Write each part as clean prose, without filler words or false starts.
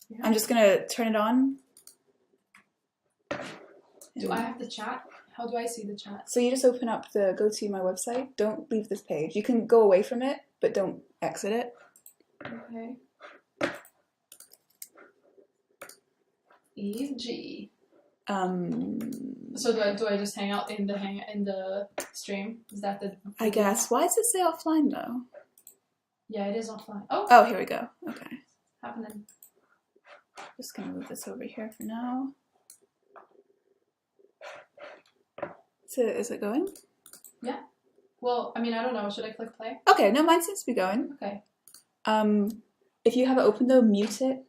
Yeah. I'm just gonna turn it on. Do I have the chat? How do I see the chat? So you just open up go to my website. Don't leave this page. You can go away from it, but don't exit it. Okay. E.G. So do I just hang out in the stream? Is that the? I guess. Why does it say offline though? Yeah, it is offline. Oh. Oh, here we go. Okay. Happening. Just gonna move this over here for now. So is it going? Yeah. Well, I mean, I don't know. Should I click play? Okay. No, mine seems to be going. Okay. If you have it open though, mute it.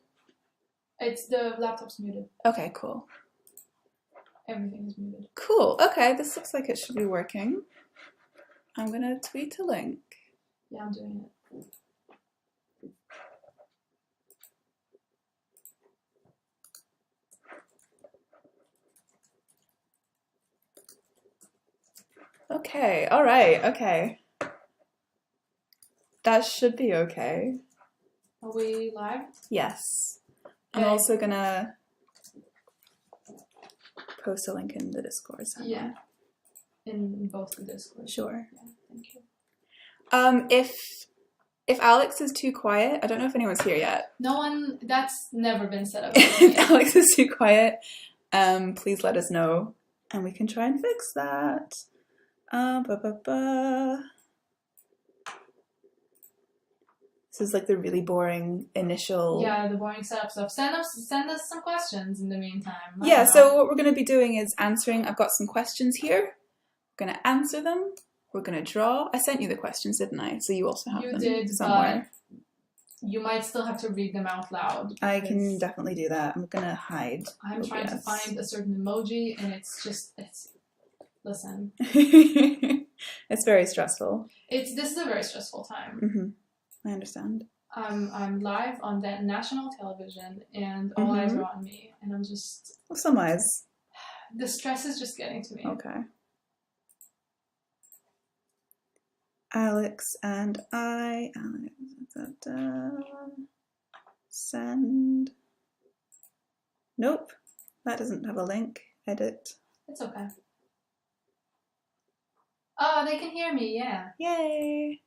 It's the laptop's muted. Okay. Cool. Everything is muted. Cool. Okay. This looks like it should be working. I'm gonna tweet a link. Yeah, I'm doing it. Okay, all right, okay. That should be okay. Are we live? Yes. Okay. I'm also gonna post a link in the Discord. Yeah. In both the Discord. Sure. Yeah, thank you. If Alex is too quiet, I don't know if anyone's here yet. No one, that's never been set up. If Alex is too quiet, please let us know and we can try and fix that. This is like the really boring initial. Yeah, the boring setup stuff. Send us some questions in the meantime. Yeah, so what we're going to be doing is answering. I've got some questions here. We're going to answer them. We're going to draw. I sent you the questions, didn't I? So you also have them somewhere. But you might still have to read them out loud. I can definitely do that. I'm going to hide. I'm trying to find a certain emoji, and it's listen. It's very stressful. This is a very stressful time. Mm-hmm. I understand. I'm live on that national television, and all eyes are on me, and I'm just. Well, some eyes. The stress is just getting to me. Okay. Alex and I. Send. Nope. That doesn't have a link. Edit. It's okay. Oh, they can hear me, yeah. Yay.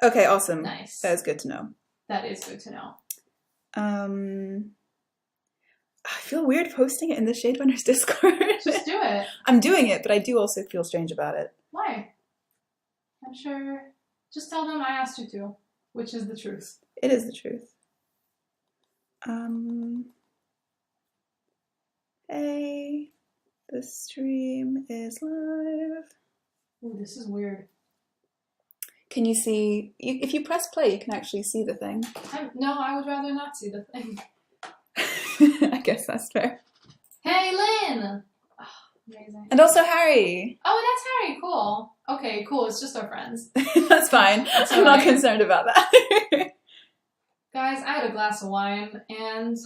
Okay, awesome. Nice. That is good to know. That is good to know. I feel weird posting it in the Shade Runners Discord. Just do it. I'm doing it, but I do also feel strange about it. Why? I'm sure. Just tell them I asked you to, which is the truth. It is the truth. Hey, the stream is live. Ooh, this is weird. Can you see? If you press play, you can actually see the thing. No, I would rather not see the thing. I guess that's fair. Hey, Lynn! Oh, amazing. And also Harry. Oh, that's Harry. Cool. Okay, cool. It's just our friends. That's fine. I'm not concerned about that. Guys, I had a glass of wine, and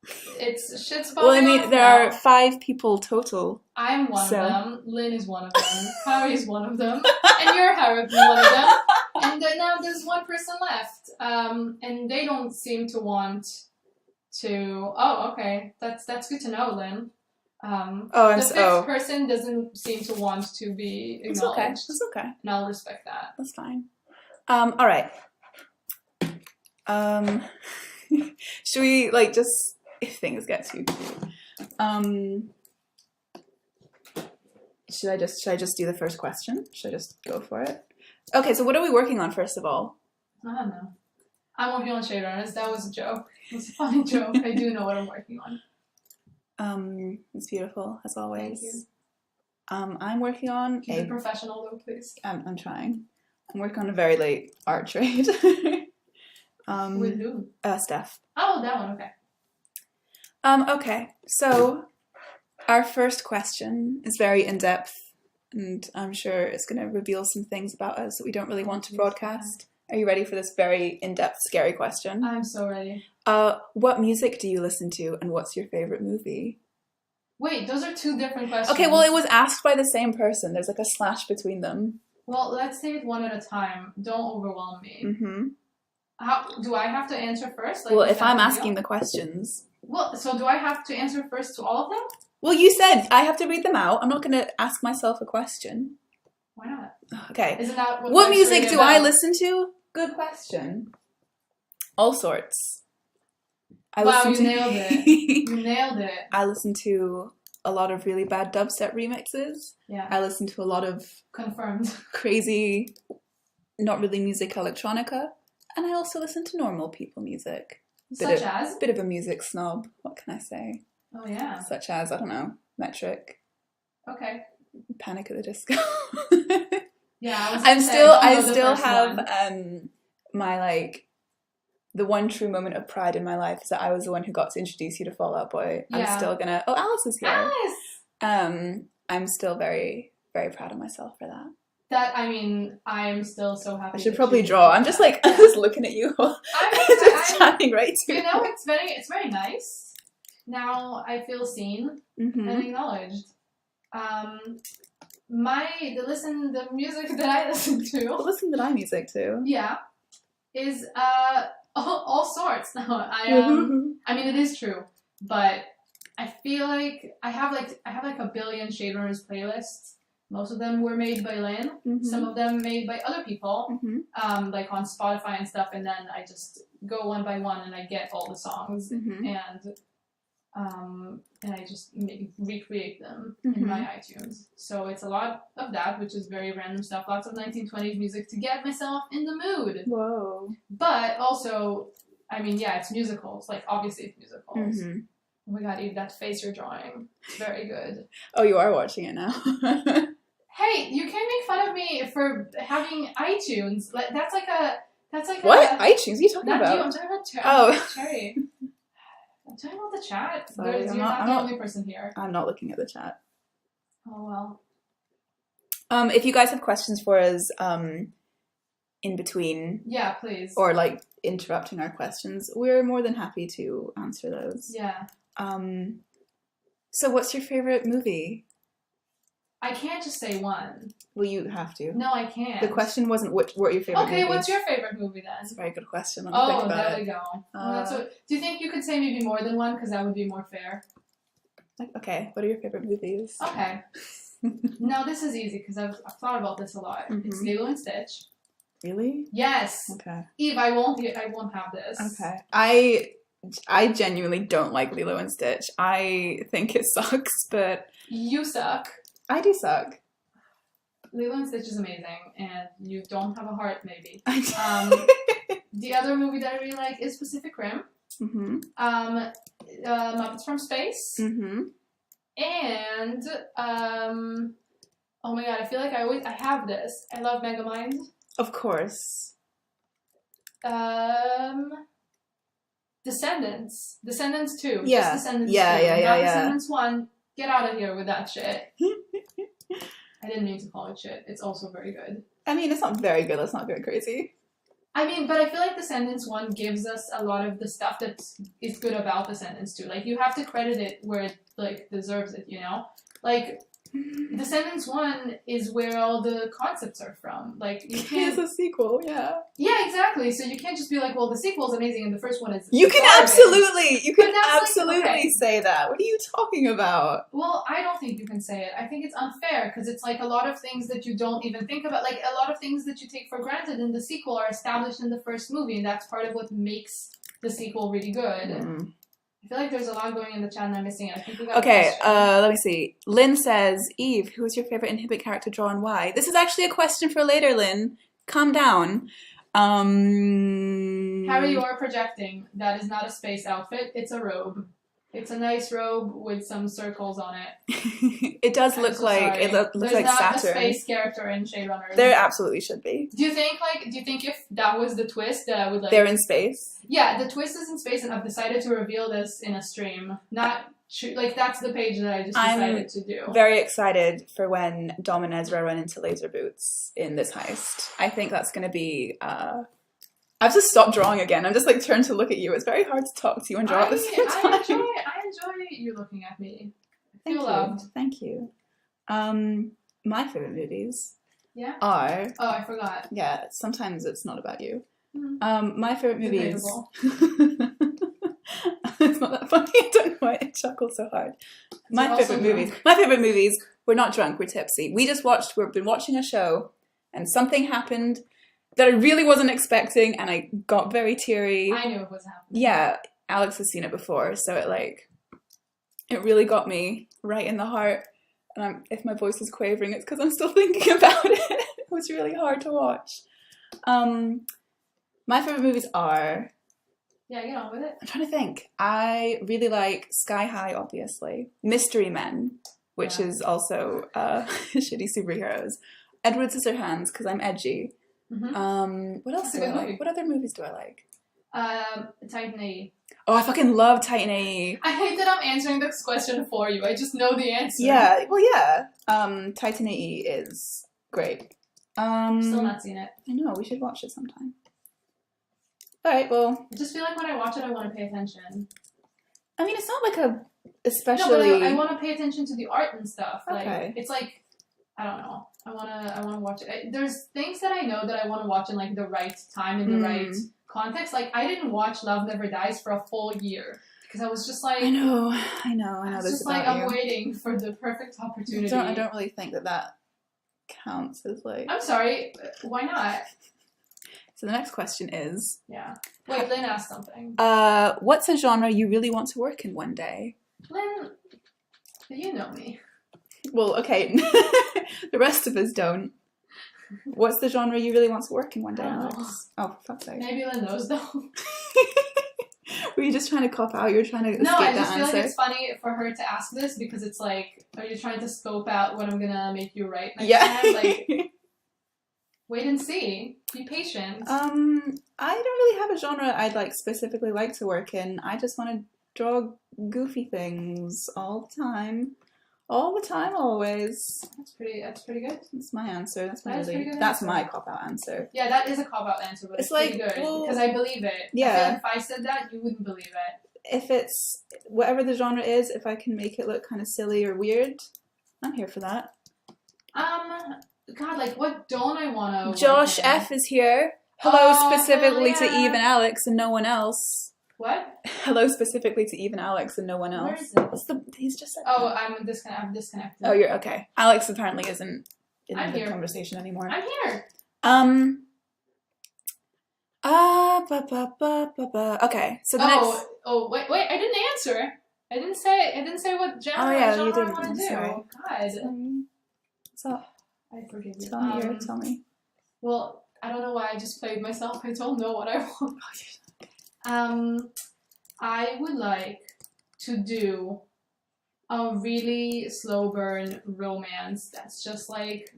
shit's about. Well, I mean, there are 5 people total. I'm one of them. Lynn is one of them. Harry's one of them. And you're Harry, one of them. And now there's one person left. And they don't seem to want to. Oh, okay. That's good to know, Lynn. The fifth person doesn't seem to want to be acknowledged. It's okay. And I'll respect that. That's fine. All right. Should we just if things get too cute? Should I just do the first question? Should I just go for it? Okay, so what are we working on first of all? I don't know. I'm working on Shade Runners. That was a joke. It was a funny joke. I do know what I'm working on. It's beautiful as always. Thank you. I'm working on Keep it professional though, please. I'm trying. I'm working on a very late art trade. With who? Steph. Oh, that one. Okay. Okay, so our first question is very in-depth, and I'm sure it's going to reveal some things about us that we don't really want to broadcast. Are you ready for this very in-depth, scary question? I'm so ready. What music do you listen to, and what's your favorite movie? Wait, those are 2 different questions. Okay, well, it was asked by the same person. There's a slash between them. Well, let's take it one at a time. Don't overwhelm me. Mm-hmm. How do I have to answer first? Well, if I'm asking the questions, Well, so do I have to answer first to all of them? Well, you said I have to read them out. I'm not going to ask myself a question. Why not? Okay. Isn't that what life's music really do I about? listen to? Good question. All sorts. Wow, you nailed it. You nailed it. I listen to a lot of really bad dubstep remixes. Yeah. I listen to a lot of Confirmed. crazy, not really music electronica. And I also listen to normal people music. Such as? Bit of a music snob. What can I say? Oh, yeah. Such as, I don't know, Metric. Okay. Panic at the Disco. Yeah, I still have my like the one true moment of pride in my life is that I was the one who got to introduce you to Fall Out Boy. Yeah. I'm still gonna Alice is here. Alice! I'm still very, very proud of myself for that. I'm still so happy. I should probably draw. I'm just like I'm just looking at you. I'm just chatting right to you. It's very nice. Now I feel seen and acknowledged. The music that I listen to. The listen that I music to. Yeah, is all sorts. No, I mean it is true, but I feel like I have like a billion Shade Runners playlists. Most of them were made by Lynn. Some of them made by other people, like on Spotify and stuff. And then I just go one by one and I get all the songs and I just recreate them in my iTunes. So it's a lot of that, which is very random stuff. Lots of 1920s music to get myself in the mood. Whoa. But also, I mean, yeah, it's musicals. Like, obviously it's musicals. Oh my god, Eve, that face you're drawing. It's very good. Oh, you are watching it now. Hey, you can't make fun of me for having iTunes. Like, that's like what? iTunes? What are you talking not about? you, I'm talking about Cherry. I'm talking about the chat. Sorry, You're not the only person here. I'm not looking at the chat. Oh, well. If you guys have questions for us in between... Yeah, please. Or, like, interrupting our questions, we're more than happy to answer those. Yeah. So what's your favorite movie? I can't just say one. Well, you have to. No, I can't. The question wasn't what your favorite movie. Okay, what's your favorite movie then? That's a very good question. Let me think about there we go. Do you think you could say maybe more than one? Because that would be more fair. Okay, what are your favorite movies? Okay. No, this is easy because I've thought about this a lot. It's Lilo and Stitch. Really? Yes. Okay. Eve, I won't have this. Okay. I genuinely don't like Lilo and Stitch. I think it sucks, but... You suck. I do suck. Lilo and Stitch is amazing, and you don't have a heart, maybe. I The other movie that I really like is Pacific Rim. Muppets from Space. And, oh my god, I feel like I have this. I love Megamind. Of course. Descendants. Descendants 2. Yeah. Just Descendants 2. Yeah. Descendants 1. Get out of here with that shit. I didn't mean to call it shit. It's also very good. I mean, it's not very good. Let's not go crazy. I mean, but I feel like Descendants 1 gives us a lot of the stuff that is good about Descendants 2. Like, you have to credit it where it, like, deserves it, you know? Like, Descendants 1 is where all the concepts are from. Like, you can't... It's a sequel, yeah. Yeah, exactly. So you can't just be like, well, the sequel's amazing and the first one is... You can absolutely okay. say that. What are you talking about? Well, I don't think you can say it. I think it's unfair because it's like a lot of things that you don't even think about. Like, a lot of things that you take for granted in the sequel are established in the first movie, and that's part of what makes the sequel really good. I feel like there's a lot going in the chat and I'm missing it. I think we got let me see. Lynn says, Eve, who is your favorite Inhibit character, draw and why? This is actually a question for later, Lynn. Calm down. Harry, you are projecting. That is not a space outfit. It's a robe. It's a nice robe with some circles on it. It does look like sorry. it looks like There's not Saturn. a space character in Shade Runners. There absolutely should be. Do you think if that was the twist that I would like? They're in space. Yeah, the twist is in space, and I've decided to reveal this in a stream. Like that's the page that I just decided to do. Very excited for when Dom and Ezra run into laser boots in this heist. I think that's going to be. I've just stopped drawing again. I'm just like turned to look at you. It's very hard to talk to you and draw at the same time. I enjoy you looking at me. I feel loved. Thank you. My favorite movies are... Oh, I forgot. Yeah, sometimes it's not about you. Mm-hmm. My favorite movies... It's not that funny. chuckled so hard. They're My also favorite movies. My favorite movies. We're not drunk. We're tipsy. We've been watching a show, and something happened that I really wasn't expecting, and I got very teary. I knew it was happening. Yeah, Alex has seen it before, so it really got me right in the heart. And if my voice is quavering, it's because I'm still thinking about it. It was really hard to watch. My favorite movies are... Yeah, get on with it. I'm trying to think. I really like Sky High, obviously. Mystery Men, which is also shitty superheroes. Edward Scissorhands, because I'm edgy. Mm-hmm. What else do I like? What other movies do I like? Titan AE. Oh, I fucking love Titan AE. I hate that I'm answering this question for you. I just know the answer. Yeah, well, yeah. Titan AE is great. Still not seen it. I know, we should watch it sometime. Alright, well... I just feel like when I watch it, I want to pay attention. I mean, it's not like a... Especially... No, but I want to pay attention to the art and stuff. Like, okay. It's like... I don't know. I wanna watch it. There's things that I know that I want to watch in like the right time, in the right context. Like I didn't watch Love Never Dies for a full year because I was just like, I know. It's This just about like I'm you. waiting for the perfect opportunity. I don't really think that counts as like. I'm sorry. Why not? So the next question is. Yeah. Wait, Lynn asked something. What's a genre you really want to work in one day? Lynn, you know me. Well, okay. The rest of us don't. What's the genre you really want to work in one day, Alex? Oh, for fuck's sake. Maybe Lynn knows though. Were you just trying to cop out? You're trying to escape No, I that just feel answer? like it's funny for her to ask this because it's like, are you trying to scope out what I'm gonna make you write next time? Like, wait and see. Be patient. I don't really have a genre I'd like specifically like to work in. I just want to draw goofy things all the time. All the time, always. That's pretty good. That's my answer. That's answer. my cop-out answer. Yeah, that is a cop-out answer, but it's like, pretty good. well, because I believe it. yeah. I feel like if I said that, you wouldn't believe it. If it's, whatever the genre is, if I can make it look kind of silly or weird, I'm here for that. God, like, what don't I want to... Josh F. is here. Hello specifically to yeah. Eve and Alex and no one else. What? Hello specifically to Eve and Alex and no one else. Where is it? He's just said Oh, that. I'm disconnected. Oh, you're okay. Alex apparently isn't in I'm the here. conversation anymore. I'm here. Okay, so the next... wait, I didn't answer. I didn't say what genre, you genre I didn't. want to do. Sorry. God. What's up? I forgive you. Tell me. Well, I don't know why I just played myself. I don't know what I want. I would like to do a really slow burn romance that's just like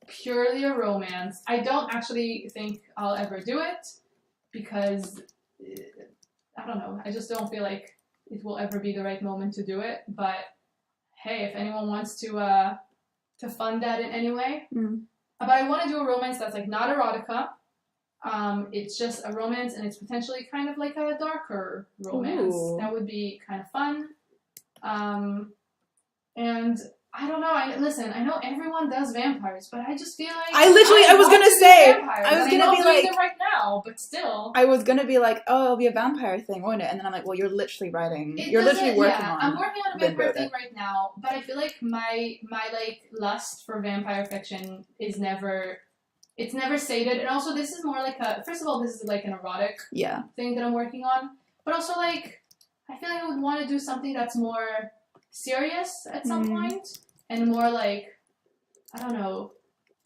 purely a romance. I don't actually think I'll ever do it because I don't know. I just don't feel like it will ever be the right moment to do it. But hey, if anyone wants to fund that in any way. But I want to do a romance that's like not erotica. It's just a romance and it's potentially kind of like a darker romance. Ooh. That would be kind of fun. And I don't know. Listen, I know everyone does vampires, but I just feel like I was gonna be like it right now, but still. I was gonna be like, oh, it'll be a vampire thing, won't it? And then I'm like, well, you're literally writing. You're literally working on. I'm working on a vampire thing right now, but I feel like my like lust for vampire fiction is never. It's never sated, and also this is more like first of all, this is like an erotic thing that I'm working on, but also like, I feel like I would want to do something that's more serious at some point, and more like, I don't know,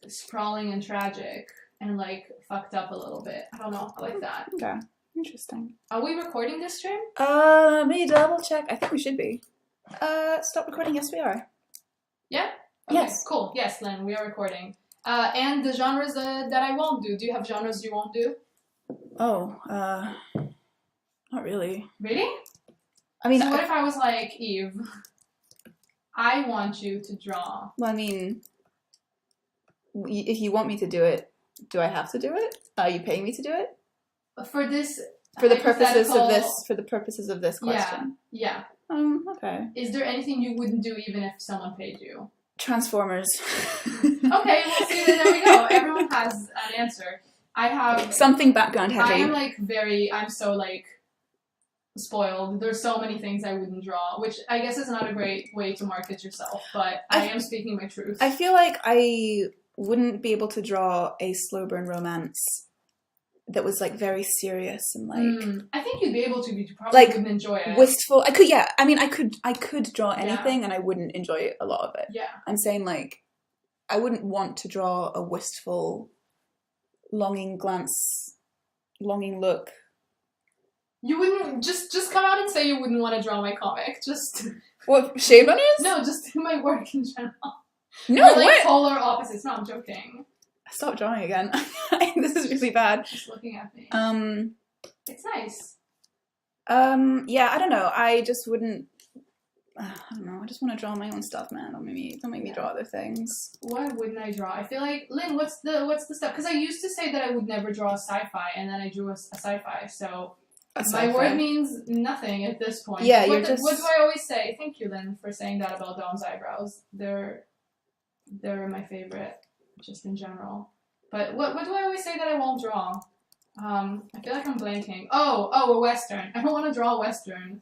sprawling and tragic, and like fucked up a little bit. I don't know, I like that. Okay, interesting. Are we recording this stream? Let me double check. I think we should be. Stop recording. Yes, we are. Yeah? Okay, yes. Cool. Yes, Lynn, we are recording. And the genres that I won't do. Do you have genres you won't do? Oh, not really. Really? I mean, so what if I was like, Eve, I want you to draw. Well, I mean, if you want me to do it, do I have to do it? Are you paying me to do it? For this For the purposes of this, question. Yeah. Okay. Is there anything you wouldn't do even if someone paid you? Transformers. Okay, well, see, there we go. Everyone has an answer. I have... Something background heavy. I'm so like... spoiled. There's so many things I wouldn't draw, which I guess is not a great way to market yourself, but I am speaking my truth. I feel like I wouldn't be able to draw a slow burn romance that was like very serious and like I think you'd be able to, but you probably wouldn't enjoy it. Wistful. I could, yeah. I mean, I could draw anything, and I wouldn't enjoy a lot of it. Yeah. I'm saying like, I wouldn't want to draw a wistful, longing glance, longing look. You wouldn't just come out and say you wouldn't want to draw my comic. Just what, Shade Runners? No, just my work in general. No, we're like what? polar opposites. No, I'm joking. Stop drawing again. This is really bad. Just looking at me. It's nice. Yeah, I don't know. I just wouldn't. I don't know. I just want to draw my own stuff, man. Don't make me draw other things. What wouldn't I draw? I feel like, Lynn, what's the stuff? Because I used to say that I would never draw a sci-fi, and then I drew a sci-fi. So my word means nothing at this point. Yeah, what do I always say? Thank you, Lynn, for saying that about Dawn's eyebrows. They're my favorite, just in general. But what do I always say that I won't draw? I feel like I'm blanking. Oh, a Western. I don't want to draw a Western.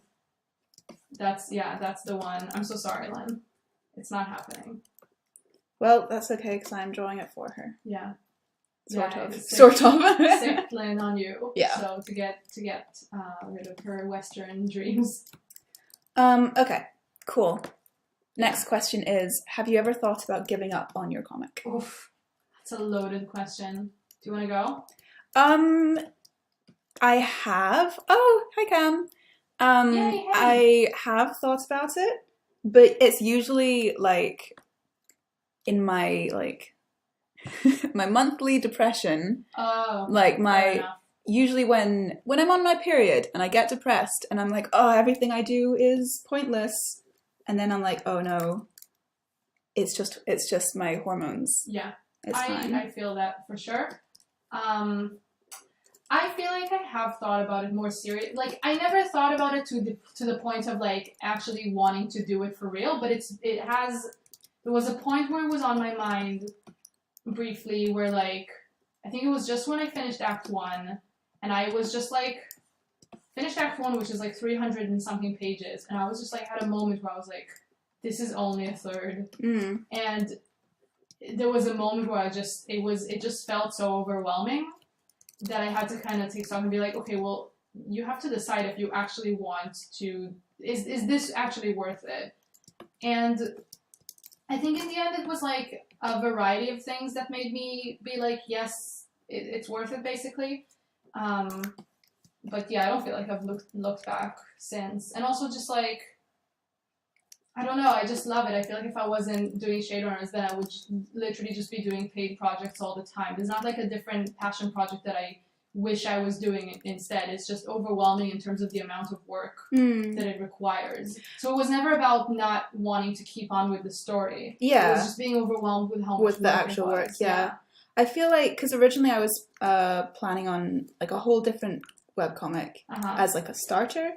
That's the one. I'm so sorry, Lynn. It's not happening. Well, that's okay, because I'm drawing it for her. Yeah. Sort of. Sick Lynn on you. Yeah. So to get rid of her Western dreams. Okay. Cool. Next question is, have you ever thought about giving up on your comic? Oof. That's a loaded question. Do you want to go? I have. Oh, hi Cam. Yay, hey. I have thought about it, but it's usually like in my like my monthly depression. Oh. Like usually when I'm on my period and I get depressed and I'm like, oh, everything I do is pointless, and then I'm like, oh no, it's just my hormones. Yeah. It's fine. I feel that for sure. I feel like I have thought about it more serious. Like, I never thought about it to the point of like actually wanting to do it for real, but there was a point where it was on my mind briefly where like, I think it was just when I finished Act 1, and I was just like, finished Act 1, which is like 300 and something pages, and I was just like, had a moment where I was like, this is only a third. And there was a moment where it just felt so overwhelming that I had to kind of take stock and be like, okay, well, you have to decide if you actually want to, is this actually worth it? And I think in the end it was like a variety of things that made me be like, yes, it's worth it, basically. But yeah, I don't feel like I've looked back since. And also just like, I don't know, I just love it. I feel like if I wasn't doing Shaderunners, then I would literally just be doing paid projects all the time. There's not like a different passion project that I wish I was doing instead. It's just overwhelming in terms of the amount of work that it requires. So it was never about not wanting to keep on with the story. Yeah. It was just being overwhelmed with how much with the work actual it was. work, yeah. I feel like, because originally I was planning on like a whole different webcomic as like a starter.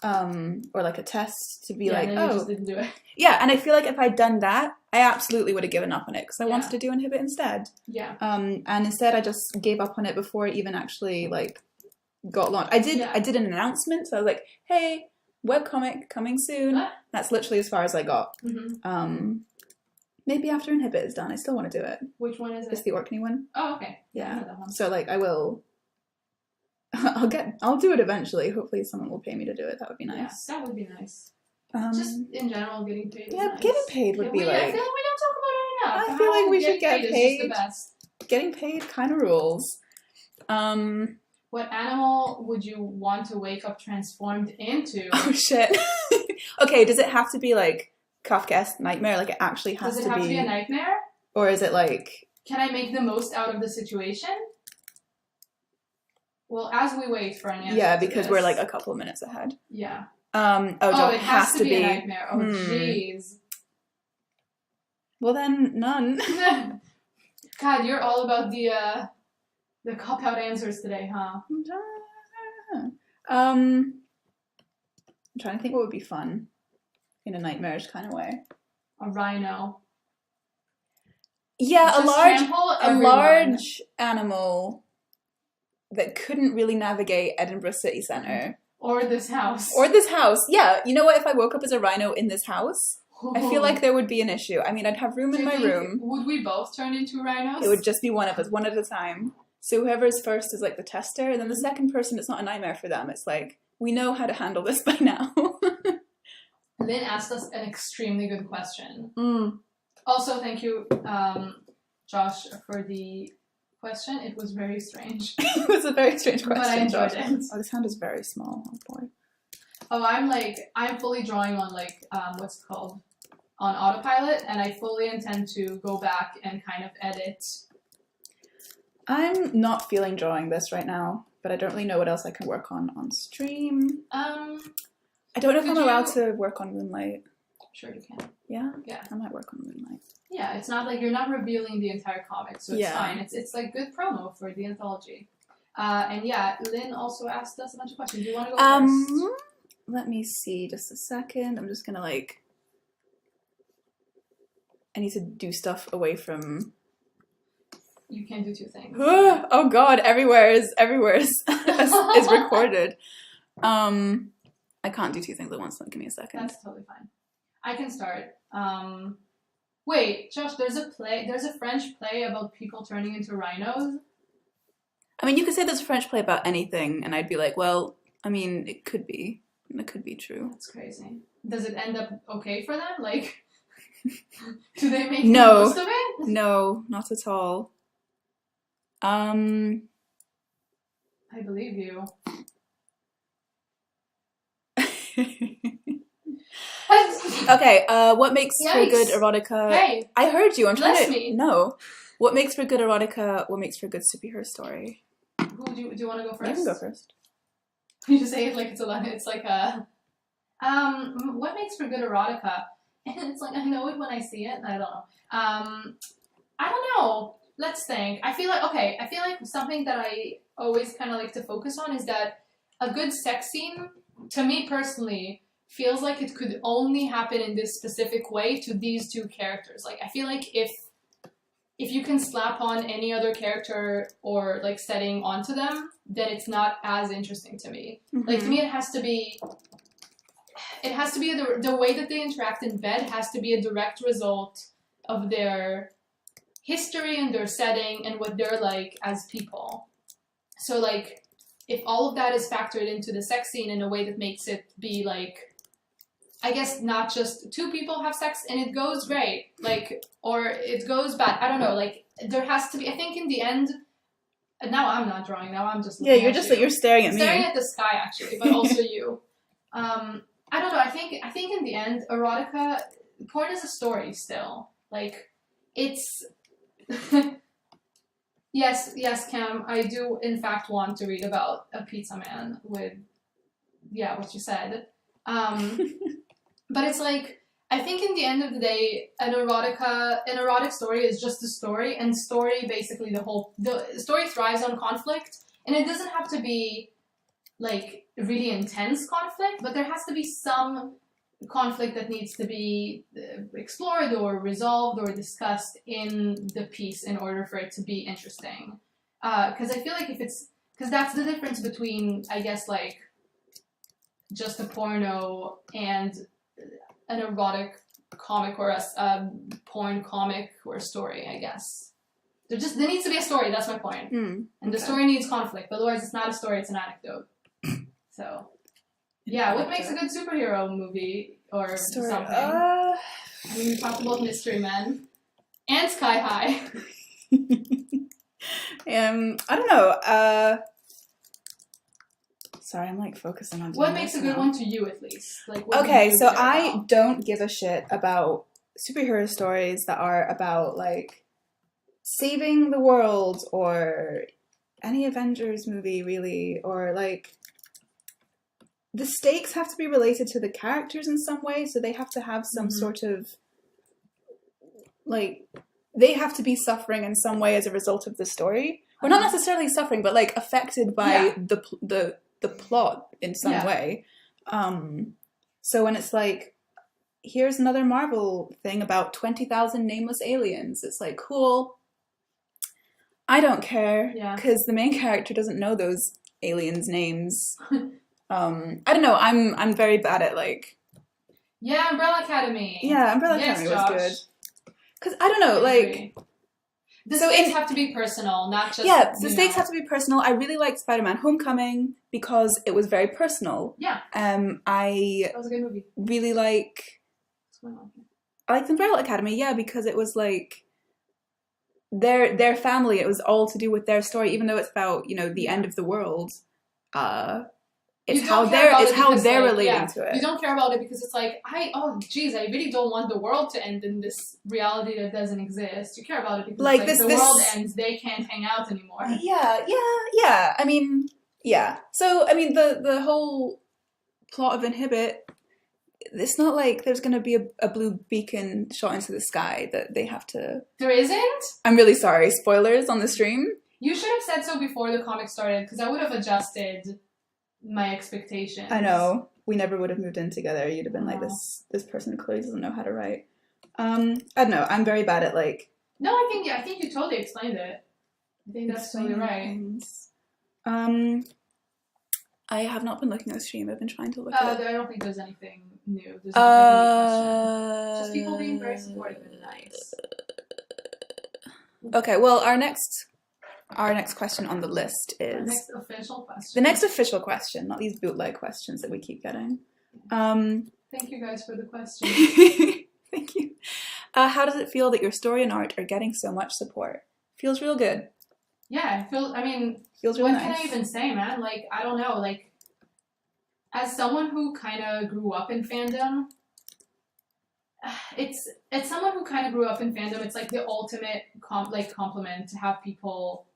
Or like a test to be like, and then you just didn't do it. Yeah, and I feel like if I'd done that, I absolutely would have given up on it because I wanted to do Inhibit instead. Yeah. And instead I just gave up on it before it even actually like got launched. I did an announcement, so I was like, hey, webcomic coming soon. That's literally as far as I got. Maybe after Inhibit is done, I still want to do it. Which one is it? It's the Orkney one. Oh, okay. Yeah. I know that one. So like I will. I'll do it eventually. Hopefully someone will pay me to do it. That would be nice. Yeah, that would be nice. Just in general, getting paid is nice. Getting paid would be like... I feel like we don't talk about it enough. I feel like we should get paid. Is just the best. Getting paid kind of rules. What animal would you want to wake up transformed into? Oh shit. Okay, does it have to be like Kafkaesque nightmare? Like it actually has to be... Does it have to be a nightmare? Or is it like... Can I make the most out of the situation? Well, as we wait for an answer. Yeah, because we're like a couple of minutes ahead. Yeah. It has to be a nightmare. Oh, jeez. Well then, none. God, you're all about the cop-out answers today, huh? I'm trying to think what would be fun in a nightmarish kind of way. A rhino. Yeah, just a large animal that couldn't really navigate Edinburgh city centre Or this house. Or this house. Yeah, you know what? If I woke up as a rhino in this house, I feel like there would be an issue. I mean, I'd have room in my room. Would we both turn into rhinos? It would just be one of us, one at a time. So whoever's first is like the tester, and then the second person, it's not a nightmare for them. It's like, we know how to handle this by now. Lynn asked us an extremely good question. Mm. Also, thank you, Josh, for the question. It was very strange. It was a very strange question, but I enjoyed Josh. it. Oh, this hand is very small. Oh boy. Oh, I'm fully drawing on like, what's it called? On autopilot, and I fully intend to go back and kind of edit. I'm not feeling drawing this right now, but I don't really know what else I can work on stream. I don't know if I'm allowed to work on Moonlight. Sure you can. Yeah? Yeah. I might work on Moonlight. Yeah, it's not like you're not revealing the entire comic, so it's fine. It's like good promo for the anthology. And yeah, Lynn also asked us a bunch of questions. Do you want to go first? Let me see, just a second. I'm just gonna like... I need to do stuff away from... You can do two things. Oh god, everywhere is recorded. I can't do two things at once, so give me a second. That's totally fine. I can start. Wait, Josh, there's a French play about people turning into rhinos. I mean, you could say there's a French play about anything, and I'd be like, well, I mean, it could be true. That's crazy. Does it end up okay for them? Like, do they make no. the most of it? No, not at all. I believe you. Okay, what makes for good Yikes. erotica? Hey, I heard you. I'm trying bless to me. No. What makes for good erotica? What makes for good superhero story? Who do you want to go first? You can go first. You just say it like it's like a what makes for good erotica? And it's like I know it when I see it. I don't know. I don't know. Let's think. I feel like something that I always kind of like to focus on is that a good sex scene, to me personally, feels like it could only happen in this specific way to these two characters. Like I feel like if you can slap on any other character or like setting onto them, then it's not as interesting to me. Mm-hmm. Like to me, it has to be the way that they interact in bed has to be a direct result of their history and their setting and what they're like as people. So like if all of that is factored into the sex scene in a way that makes it be like, I guess not just two people have sex and it goes great, like, or it goes bad. I don't know, like there has to be, I think in the end, now I'm not drawing, now I'm just looking you're just like, you're staring at me. Staring at the sky actually, but also you. I don't know, I think in the end, erotica, porn is a story still. Like, it's... Yes, Cam, I do in fact want to read about a pizza man with, what you said. But it's like, I think in the end of the day, an erotic story is just a story, and story basically the story thrives on conflict, and it doesn't have to be like really intense conflict, but there has to be some conflict that needs to be explored or resolved or discussed in the piece in order for it to be interesting. Because I feel like because that's the difference between, I guess, like just a porno and an erotic comic or a porn comic or story, I guess. There needs to be a story, that's my point. And the story needs conflict, otherwise it's not a story, it's an anecdote. So, yeah, what makes a good superhero movie or something? I mean, we talked about Mystery Men and Sky High. I don't know. Sorry, I'm like focusing on. What makes a good one to you, at least? Like, okay, so I don't give a shit about superhero stories that are about like saving the world or any Avengers movie, really, or like the stakes have to be related to the characters in some way, so they have to have some sort of like they have to be suffering in some way as a result of the story, or not necessarily suffering, but like affected by the plot in some way. So when it's like, here's another Marvel thing about 20,000 nameless aliens, it's like, cool. I don't care, because the main character doesn't know those aliens' names. I don't know. I'm very bad at like. Yeah, Umbrella Academy. Yeah, Umbrella Yes, Academy was Josh. good. Because I don't know, I like. agree. The So stakes have to be personal, not just. Yeah, the stakes have to be personal. I really liked Spider-Man: Homecoming because it was very personal. Yeah. I That was a good movie. really like. What's going on here? I liked Umbrella Academy, yeah, because it was like their family. It was all to do with their story, even though it's about the end of the world. It's how they're relating to it. You don't care about it because it's like I really don't want the world to end in this reality that doesn't exist. You care about it because like the world ends, they can't hang out anymore. Yeah. I mean, yeah. So I mean, the whole plot of Inhibit. It's not like there's going to be a blue beacon shot into the sky that they have to... There isn't? I'm really sorry. Spoilers on the stream? You should have said so before the comic started, because I would have adjusted my expectations. I know. We never would have moved in together. You'd have been like, this person clearly doesn't know how to write. I don't know. I'm very bad at like... No, I think you totally explained it. I think that's totally right. I have not been looking at the stream. I've been trying to look at it. I don't think there's anything new. There's no just people being very supportive and nice. Okay, well, our next question on the list is... The next official question. The next official question, not these bootleg questions that we keep getting. Thank you guys for the question. Thank you. How does it feel that your story and art are getting so much support? Feels real good. Yeah, feels real nice. What can I even say, man? Like, I don't know. Like, as someone who kind of grew up in fandom, it's someone who kind of grew up in fandom. It's like the ultimate compliment to have people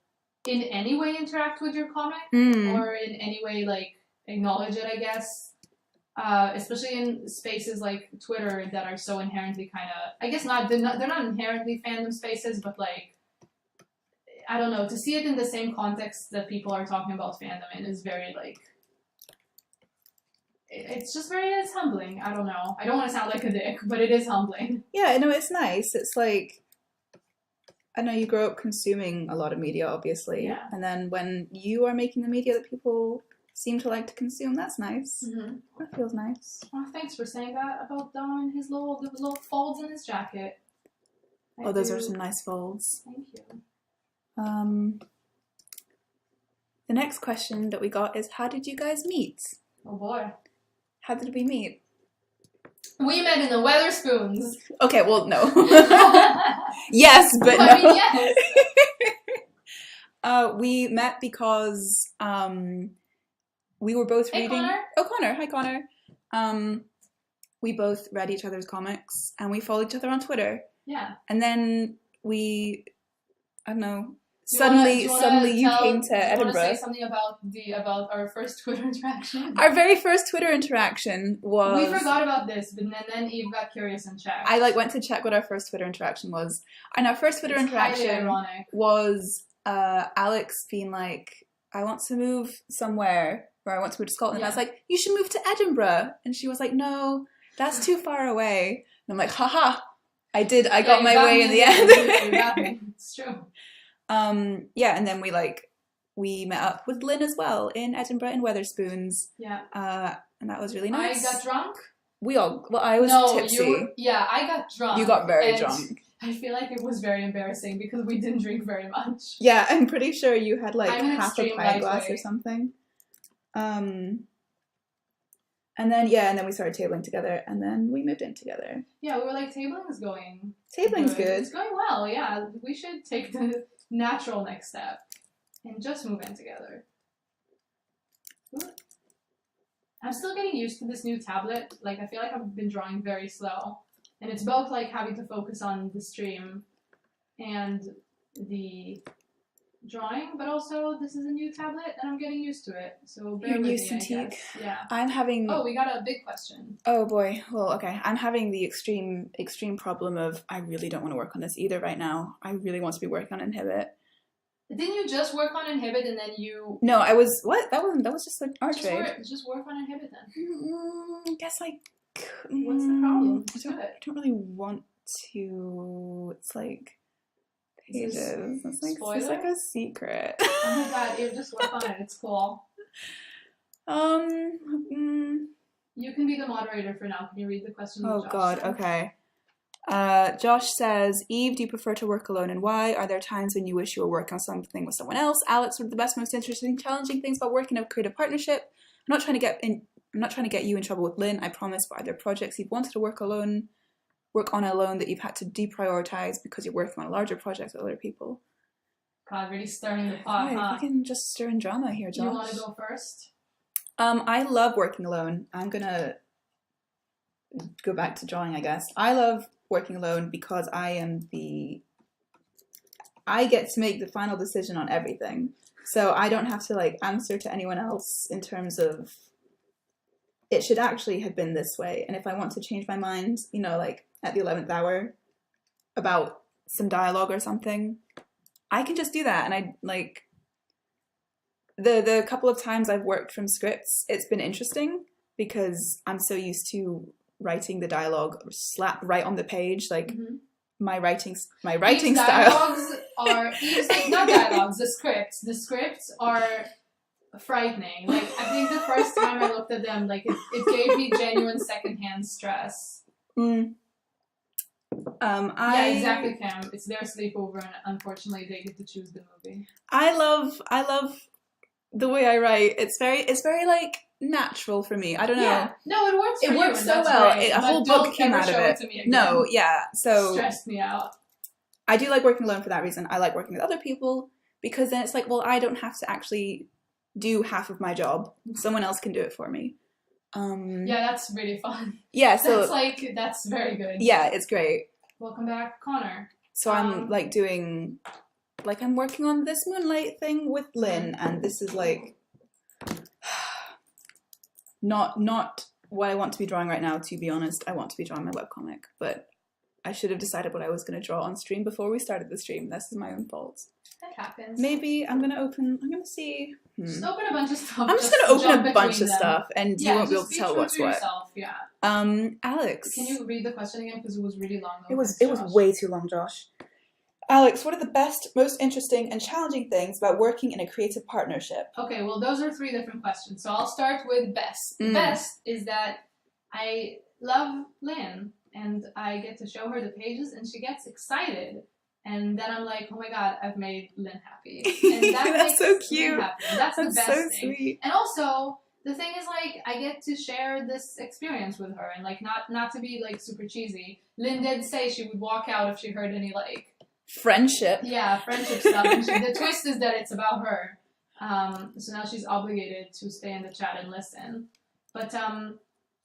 in any way interact with your comic or in any way like acknowledge it. I guess, especially in spaces like Twitter that are so inherently kind of. I guess they're not inherently fandom spaces, but like. I don't know, to see it in the same context that people are talking about fandom in is very, like, it's humbling. I don't know. I don't want to sound like a dick, but it is humbling. Yeah, no, it's nice. It's like, I know you grow up consuming a lot of media, obviously. Yeah. And then when you are making the media that people seem to like to consume, that's nice. Mm-hmm. That feels nice. Oh, thanks for saying that about Dom and his little folds in his jacket. Those are some nice folds. Thank you. The next question that we got is, how did you guys meet? Oh boy. How did we meet? We met in the Weatherspoons. Okay, well, no. Yes, but no. I mean, yes. We met because we were both reading... Connor. Oh, Connor. Hi, Connor. We both read each other's comics, and we followed each other on Twitter. Yeah. And then we... I don't know... Suddenly you came to Edinburgh. Do you want to say something about our first Twitter interaction? Our very first Twitter interaction was... We forgot about this, but then Eve got curious and checked. I went to check what our first Twitter interaction was. And our first Twitter interaction was Alex being like, I want to move somewhere, or I want to move to Scotland. Yeah. And I was like, you should move to Edinburgh. And she was like, no, that's too far away. And I'm like, haha, I got my way in the end. It's true. Yeah, and then we met up with Lynn as well in Edinburgh in Weatherspoons. Yeah. And that was really nice. I got drunk. I was tipsy. I got drunk. You got very drunk. I feel like it was very embarrassing because we didn't drink very much. Yeah, I'm pretty sure you had like half a pint glass or something. And then we started tabling together, and then we moved in together. Yeah, we were like, tabling's good. It's going well, yeah. We should take the natural next step and just move in together. Ooh. I'm still getting used to this new tablet. Like, I feel like I've been drawing very slow. And it's both like having to focus on the stream and the drawing, but also this is a new tablet and I'm getting used to it. So bear with me, I guess. Yeah. I'm having... Oh, we got a big question. Oh boy. Well, okay. I'm having the extreme problem of I really don't want to work on this either right now. I really want to be working on Inhibit. Didn't you just work on Inhibit and then you... No, I was... What? That was just an art trade. Just work on Inhibit then. I guess what's the problem? I don't really want to... It's like... pages. It's like a secret. Oh my god, you just work on it. It's cool. You can be the moderator for now. Can you read the question? Oh Josh God, said? okay. Josh says, Eve, do you prefer to work alone and why? Are there times when you wish you were working on something with someone else? Alex, what are the best, most interesting, challenging things about working in a creative partnership? I'm not trying to get you in trouble with Lynn, I promise, but are there projects you've wanted to work on alone that you've had to deprioritize because you're working on a larger project with other people? God, really stirring the pot, huh? We can just stir in drama here, Josh. You want to go first? I love working alone. I'm gonna go back to drawing, I guess. I love working alone because I get to make the final decision on everything. So I don't have to like answer to anyone else in terms of it should actually have been this way. And if I want to change my mind, you know, like at the 11th hour about some dialogue or something, I can just do that. And I like the couple of times I've worked from scripts, it's been interesting because I'm so used to writing the dialogue slap right on the page, like my writing style. Dialogues are not dialogues. The scripts are frightening. Like I think the first time I looked at them, like it gave me genuine secondhand stress. Yeah, exactly, Cam. It's their sleepover, and unfortunately, they get to choose the movie. I love the way I write. It's very like natural for me. I don't know. Yeah. No, it works. It works so well. A whole book came out of it. No, yeah. So stressed me out. I do like working alone for that reason. I like working with other people because then it's like, well, I don't have to actually do half of my job. Someone else can do it for me. Yeah, that's really fun. Yeah, so that's very good. Yeah, it's great. Welcome back, Connor. So I'm like doing, like I'm working on this Moonlight thing with Lynn, and this is like not what I want to be drawing right now, to be honest. I want to be drawing my webcomic, but I should have decided what I was going to draw on stream before we started the stream. This is my own fault. That happens. Maybe I'm going to see. Just open a bunch of stuff. I'm just going to open a bunch of stuff, and you won't be able to tell what's what. Yourself, yeah. Alex. Can you read the question again? Because it was really long. It was way too long, Josh. Alex, what are the best, most interesting, and challenging things about working in a creative partnership? Okay, well, those are 3 different questions. So I'll start with best. Best is that I love Lynn, and I get to show her the pages, and she gets excited. And then I'm like, oh my God, I've made Lynn happy. And that that's so cute. That's the best so thing. Sweet. And also, the thing is, like, I get to share this experience with her, and like, not to be like super cheesy. Lynn did say she would walk out if she heard any like friendship. Yeah, friendship stuff. And the twist is that it's about her. So now she's obligated to stay in the chat and listen. But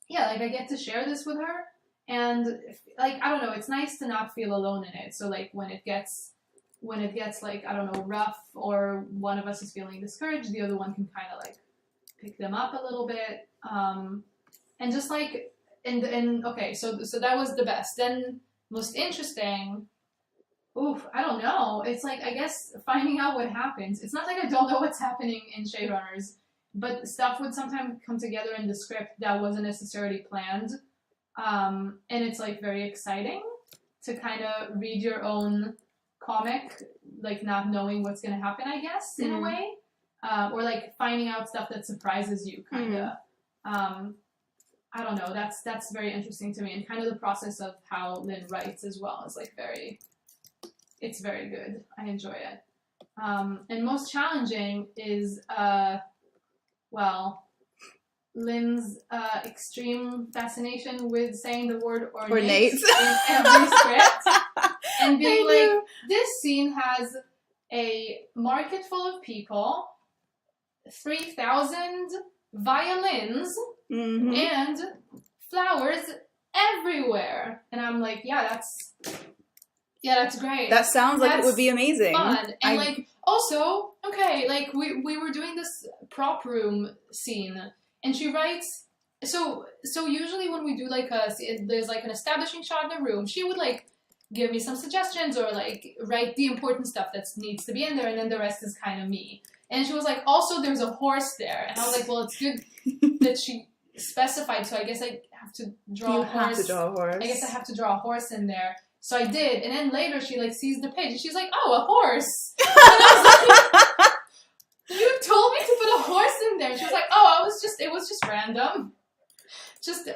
yeah, like I get to share this with her, and like I don't know, it's nice to not feel alone in it. So like when it gets like I don't know, rough, or one of us is feeling discouraged, the other one can kind of like pick them up a little bit, and just like and okay, so that was the best. Then most interesting. Oof, I don't know. It's like, I guess, finding out what happens. It's not like I don't know what's happening in Shadowrunners, but stuff would sometimes come together in the script that wasn't necessarily planned. And it's like very exciting to kind of read your own comic, like not knowing what's going to happen, I guess, in a way. Or like finding out stuff that surprises you, kind of. I don't know. That's very interesting to me. And kind of the process of how Lynn writes as well is like it's very good. I enjoy it. And most challenging is, well, Lynn's extreme fascination with saying the word ornate in every script. And being like, this scene has a market full of people, 3,000 violins, and flowers everywhere. And I'm like, yeah, that's great. That sounds like it would be amazing. Fun. And like, also, okay, like we were doing this prop room scene, and she writes, so usually when we do like there's like an establishing shot in a room, she would like give me some suggestions or like write the important stuff that needs to be in there, and then the rest is kind of me. And she was like, also there's a horse there. And I was like, well, it's good that she specified, so I guess I have to draw a horse. Have to draw a horse. I guess I have to draw a horse in there. So I did, and then later she like sees the page, and she's like, "Oh, a horse!" And I was like, You told me to put a horse in there. She was like, oh, it was just random.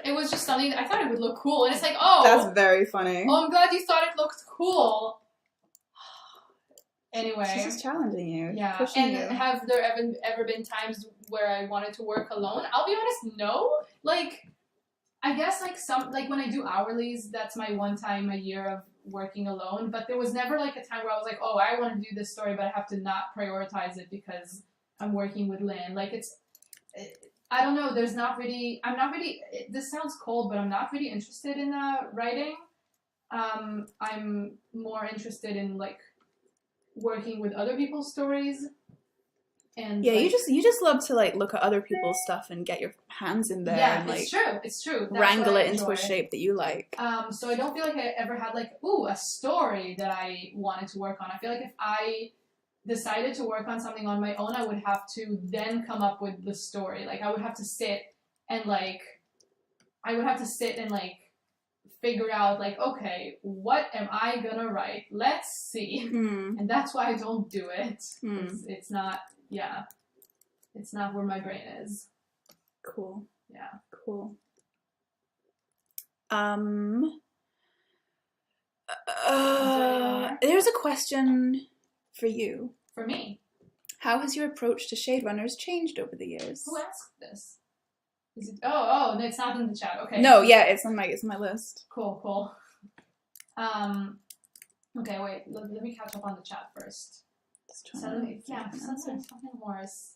It was just something that I thought it would look cool. And it's like, oh. That's very funny. Oh, I'm glad you thought it looked cool. Anyway. She's just challenging you. Yeah. Pushing you. Have there ever been times where I wanted to work alone? I'll be honest, no. Like, I guess like when I do hourlies, that's my one time a year of working alone. But there was never like a time where I was like, oh, I want to do this story, but I have to not prioritize it because I'm working with Lynn. Like I don't know. I'm not really. This sounds cold, but I'm not really interested in writing. I'm more interested in like working with other people's stories. And yeah, like, you just love to like look at other people's stuff and get your hands in there. Yeah, and, like, it's true. That's wrangle it into a shape that you like. So I don't feel like I ever had like a story that I wanted to work on. I feel like if I decided to work on something on my own, I would have to then come up with the story. Like I would have to sit and figure out like, okay, what am I gonna write? Let's see. And that's why I don't do it. It's not. Yeah, it's not where my brain is. Cool. Yeah. Cool. There's a question for you. For me. How has your approach to Shaderunners changed over the years? Who asked this? Is it? Oh, no, it's not in the chat. Okay. No, yeah, it's on my list. Cool. Okay, wait. Let me catch up on the chat first. Sometimes fucking horse.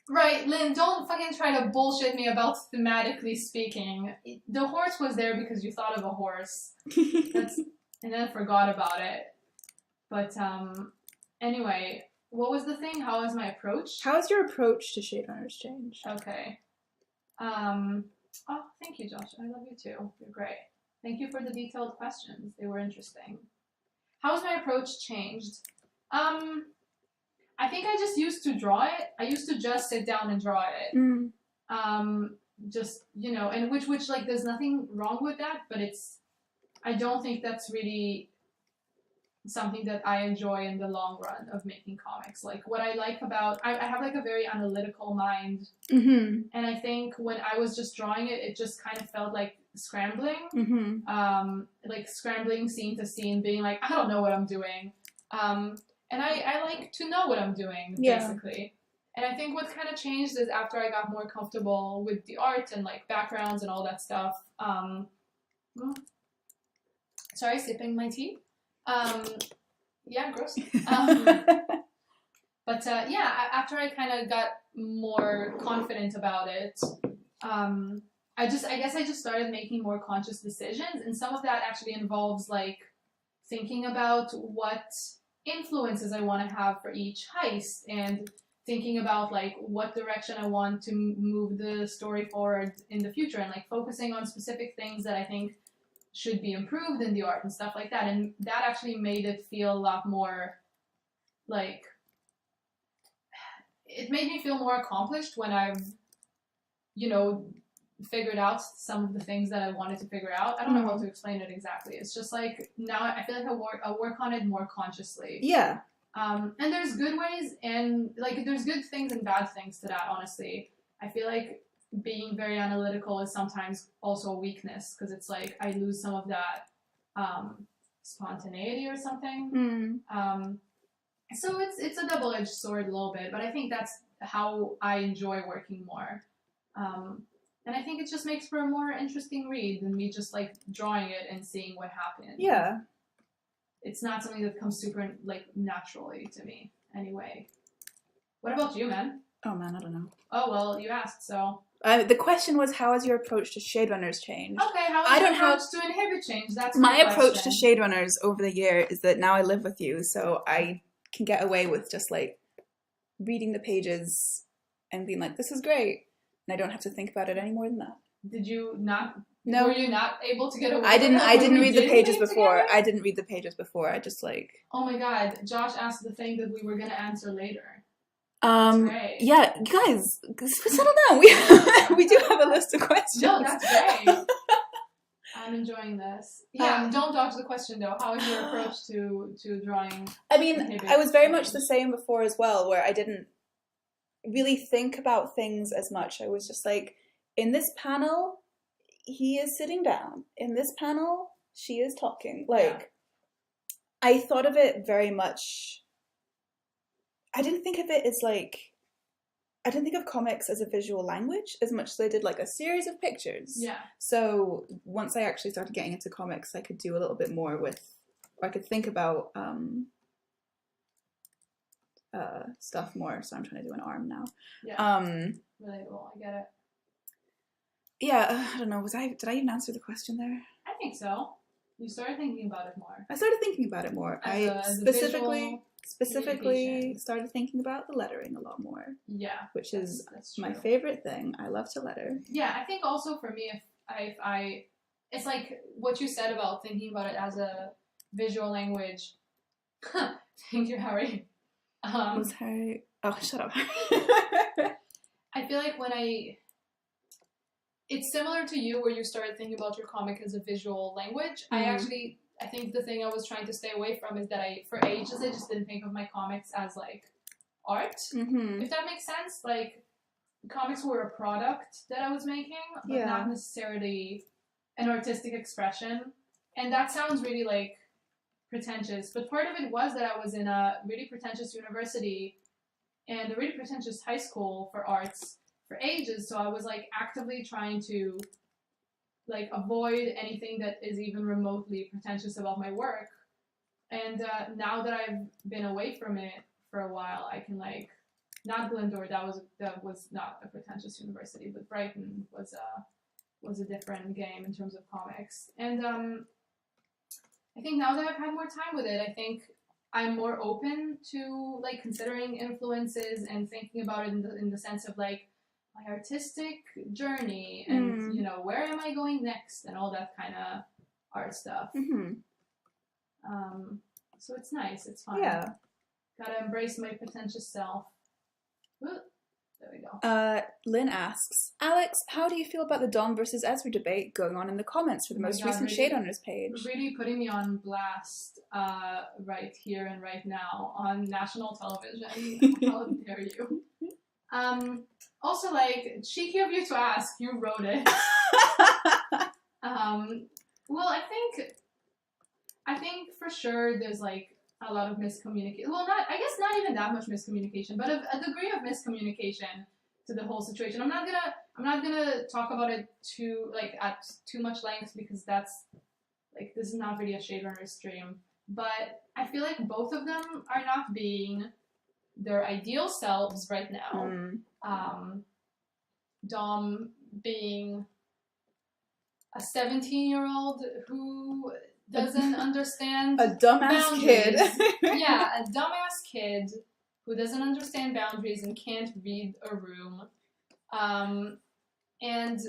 Right, Lynn, don't fucking try to bullshit me about thematically speaking. The horse was there because you thought of a horse. And then forgot about it. But, anyway, what was the thing? How was my approach? How has your approach to Shaderunners changed? Okay. Oh, thank you, Josh. I love you too. You're great. Thank you for the detailed questions. They were interesting. How has my approach changed? I think I just used to draw it. I used to just sit down and draw it. Just, and which like there's nothing wrong with that, but I don't think that's really something that I enjoy in the long run of making comics. Like what I like about, I have like a very analytical mind. And I think when I was just drawing it, it just kind of felt like scrambling. Like scrambling scene to scene, being like, I don't know what I'm doing. And I like to know what I'm doing, basically. And I think what kind of changed is after I got more comfortable with the art and like backgrounds and all that stuff. Sorry, sipping my tea. Yeah, gross. But after I kind of got more confident about it, I guess I just started making more conscious decisions, and some of that actually involves like thinking about what influences I want to have for each heist, and thinking about like what direction I want to move the story forward in the future, and like focusing on specific things that I think should be improved in the art and stuff like that. And that actually made it feel a lot more like, it made me feel more accomplished when I've, figured out some of the things that I wanted to figure out. I don't know how to explain it exactly. It's just like, now I feel like I work on it more consciously. Yeah. And there's good ways, and like there's good things and bad things to that, honestly. I feel like being very analytical is sometimes also a weakness, because it's like I lose some of that spontaneity or something. So it's a double-edged sword a little bit, but I think that's how I enjoy working more. And I think it just makes for a more interesting read than me just like drawing it and seeing what happens. Yeah. It's not something that comes super like naturally to me anyway. What about you, man? Oh man, I don't know. Oh well, you asked, so. The question was, how has your approach to Shaderunners changed? Okay, how has your approach to Inhibit changed? That's my approach to Shaderunners over the year is that now I live with you, so I can get away with just like reading the pages and being like, this is great. And I don't have to think about it any more than that. Did you not? No. Were you not able to get away? I didn't read the pages before. I didn't read the pages before. I just like. Oh my god! Josh asked the thing that we were gonna answer later. Yeah, guys, settle down. We do have a list of questions. No, that's great. I'm enjoying this. Yeah, don't dodge the question though. How is your approach to drawing? I mean, I was very much the same before as well, where I didn't really think about things as much. I was just like, in this panel, he is sitting down. In this panel, she is talking. Like, I thought of it very much. I didn't think of it as like, I didn't think of comics as a visual language as much as I did like a series of pictures. Yeah. So once I actually started getting into comics, I could do a little bit more with, or I could think about stuff more. So I'm trying to do an arm now. Yeah. Relatable. I get it. Yeah. I don't know. Did I even answer the question there? I think so. You started thinking about it more. I started thinking about it more. As specifically started thinking about the lettering a lot more. Yeah. Which is my favorite thing. I love to letter. Yeah, I think also for me, if I it's like what you said about thinking about it as a visual language. Thank you, Harry. Was Harry? Oh, shut up. I feel like it's similar to you where you started thinking about your comic as a visual language. Mm-hmm. I think the thing I was trying to stay away from is that for ages, I just didn't think of my comics as, like, art. Mm-hmm. If that makes sense. Like, comics were a product that I was making, but not necessarily an artistic expression. And that sounds really, like, pretentious. But part of it was that I was in a really pretentious university and a really pretentious high school for arts for ages. So I was, like, actively trying to like avoid anything that is even remotely pretentious about my work. And now that I've been away from it for a while, I can like, not Glyndor, that was not a pretentious university, but Brighton was a different game in terms of comics. And I think now that I've had more time with it, I think I'm more open to like considering influences and thinking about it in the sense of like, my artistic journey and you know, where am I going next and all that kind of art stuff. So it's nice, it's fun. Yeah, gotta embrace my pretentious self. Ooh, there we go. Lynn asks, Alex, how do you feel about the Dom versus Ezra debate going on in the comments for the most recent Shadehunters page? Really putting me on blast right here and right now on national television. How dare you. Also, like, cheeky of you to ask. You wrote it. Well, I think for sure there's, like, a lot of miscommunication. Well, I guess not even that much miscommunication, but a degree of miscommunication to the whole situation. I'm not gonna talk about it at too much length because that's, like, this is not really a Shaderunner stream. But I feel like both of them are not being their ideal selves right now. Dom being a 17-year-old who doesn't understand a dumbass boundaries. Kid. Yeah, a dumbass kid who doesn't understand boundaries and can't read a room. And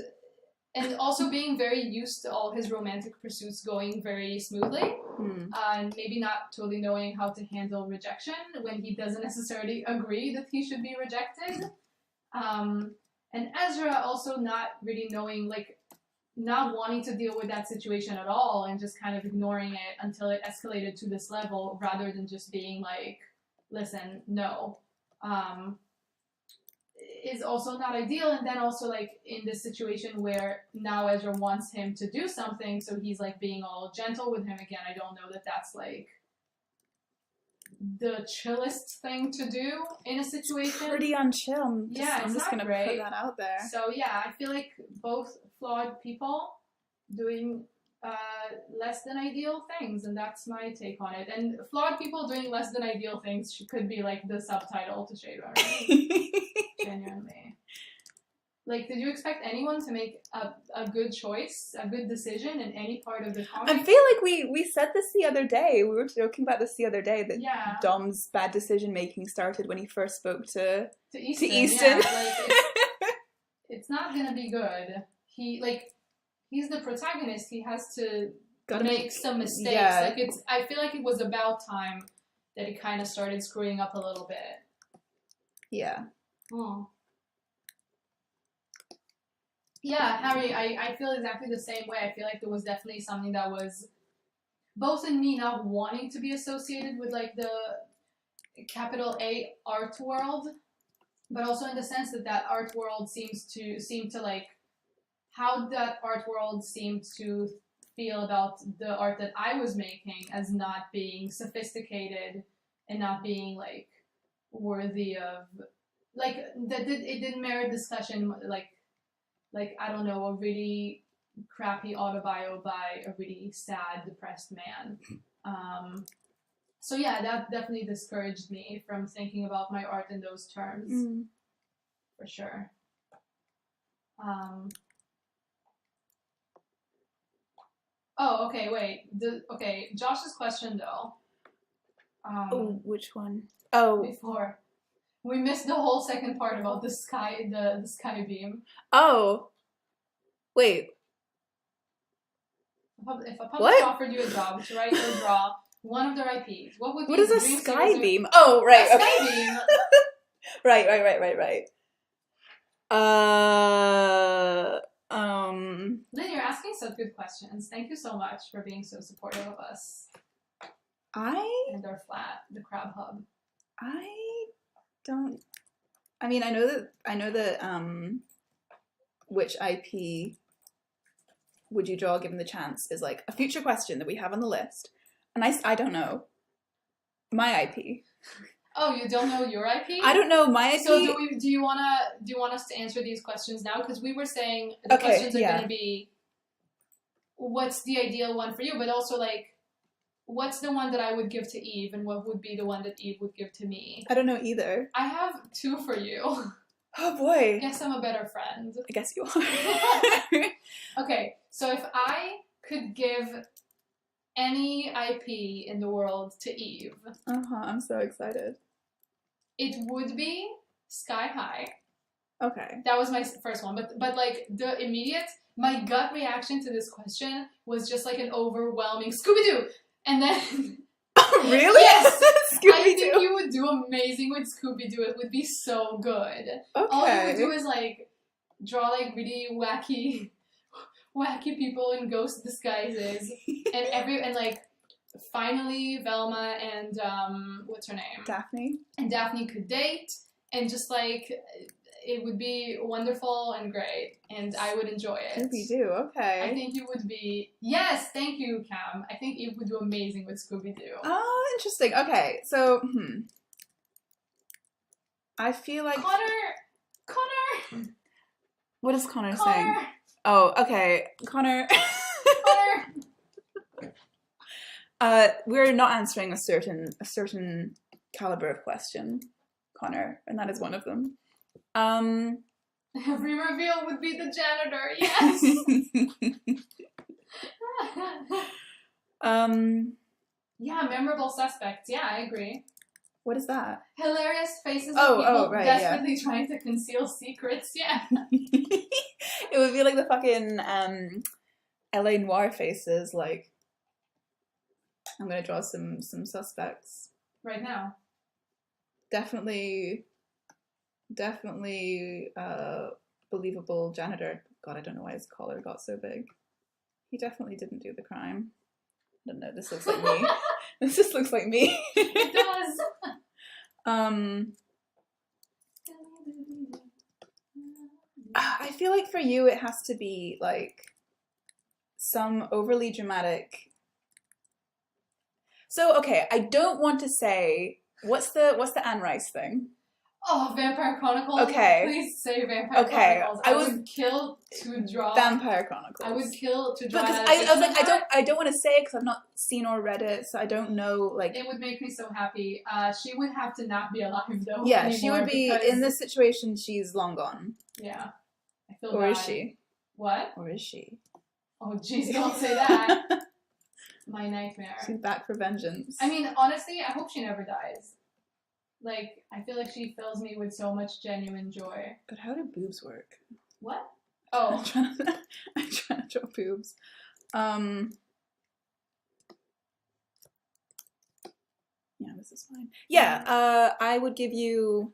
also being very used to all his romantic pursuits going very smoothly. And maybe not totally knowing how to handle rejection when he doesn't necessarily agree that he should be rejected. And Ezra also not really knowing, like, not wanting to deal with that situation at all and just kind of ignoring it until it escalated to this level rather than just being like, listen, no. Is also not ideal. And then also, like, in this situation where now Ezra wants him to do something, so he's, like, being all gentle with him again. I don't know that that's, like, the chillest thing to do in a situation. Pretty unchill. I'm just gonna great. put that out there. So yeah, I feel like both flawed people doing less than ideal things, and that's my take on it. And flawed people doing less than ideal things could be like the subtitle to Shaderunner. Genuinely. Like, did you expect anyone to make a good choice, a good decision in any part of the comic? I feel like we said this the other day. We were joking about this the other day, that Dom's bad decision making started when he first spoke to Easton. Yeah, like, it's not gonna be good. He's the protagonist. He has to make some mistakes. Yeah. Like, I feel like it was about time that he kind of started screwing up a little bit. Yeah. Oh. Yeah, Harry, I feel exactly the same way. I feel like there was definitely something that was both in me not wanting to be associated with like the capital A art world, but also in the sense that that art world seem to like how that art world seemed to feel about the art that I was making as not being sophisticated and not being like worthy of like it didn't merit discussion like I don't know, a really crappy autobio by a really sad, depressed man. So yeah, that definitely discouraged me from thinking about my art in those terms, for sure. Oh, okay, wait. Okay, Josh's question though. Oh, which one? Oh, Before we missed the whole second part about the sky, the sky beam. oh, wait. If a publisher What? offered you a job to write or draw one of their IPs, what would be What is a dream sky series beam? Oh, right. A Okay. sky beam. Right. Lynn, you're asking such good questions. Thank you so much for being so supportive of us and our flat, the Crab Hub. I don't. I mean, I know that which IP would you draw given the chance is like a future question that we have on the list, and I don't know my IP. Oh, you don't know your IP? I don't know my IP. So do you want us to answer these questions now? Because we were saying the questions are going to be, what's the ideal one for you, but also like, what's the one that I would give to Eve, and what would be the one that Eve would give to me? I don't know either. I have two for you. Oh boy. I guess I'm a better friend. I guess you are. Okay, so if I could give any IP in the world to Eve, I'm so excited. it would be Sky High. Okay. That was my first one, but like my gut reaction to this question was just like an overwhelming Scooby-Doo, and then really? Yes, Scooby-Doo. I think you would do amazing with Scooby-Doo. It would be so good. Okay. All you would do is like draw like really wacky people in ghost disguises, and like finally Velma and what's her name? Daphne. And Daphne could date, and just like it would be wonderful and great, and I would enjoy it. Scooby-Doo, okay. I think you would be... Yes, thank you, Cam. I think you would do amazing with Scooby-Doo. Oh, interesting. Okay, so, I feel like... Connor! What is Connor saying? Oh, okay. Connor. We're not answering a certain caliber of question, Connor, and that is one of them. Every reveal would be the janitor, yes! Yeah, memorable suspects. Yeah, I agree. What is that? Hilarious faces of people right, desperately trying to conceal secrets, yeah. It would be like the fucking LA Noir faces, like... I'm gonna draw some suspects. Right now. Definitely believable janitor. God, I don't know why his collar got so big. He definitely didn't do the crime. I don't know, this looks like me. This just looks like me. It does. I feel like for you it has to be like some overly dramatic... So, okay, I don't want to say... What's the Anne Rice thing? Oh, Vampire Chronicles. Okay. Please say Vampire Chronicles. I would kill to draw. Vampire Chronicles. I would kill to draw. Because I was like, I don't want to say it because I've not seen or read it, so I don't know. Like, it would make me so happy. She would have to not be alive though. Yeah, anymore, she would be in this situation. She's long gone. Yeah, I feel. Or bad. is she? What? Or is she? Oh, jeez, don't say that. My nightmare. She's back for vengeance. I mean, honestly, I hope she never dies. Like, I feel like she fills me with so much genuine joy. But how do boobs work? What? Oh. I'm trying to draw boobs. Yeah, this is fine. Yeah, I would give you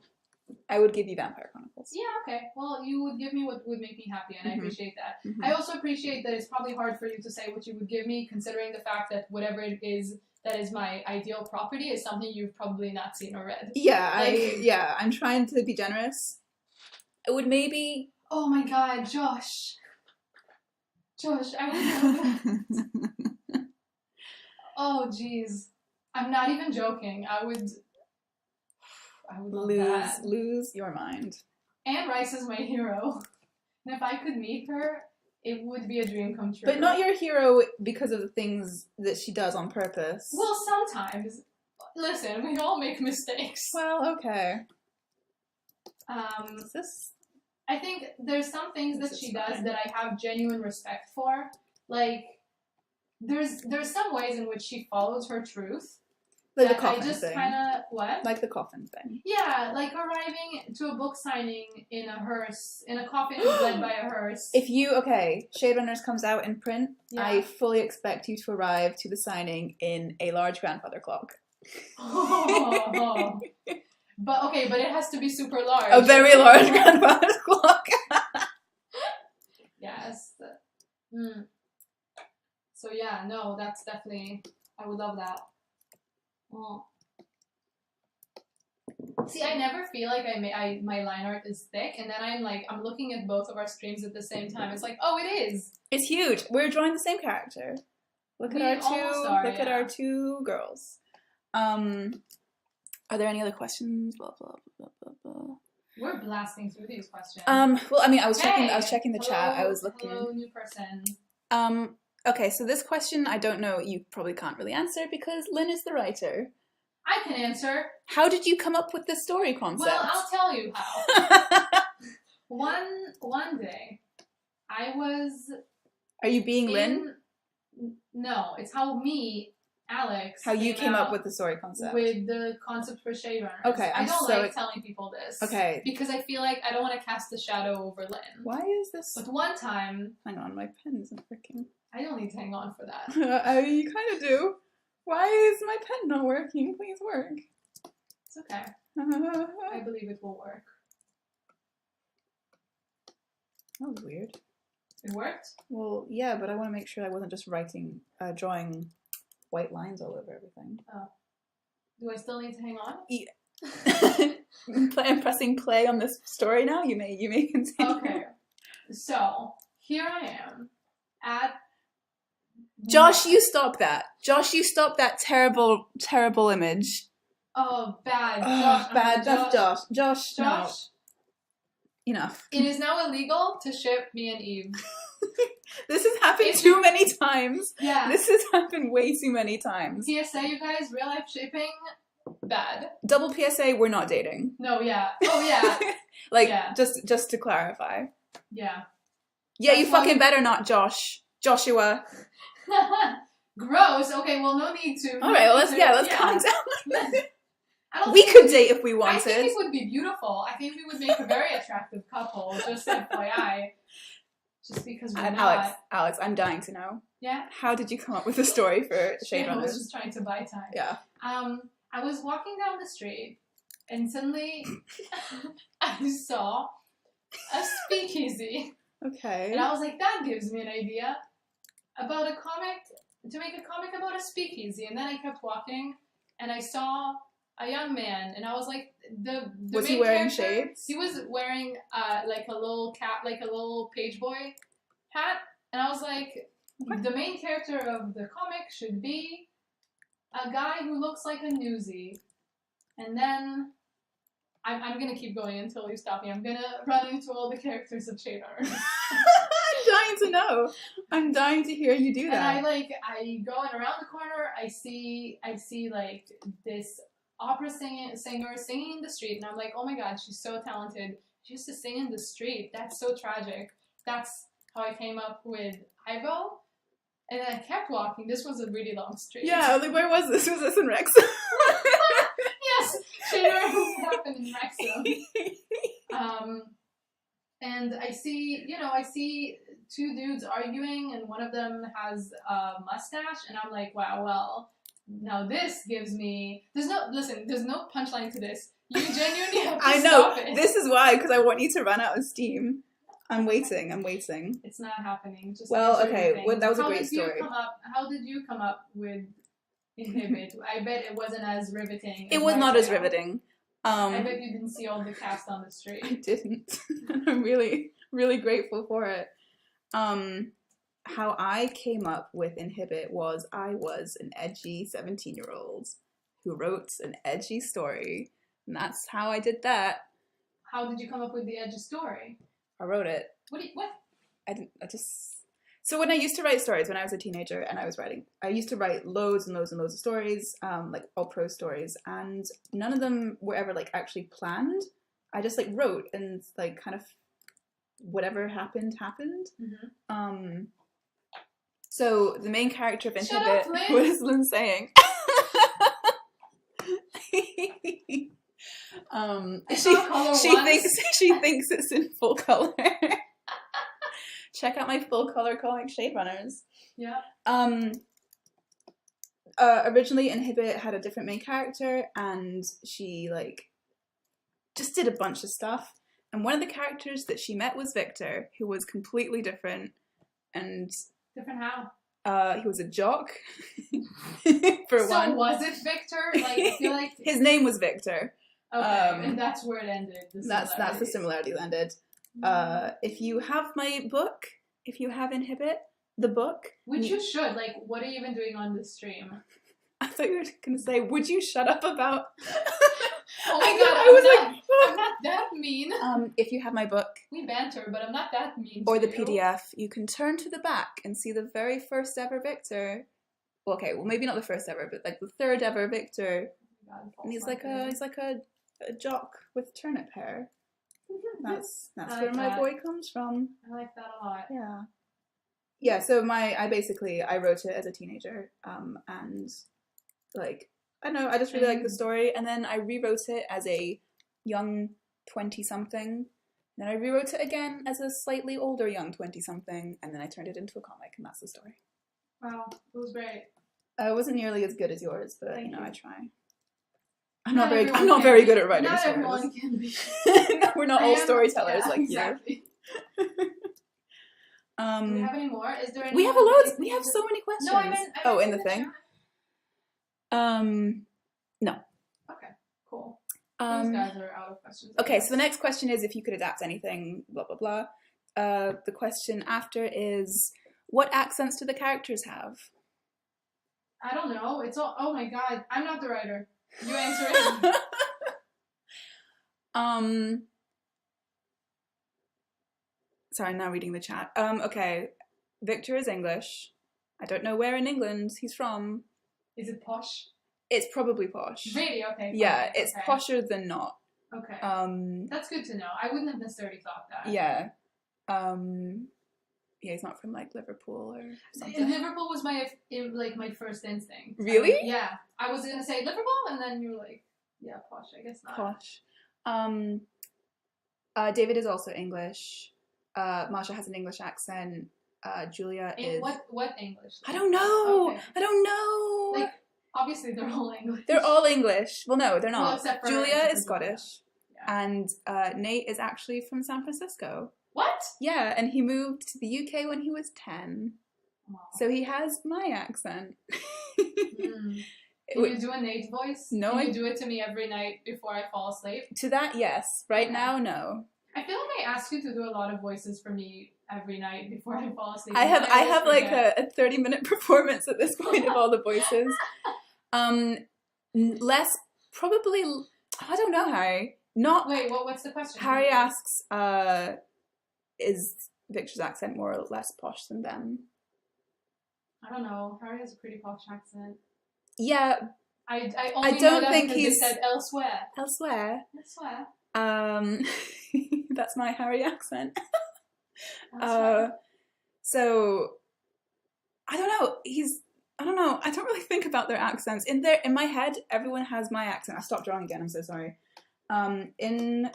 I would give you Vampire Chronicles. Yeah, okay. Well, you would give me what would make me happy, and I appreciate that. Mhm. I also appreciate that it's probably hard for you to say what you would give me, considering the fact that whatever it is that is my ideal property is something you've probably not seen or read. Yeah, Like- I'm trying to be generous. It would maybe... Oh my god, Josh. Josh, I would love that. Oh, jeez. I'm not even joking. I would love that. lose your mind. Anne Rice is my hero. And if I could meet her, it would be a dream come true. But not your hero because of the things that she does on purpose. Well, sometimes. Listen, we all make mistakes. Well, okay. Um, This... I think there's some things that This she is does fine. that I have genuine respect for. Like, there's some ways in which she follows her truth. Like the that coffin I just thing. kind of what? Like the coffin thing. Yeah, like arriving to a book signing in a hearse, in a coffin led by a hearse. If you... Okay, Shade Runners comes out in print. Yeah. I fully expect you to arrive to the signing in a large grandfather clock. Oh. But it has to be super large. A very large grandfather clock. Yes. So yeah, no, that's definitely, I would love that. Oh. See, I never feel like my line art is thick, and then I'm looking at both of our streams at the same time. It's like, oh, it is. It's huge. We're drawing the same character. Look at We our two. almost are, Look at yeah. our two girls. Are there any other questions? Blah blah blah blah blah. We're blasting through these questions. Well, I mean, I was Hey! checking the chat. I was looking. Hello, new person. Okay, so this question I don't know. You probably can't really answer because Lynn is the writer. I can answer. How did you come up with the story concept? Well, I'll tell you how. One day, I was. Are you being Lynn? No, it's how me, Alex. How you came up out with the story concept? with the concept for Shade Runners. Okay, I I'm don't so like telling people this. Okay. Because I feel like I don't want to cast the shadow over Lynn. Why is this? But one time, Hang on, my pen isn't working. I don't need to hang on for that. You kind of do. Why is my pen not working? Please work. It's okay. I believe it will work. That was weird. It worked? Well, yeah, but I want to make sure I wasn't just drawing white lines all over everything. Oh. Do I still need to hang on? I'm pressing play on this story now. You may continue. Okay. So, here I am at... Josh, you stop that. Josh, you stop that terrible, terrible image. Oh, bad. Oh, Josh, bad. That's Josh. Josh, no. Josh, Enough. it is now illegal to ship me and Eve. This has happened too many times. Yeah. This has happened way too many times. PSA, you guys, real life shipping, bad. Double PSA, we're not dating. No, yeah. Oh, yeah. Like, Yeah. just to clarify. Yeah. Yeah, you That's why- fucking better not, Josh. Joshua. Gross. Okay, well, no need to. All right, well, let's calm down. I don't We think could date if we I think wanted. it would be beautiful. I think we would make a very attractive couple, just FYI. Just because we're not. Alex, I'm dying to know. Yeah? How did you come up with the story for Shade I was Runners? just trying to buy time. Yeah. I was walking down the street, and suddenly I saw a speakeasy. Okay. And I was like, that gives me an idea about a comic, to make a comic about a speakeasy. And then I kept walking, and I saw a young man, and I was like, the Was he main wearing character- shades? He was wearing like a little cap, like a little page boy hat, and I was like, the main character of the comic should be a guy who looks like a newsie. And then I'm gonna keep going until you stop me. I'm gonna run into all the characters of Shade Runners. I'm dying to know. I'm dying to hear you do And that. I go in around the corner, I see like this opera singer singing in the street, and I'm like, oh my god, she's so talented. She used to sing in the street. That's so tragic. That's how I came up with Ivo. And then I kept walking. This was a really long street. Yeah, like where was this? Was this in Wrexham? Yes, Shade Runners happened in Wrexham. And I see two dudes arguing, and one of them has a mustache, and I'm like, wow, well, now this gives me, there's no punchline to this. You genuinely have to I know. stop it. This is why, because I want you to run out of steam. I'm waiting. It's not happening. Just Well, answer okay. everything. Well, that was a How great did you story. How did you come up with Inhibit? I bet it wasn't as riveting. It was my not as tale. riveting. I bet you didn't see all the cast on the street. I didn't. And I'm really, really grateful for it. How I came up with Inhibit was I was an edgy 17-year-old who wrote an edgy story. And that's how I did that. How did you come up with the edgy story? I wrote it. What? So when I used to write stories when I was a teenager and I used to write loads and loads and loads of stories, like all prose stories, and none of them were ever like actually planned. I just like wrote and like kind of whatever happened. Mm-hmm. So the main character of Shut Inhibit, up, Lynn. what is Lynn saying? She thinks it's in full color. Check out my full color comic Shade Runners. Yeah. Originally Inhibit had a different main character and she like just did a bunch of stuff. And one of the characters that she met was Victor, who was completely different. And different how? He was a jock. So was it Victor? Like I feel like his name was Victor. Okay, and that's where it ended. That's the similarity that ended. If you have my book, if you have Inhibit, the book. Which you should. Like, what are you even doing on this stream? I thought you were going to say, would you shut up about... Oh my god, I'm not that mean. If you have my book. We banter, but I'm not that mean or to the you. PDF, you can turn to the back and see the very first ever Victor. Well, okay, well maybe not the first ever, but like the third ever Victor. God, And he's like a jock with turnip hair. That's where my boy comes from. I like that a lot. Yeah. Yeah, so I wrote it as a teenager, and like, I don't know, I just really liked the story, and then I rewrote it as a young 20-something, then I rewrote it again as a slightly older young 20-something, and then I turned it into a comic, and that's the story. Wow, it was great. It wasn't nearly as good as yours, but Thank you. I try. I'm not very good at writing not stories. Everyone can be. We're not all storytellers like exactly. you. Do we have any more? Is there any? We have loads. We have so many questions. No, I meant in the thing. No. Okay, cool. Those guys are out of questions. Okay, so the next question is if you could adapt anything, blah, blah, blah. The question after is, what accents do the characters have? I don't know. It's all, oh my god, I'm not the writer. You answer it. Sorry, I'm now reading the chat. Okay, Victor is English. I don't know where in England he's from. Is it posh? It's probably posh. Really? Okay. Yeah, it's okay. posher than not. Okay. That's good to know. I wouldn't have necessarily thought that. Yeah. Yeah, he's not from like Liverpool or something. Liverpool was my first instinct. Really? Yeah. I was gonna say Liverpool, and then you were like, yeah, posh. I guess not. Posh. David is also English. Masha has an English accent. Julia is... What English? I don't know! Okay. I don't know! Like, obviously they're all English. They're all English. Well, no, they're not. Well, except for Julia is Scottish. Yeah. And Nate is actually from San Francisco. What? Yeah, and he moved to the UK when he was 10. Wow. So he has my accent. Can you do a Nate voice? No, Can you do it to me every night before I fall asleep? To that, yes. Right now, no. I feel like I ask you to do a lot of voices for me every night before I fall asleep. I have like a 30-minute performance at this point of all the voices. Less, probably, I don't know, Harry. Not. Wait, what's the question? Harry asks, is Victor's accent more or less posh than them? I don't know. Harry has a pretty posh accent. Yeah. I don't know that think because he's they said elsewhere. Elsewhere. Elsewhere. That's my Harry accent. Elsewhere. So I don't know. I don't know. I don't really think about their accents. In my head, everyone has my accent. I stopped drawing again. I'm so sorry. In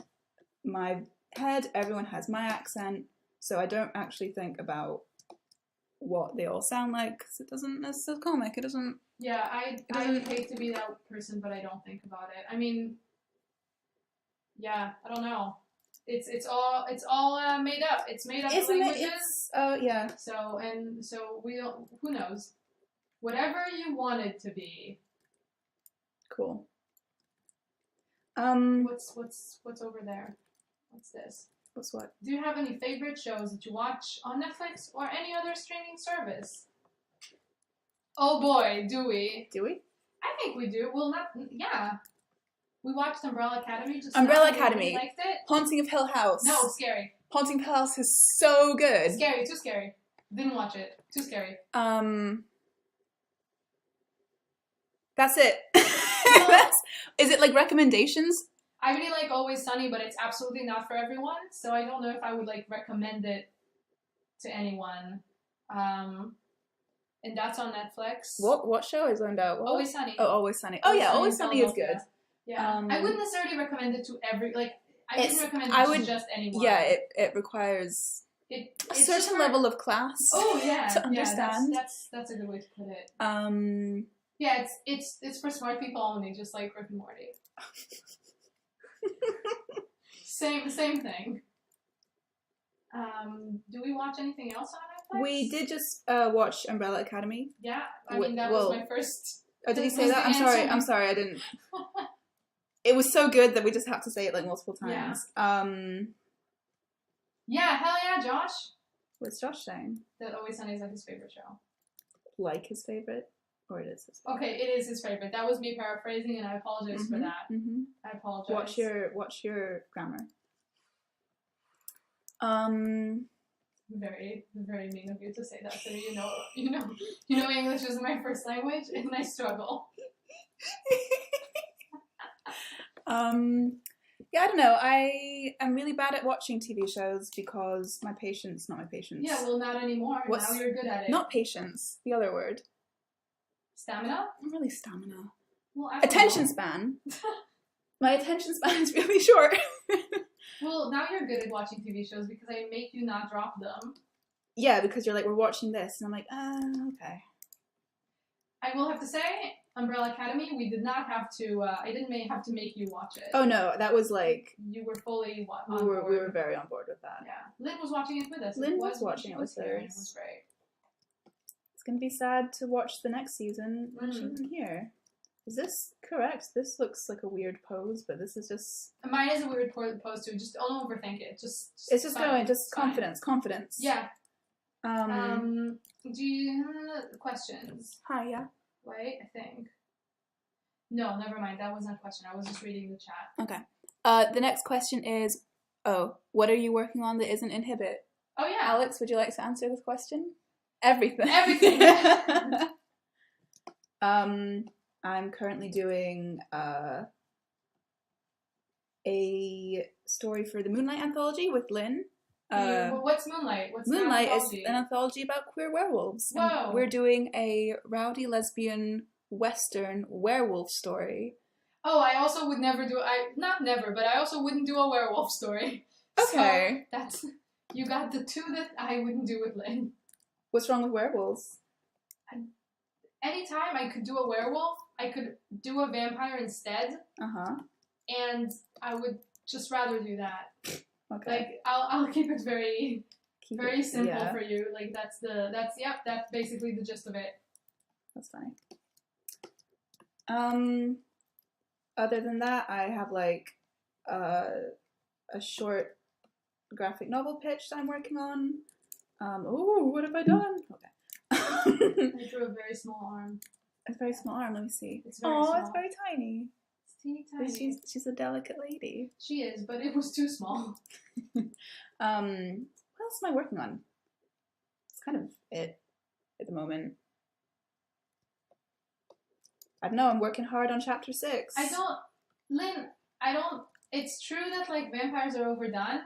my head, everyone has my accent. So I don't actually think about what they all sound like because it doesn't. It's a comic. It doesn't. Yeah, I hate to be that person, but I don't think about it. I mean, Yeah, I don't know. It's all made up. It's made up Isn't languages. it? Yeah. So we don't. Who knows? Whatever you want it to be. Cool. What's over there? What's this? What's what? Do you have any favorite shows that you watch on Netflix or any other streaming service? Oh boy, do we? Do we? I think we do. Well, not. Yeah. We watched Umbrella Academy just Umbrella now. Academy. We liked it. Haunting of Hill House. No, scary. Haunting of Hill House is so good. Scary, too scary. Didn't watch it. Too scary. That's it. Is it like recommendations? I really like Always Sunny, but it's absolutely not for everyone. So I don't know if I would like recommend it to anyone. And that's on Netflix. What show is it about? What? Always Sunny. Oh, Always Sunny. Oh yeah, Always Sunny is good. Yeah, I wouldn't necessarily recommend it to I wouldn't recommend it to just anyone. Yeah, it requires a certain level of class. Oh yeah, to understand. Yeah, that's a good way to put it. Yeah, it's for smart people only, just like Rick and Morty. same thing. Do we watch anything else on Netflix? We did just watch Umbrella Academy. Yeah, I mean that was my first. Oh, did you say that? I'm sorry, I didn't. It was so good that we just have to say it like multiple times. Yeah. Yeah, hell yeah, Josh. What's Josh saying? That Always Sunny is like his favorite show. Like his favorite? Or it is his favorite? Okay, it is his favorite. That was me paraphrasing, and I apologize for that. Mm-hmm. I apologize. What's your grammar? Very, very mean of you to say that to me. You know, English is my first language, and I struggle. Yeah, I don't know. I am really bad at watching TV shows because not my patience. Yeah, well, not anymore. Now you're good at it. Not patience. The other word. Stamina? Not really stamina. Well, attention span. My attention span is really short. Well, now you're good at watching TV shows because I make you not drop them. Yeah, because you're like, we're watching this, and I'm like, okay. I will have to say, Umbrella Academy, we did not have to, I didn't have to make you watch it. Oh no, that was like... You were fully on board. We were very on board with that. Yeah. Lynn was watching it with us. Lynn was watching it with us. It was great. It's going to be sad to watch the next season when she isn't here. Is this correct? This looks like a weird pose, but this is just... Mine is a weird pose too. Just don't overthink it. It's just going, just confidence. Yeah. Do you have questions? Hi, yeah. Wait, I think. No, never mind. That wasn't a question. I was just reading the chat. Okay. The next question is, what are you working on that isn't Inhibit? Oh, yeah. Alex, would you like to answer this question? Everything. I'm currently doing a story for the Moonlight Anthology with Lynn. What's Moonlight? Moonlight is an anthology about queer werewolves. Whoa. And we're doing a rowdy lesbian Western werewolf story. Oh, I also would never do... Not never, but I also wouldn't do a werewolf story. Okay. So you got the two that I wouldn't do with Lynn. What's wrong with werewolves? Anytime I could do a werewolf, I could do a vampire instead. Uh-huh. And I would just rather do that. Okay. Like, I'll keep it very simple for you. Like, that's basically the gist of it. That's funny. Other than that, I have like a short graphic novel pitch that I'm working on. What have I done? Okay. I drew a very small arm. A very small arm. Let me see. It's very small. It's very tiny. It's teeny tiny. She's a delicate lady. She is, but it was too small. What else am I working on? It's kind of it at the moment. I don't know. I'm working hard on chapter 6. Lynn, it's true that like vampires are overdone,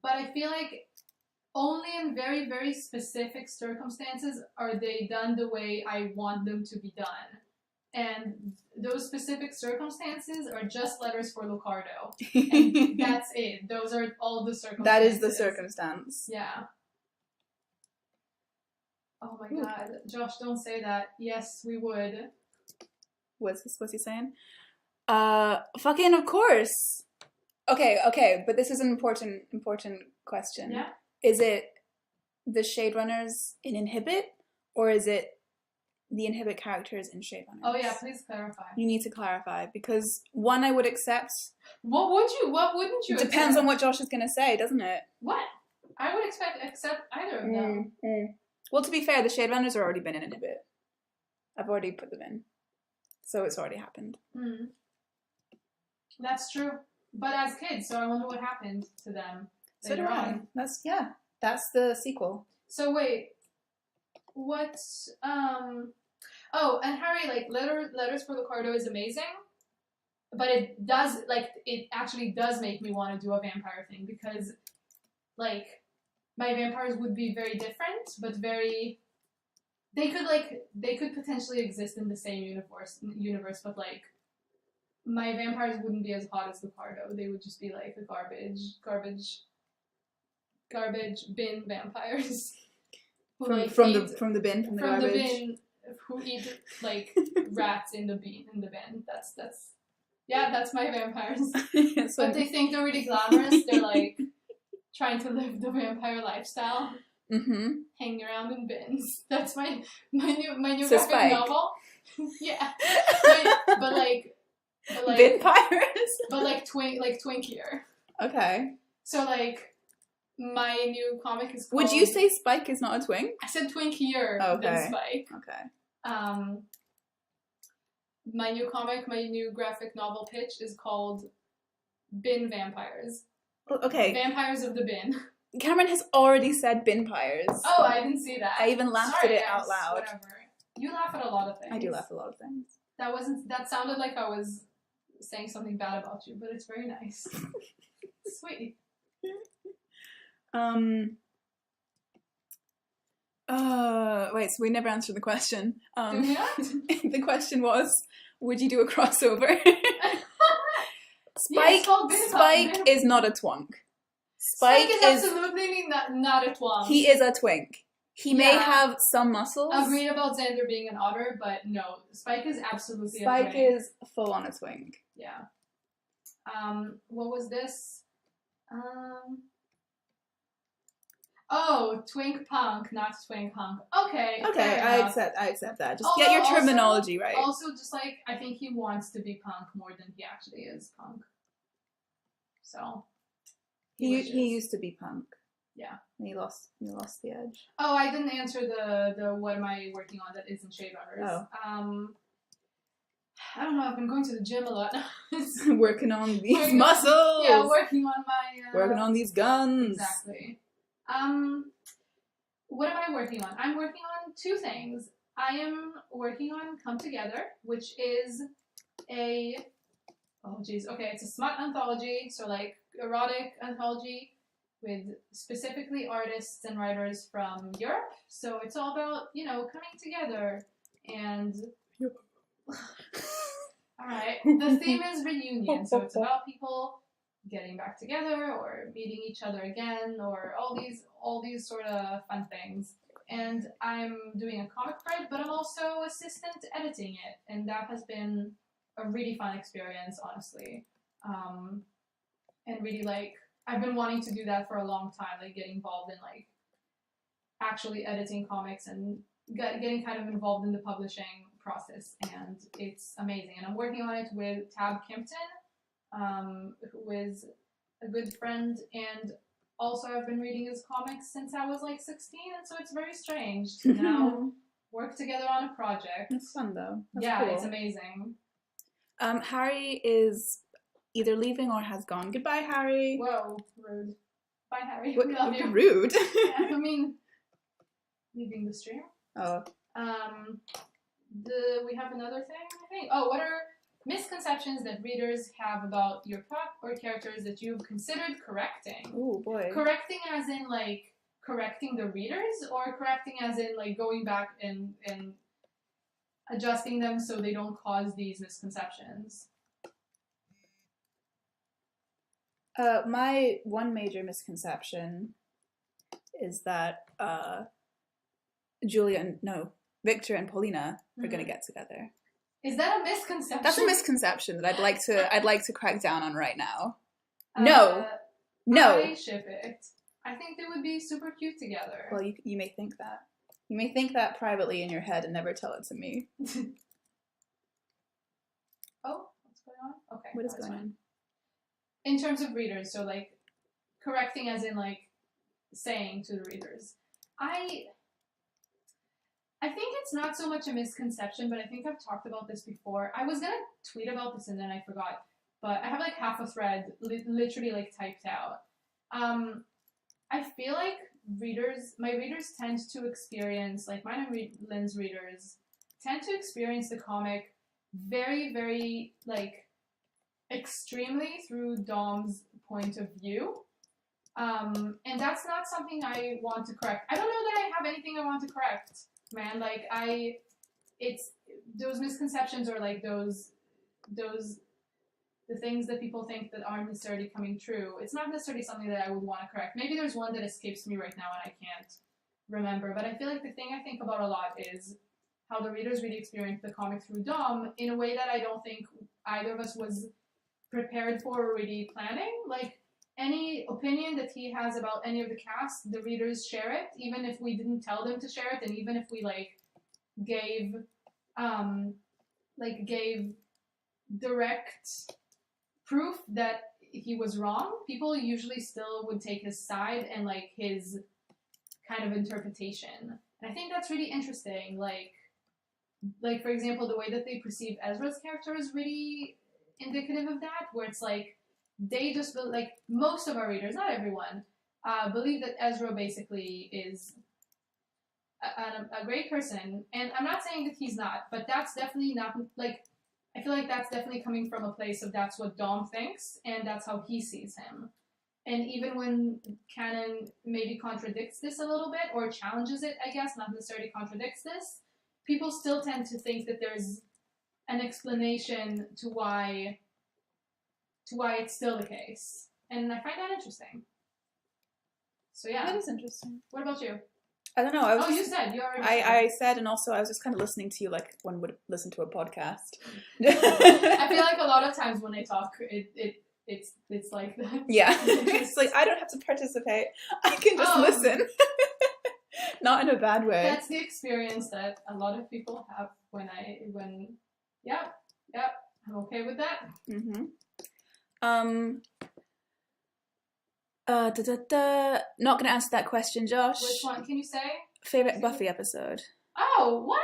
but I feel like only in very, very specific circumstances are they done the way I want them to be done. And those specific circumstances are just letters for Lucardo. And that's it. Those are all the circumstances. That is the circumstance. Yeah. Oh my god. Josh, don't say that. Yes, we would. What's he saying? Fucking of course. Okay, but this is an important question. Yeah. Is it the Shade Runners in Inhibit, or is it the Inhibit characters in Shade Runners? Oh yeah, please clarify. You need to clarify, because one I would accept. What wouldn't you? Depends on what Josh is going to say, doesn't it? What? I would accept either of them. Well, to be fair, the Shade Runners have already been in Inhibit. I've already put them in, so it's already happened. That's true. But as kids, so I wonder what happened to them. So do I. That's the sequel. So wait, what? Oh, and Harry, like Letters for Lucardo is amazing, but it actually does make me want to do a vampire thing, because, like, my vampires would be very different, but very. They could potentially exist in the same universe, but like. My vampires wouldn't be as hot as Lucardo. They would just be like a garbage bin vampires. From the bin. Who eat like rats in the bin. That's my vampires. But they think they're really glamorous. They're like trying to live the vampire lifestyle. Hanging around in bins. That's my new graphic novel. Yeah. But like bin pirates. But twinkier. Okay. So like my new comic is called... Would you say Spike is not a twink? I said twinkier than Spike. Okay. My new graphic novel pitch is called Bin Vampires. Okay. Vampires of the Bin. Cameron has already said bin pyres. Oh, I didn't see that. I even laughed at it out loud. Whatever. You laugh at a lot of things. I do laugh at a lot of things. That sounded like I was saying something bad about you, but it's very nice. Sweet. Wait, so we never answered the question. Do we not? The question was, would you do a crossover? Spike is not a twunk. Spike is absolutely not a twunk. He is a twink. He may have some muscles. Agreed about Xander being an otter, but no, Spike is absolutely a twink. Spike is full on a twink. Yeah. What was this? Oh, twink punk, not twink hunk. Okay. Okay, I accept that. Just get your terminology right. Also, just like, I think he wants to be punk more than he actually is punk. So. He used to be punk. Yeah. And he lost the edge. Oh, I didn't answer the what am I working on that isn't Shade Runners. Oh. I don't know, I've been going to the gym a lot. Working on these muscles! Yeah, working on my... working on these guns! Exactly. What am I working on? I'm working on two things. I am working on Come Together, which is it's a smut anthology, so like erotic anthology with specifically artists and writers from Europe. So it's all about, coming together and... Alright, the theme is reunion, so it's about people getting back together or meeting each other again or all these sort of fun things. And I'm doing a comic spread, but I'm also assistant editing it, and that has been a really fun experience, honestly. And really, I've been wanting to do that for a long time, get involved in, actually editing comics and getting kind of involved in the publishing process, and it's amazing. And I'm working on it with Tab Kimpton, who is a good friend, and also I've been reading his comics since I was 16, and so it's very strange to now work together on a project. It's fun though. That's cool. It's amazing. Harry is either leaving or has gone. Goodbye, Harry. Whoa, rude. Bye, Harry. What, we love you. Rude? Yeah, I mean, leaving the stream. Oh. We have another thing, I think. Oh, what are misconceptions that readers have about your plot or characters that you've considered correcting? Oh, boy. Correcting as in, correcting the readers, or correcting as in, going back and adjusting them so they don't cause these misconceptions? My one major misconception is that Victor and Paulina are going to get together. Is that a misconception? That's a misconception that I'd like to crack down on right now. No. I ship it. I think they would be super cute together. Well, you may think that. You may think that privately in your head and never tell it to me. Oh, what's going on? Okay. What is going on? In terms of readers, so like correcting as in like saying to the readers. I think it's not so much a misconception, but I think I've talked about this before. I was gonna tweet about this and then I forgot, but I have like half a thread literally like typed out. I feel like my readers tend to experience, like mine and Lynn's readers, tend to experience the comic very, very, like, extremely through Dom's point of view. And that's not something I want to correct. I don't know that I have anything I want to correct, man. Like, it's those misconceptions or like those the things that people think that aren't necessarily coming true. It's not necessarily something that I would want to correct. Maybe there's one that escapes me right now and I can't remember. But I feel like the thing I think about a lot is how the readers really experience the comic through Dom in a way that I don't think either of us was prepared for or really planning. Like, any opinion that he has about any of the cast, the readers share it, even if we didn't tell them to share it, and even if we gave direct proof that he was wrong, people usually still would take his side and like his kind of interpretation. And I think that's really interesting. Like for example, the way that they perceive Ezra's character is really indicative of that, where it's like they just like most of our readers, not everyone, believe that Ezra basically is a great person. And I'm not saying that he's not, but that's definitely not like. I feel like that's definitely coming from a place of that's what Dom thinks, and that's how he sees him. And even when canon maybe contradicts this a little bit, or challenges it, I guess, not necessarily contradicts this, people still tend to think that there's an explanation to why it's still the case. And I find that interesting. So yeah. That is interesting. What about you? I don't know. You said you already. I said, and also I was just kind of listening to you like one would listen to a podcast. I feel like a lot of times when I talk, it's like that. Yeah, it's like I don't have to participate. I can just listen. Not in a bad way. That's the experience that a lot of people have I'm okay with that. Mm-hmm. Not gonna answer that question, Josh. Which one can you say? Favorite Buffy episode? Oh, what?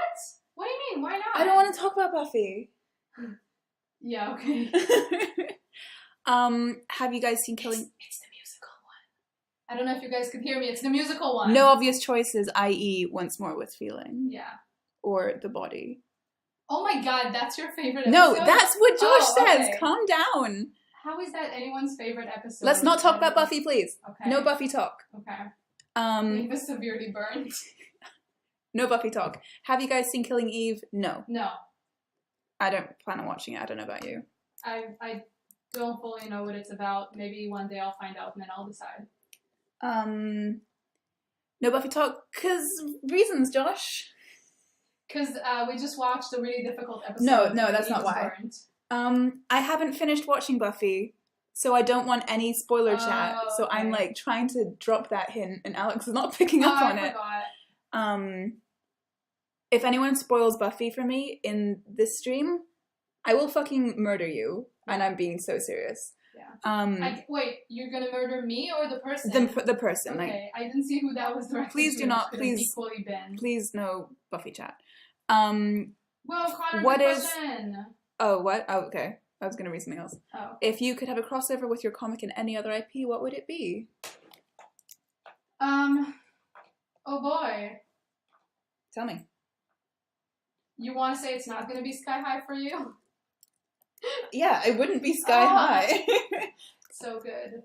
What do you mean? Why not? I don't want to talk about Buffy. Yeah, okay. Have you guys seen Killing? It's the musical one. I don't know if you guys could hear me. It's the musical one. No obvious choices, i.e., Once More with Feeling. Yeah. Or The Body. Oh my god, that's your favorite episode? No, that's what Josh says. Okay. Calm down. How is that anyone's favorite episode? Let's not talk about Buffy, please. Okay. No Buffy talk. Okay. Eve is severely burned. No Buffy talk. Have you guys seen Killing Eve? No. No. I don't plan on watching it. I don't know about you. I don't fully know what it's about. Maybe one day I'll find out and then I'll decide. No Buffy talk, because reasons, Josh. Because we just watched a really difficult episode. No, that's not why. I haven't finished watching Buffy, so I don't want any spoiler chat. So okay. I'm like trying to drop that hint, and Alex is not picking up on it. If anyone spoils Buffy for me in this stream, I will fucking murder you, and I'm being so serious. Yeah. Wait, you're gonna murder me or the person? The person. Okay, I didn't see who that was directed to. Please do not. Please. Equally been. Please no Buffy chat. Well, Connor, what good is? Question. Oh, what? Oh, okay. I was gonna read something else. Oh. If you could have a crossover with your comic and any other IP, what would it be? Oh boy. Tell me. You want to say it's not gonna be Sky High for you? Yeah, it wouldn't be Sky High. So good.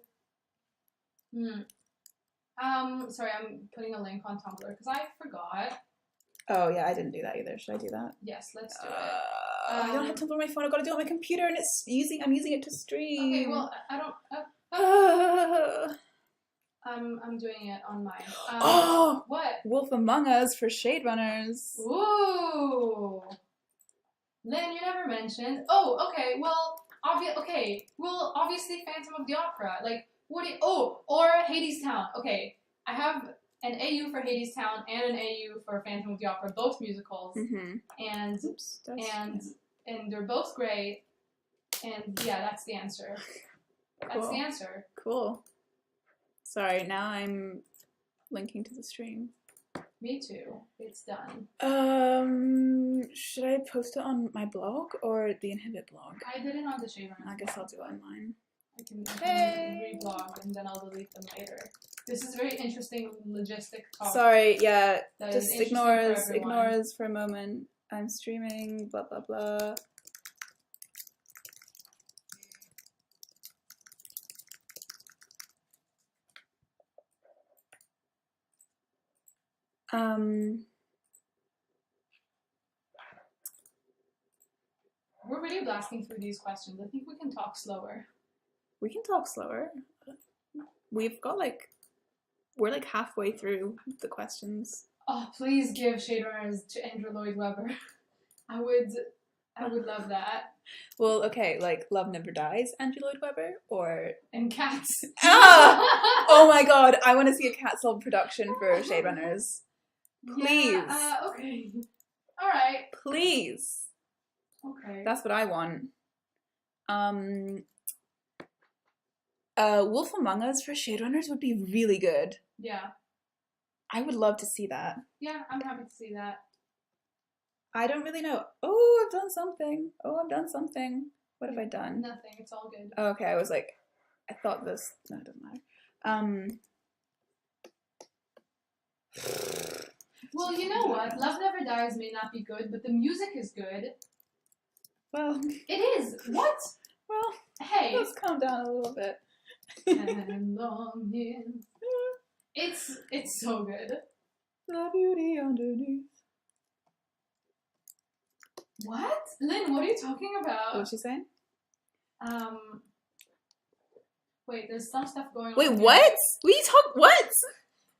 Sorry, I'm putting a link on Tumblr because I forgot. Oh yeah, I didn't do that either. Should I do that? Yes, let's do it. I don't have Tumblr on my phone. I've got to do it on my computer, and I'm using it to stream. Okay, well, I don't. I'm doing it on mine. What? Wolf Among Us for Shade Runners. Ooh. Lynn, you never mentioned. Oh, okay. Well, Okay, well, obviously Phantom of the Opera. Like, or Hades Town. Okay, I have an AU for Hades Town and an AU for Phantom of the Opera, both musicals, and and they're both great. And yeah, that's the answer. That's Cool. the answer. Cool. Sorry, now I'm linking to the stream. Me too. It's done. Should I post it on my blog or the Inhibit blog? I did it on the Shaver. I guess I'll do it on mine. I can reblog and then I'll delete them later. This is very interesting logistic talk. Sorry, yeah, That just is ignore interesting for everyone. us for a moment. I'm streaming, blah blah blah. We're really blasting through these questions. I think we can talk slower. We can talk slower. We've got we're like halfway through the questions. Oh, please give Shadowrunners to Andrew Lloyd Webber. I would love that. Well, okay, like Love Never Dies, Andrew Lloyd Webber, or And Cats. ah! Oh my god, I want to see a Cat Soul production for Shadowrunners. Please. Yeah, okay. All right. Please. Okay. That's what I want. Wolf Among Us for Shadowrunners would be really good. Yeah. I would love to see that. Yeah, I'm happy to see that. I don't really know. Oh, I've done something. What have I done? Nothing. It's all good. Oh, okay, I was like, I thought this. No, it doesn't matter. Well, you know what? Love Never Dies may not be good, but the music is good. Well, It is. What? well, Hey. let's calm down a little bit. And longing. It's so good. The beauty underneath. What? Lynn, what are you talking about? What was she saying? Wait, there's some stuff going on. Wait, here. what? What?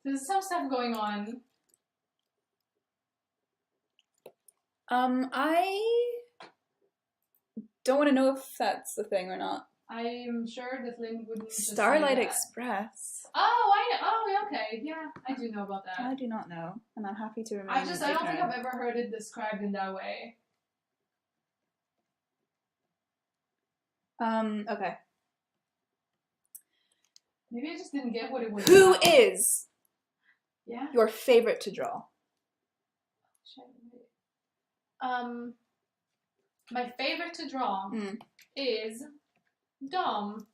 There's some stuff going on. I don't want to know if that's a thing or not. I'm sure that Lynn wouldn't just say Starlight that. Express. Oh, I know. Oh, okay. Yeah, I do know about that. I do not know, and I'm happy to remain I don't think ignorant. I've ever heard it described in that way. Okay. Maybe I just didn't get what it was. Who about. is Yeah. your favorite to draw? My favorite to draw is Dom.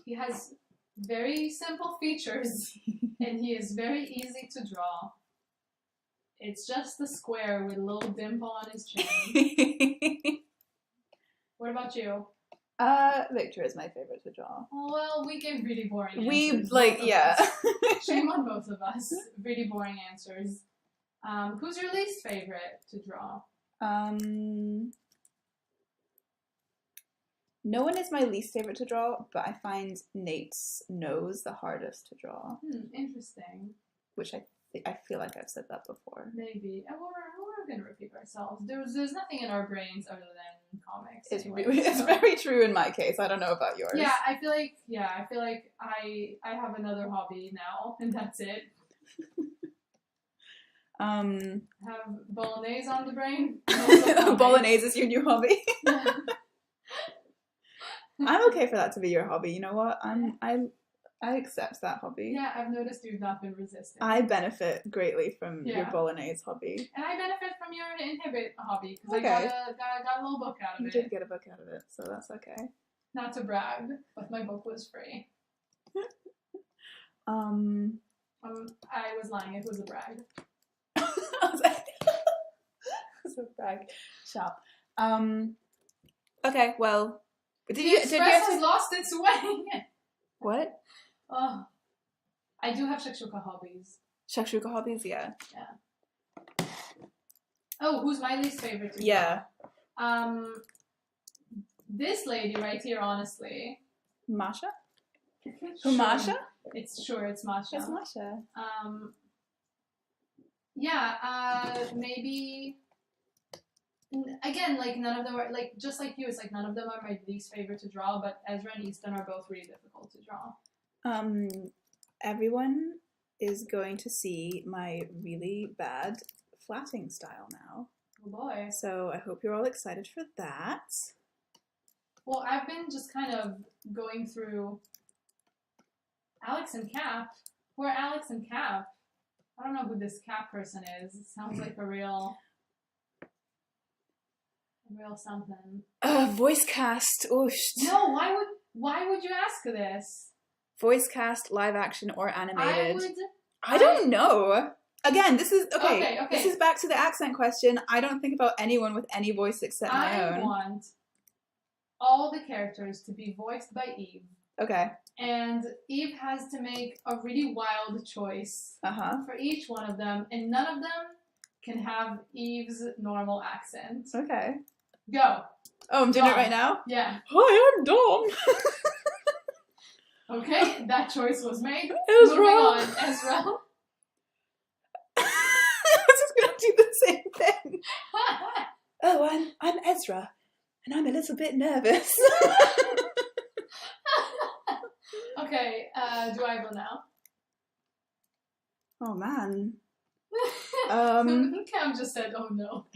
He has very simple features and he is very easy to draw. It's just a square with a little dimple on his chin. What about you? Victor is my favorite to draw. Oh, well, we give really boring answers. We both like, of yeah. us. Shame on both of us. Really boring answers. Who's your least favorite to draw? No one is my least favorite to draw, but I find Nate's nose the hardest to draw, Interesting. which I feel like I've said that before. Maybe. We're going to repeat ourselves. There's nothing in our brains other than comics. It's anyway, it's so. very true in my case. I don't know about yours. Yeah, I feel like I have another hobby now, and that's it. Have bolognese on the brain. Bolognese is your new hobby. Yeah. I'm okay for that to be your hobby. You know what? I accept that hobby. Yeah, I've noticed you've not been resistant. I benefit greatly from your Yeah. bolognese hobby. And I benefit from your Inhibit hobby because Okay. I got a little book out of You it. did get a book out of it, so that's okay. Not to brag, but my book was free. I was lying. It was a brag. I was like, it's a brag shop. Okay, well, did you Express has lost its way. what? Oh, I do have shakshuka hobbies. Shakshuka hobbies, yeah. Oh, who's my least favorite? To Yeah. draw? This lady right here, honestly. Masha? Sure. Masha? It's Masha. It's Masha. Yeah, maybe again, like none of them are like just like you. It's like none of them are my least favorite to draw, but Ezra and Easton are both really difficult to draw. Everyone is going to see my really bad flatting style now. Oh boy. So I hope you're all excited for that. Well, I've been just kind of going through Alex and Cap. Who are Alex and Cap? I don't know who this Cap person is. It sounds like a real something. Voice cast. Oh, no, why would you ask this? Voice cast, live action, or animated? I don't know. Again, this is okay. This is back to the accent question. I don't think about anyone with any voice except my own. I want all the characters to be voiced by Eve. Okay. And Eve has to make a really wild choice for each one of them, and none of them can have Eve's normal accent. Okay. Go. Oh, I'm doing it right now? Yeah. Hi, I'm Dom. Okay, that choice was made. Ezra. Moving on, Ezra. I was just going to do the same thing. Oh, I'm Ezra, and I'm a little bit nervous. Okay, do I go now? Oh, man. Cam just said, oh no.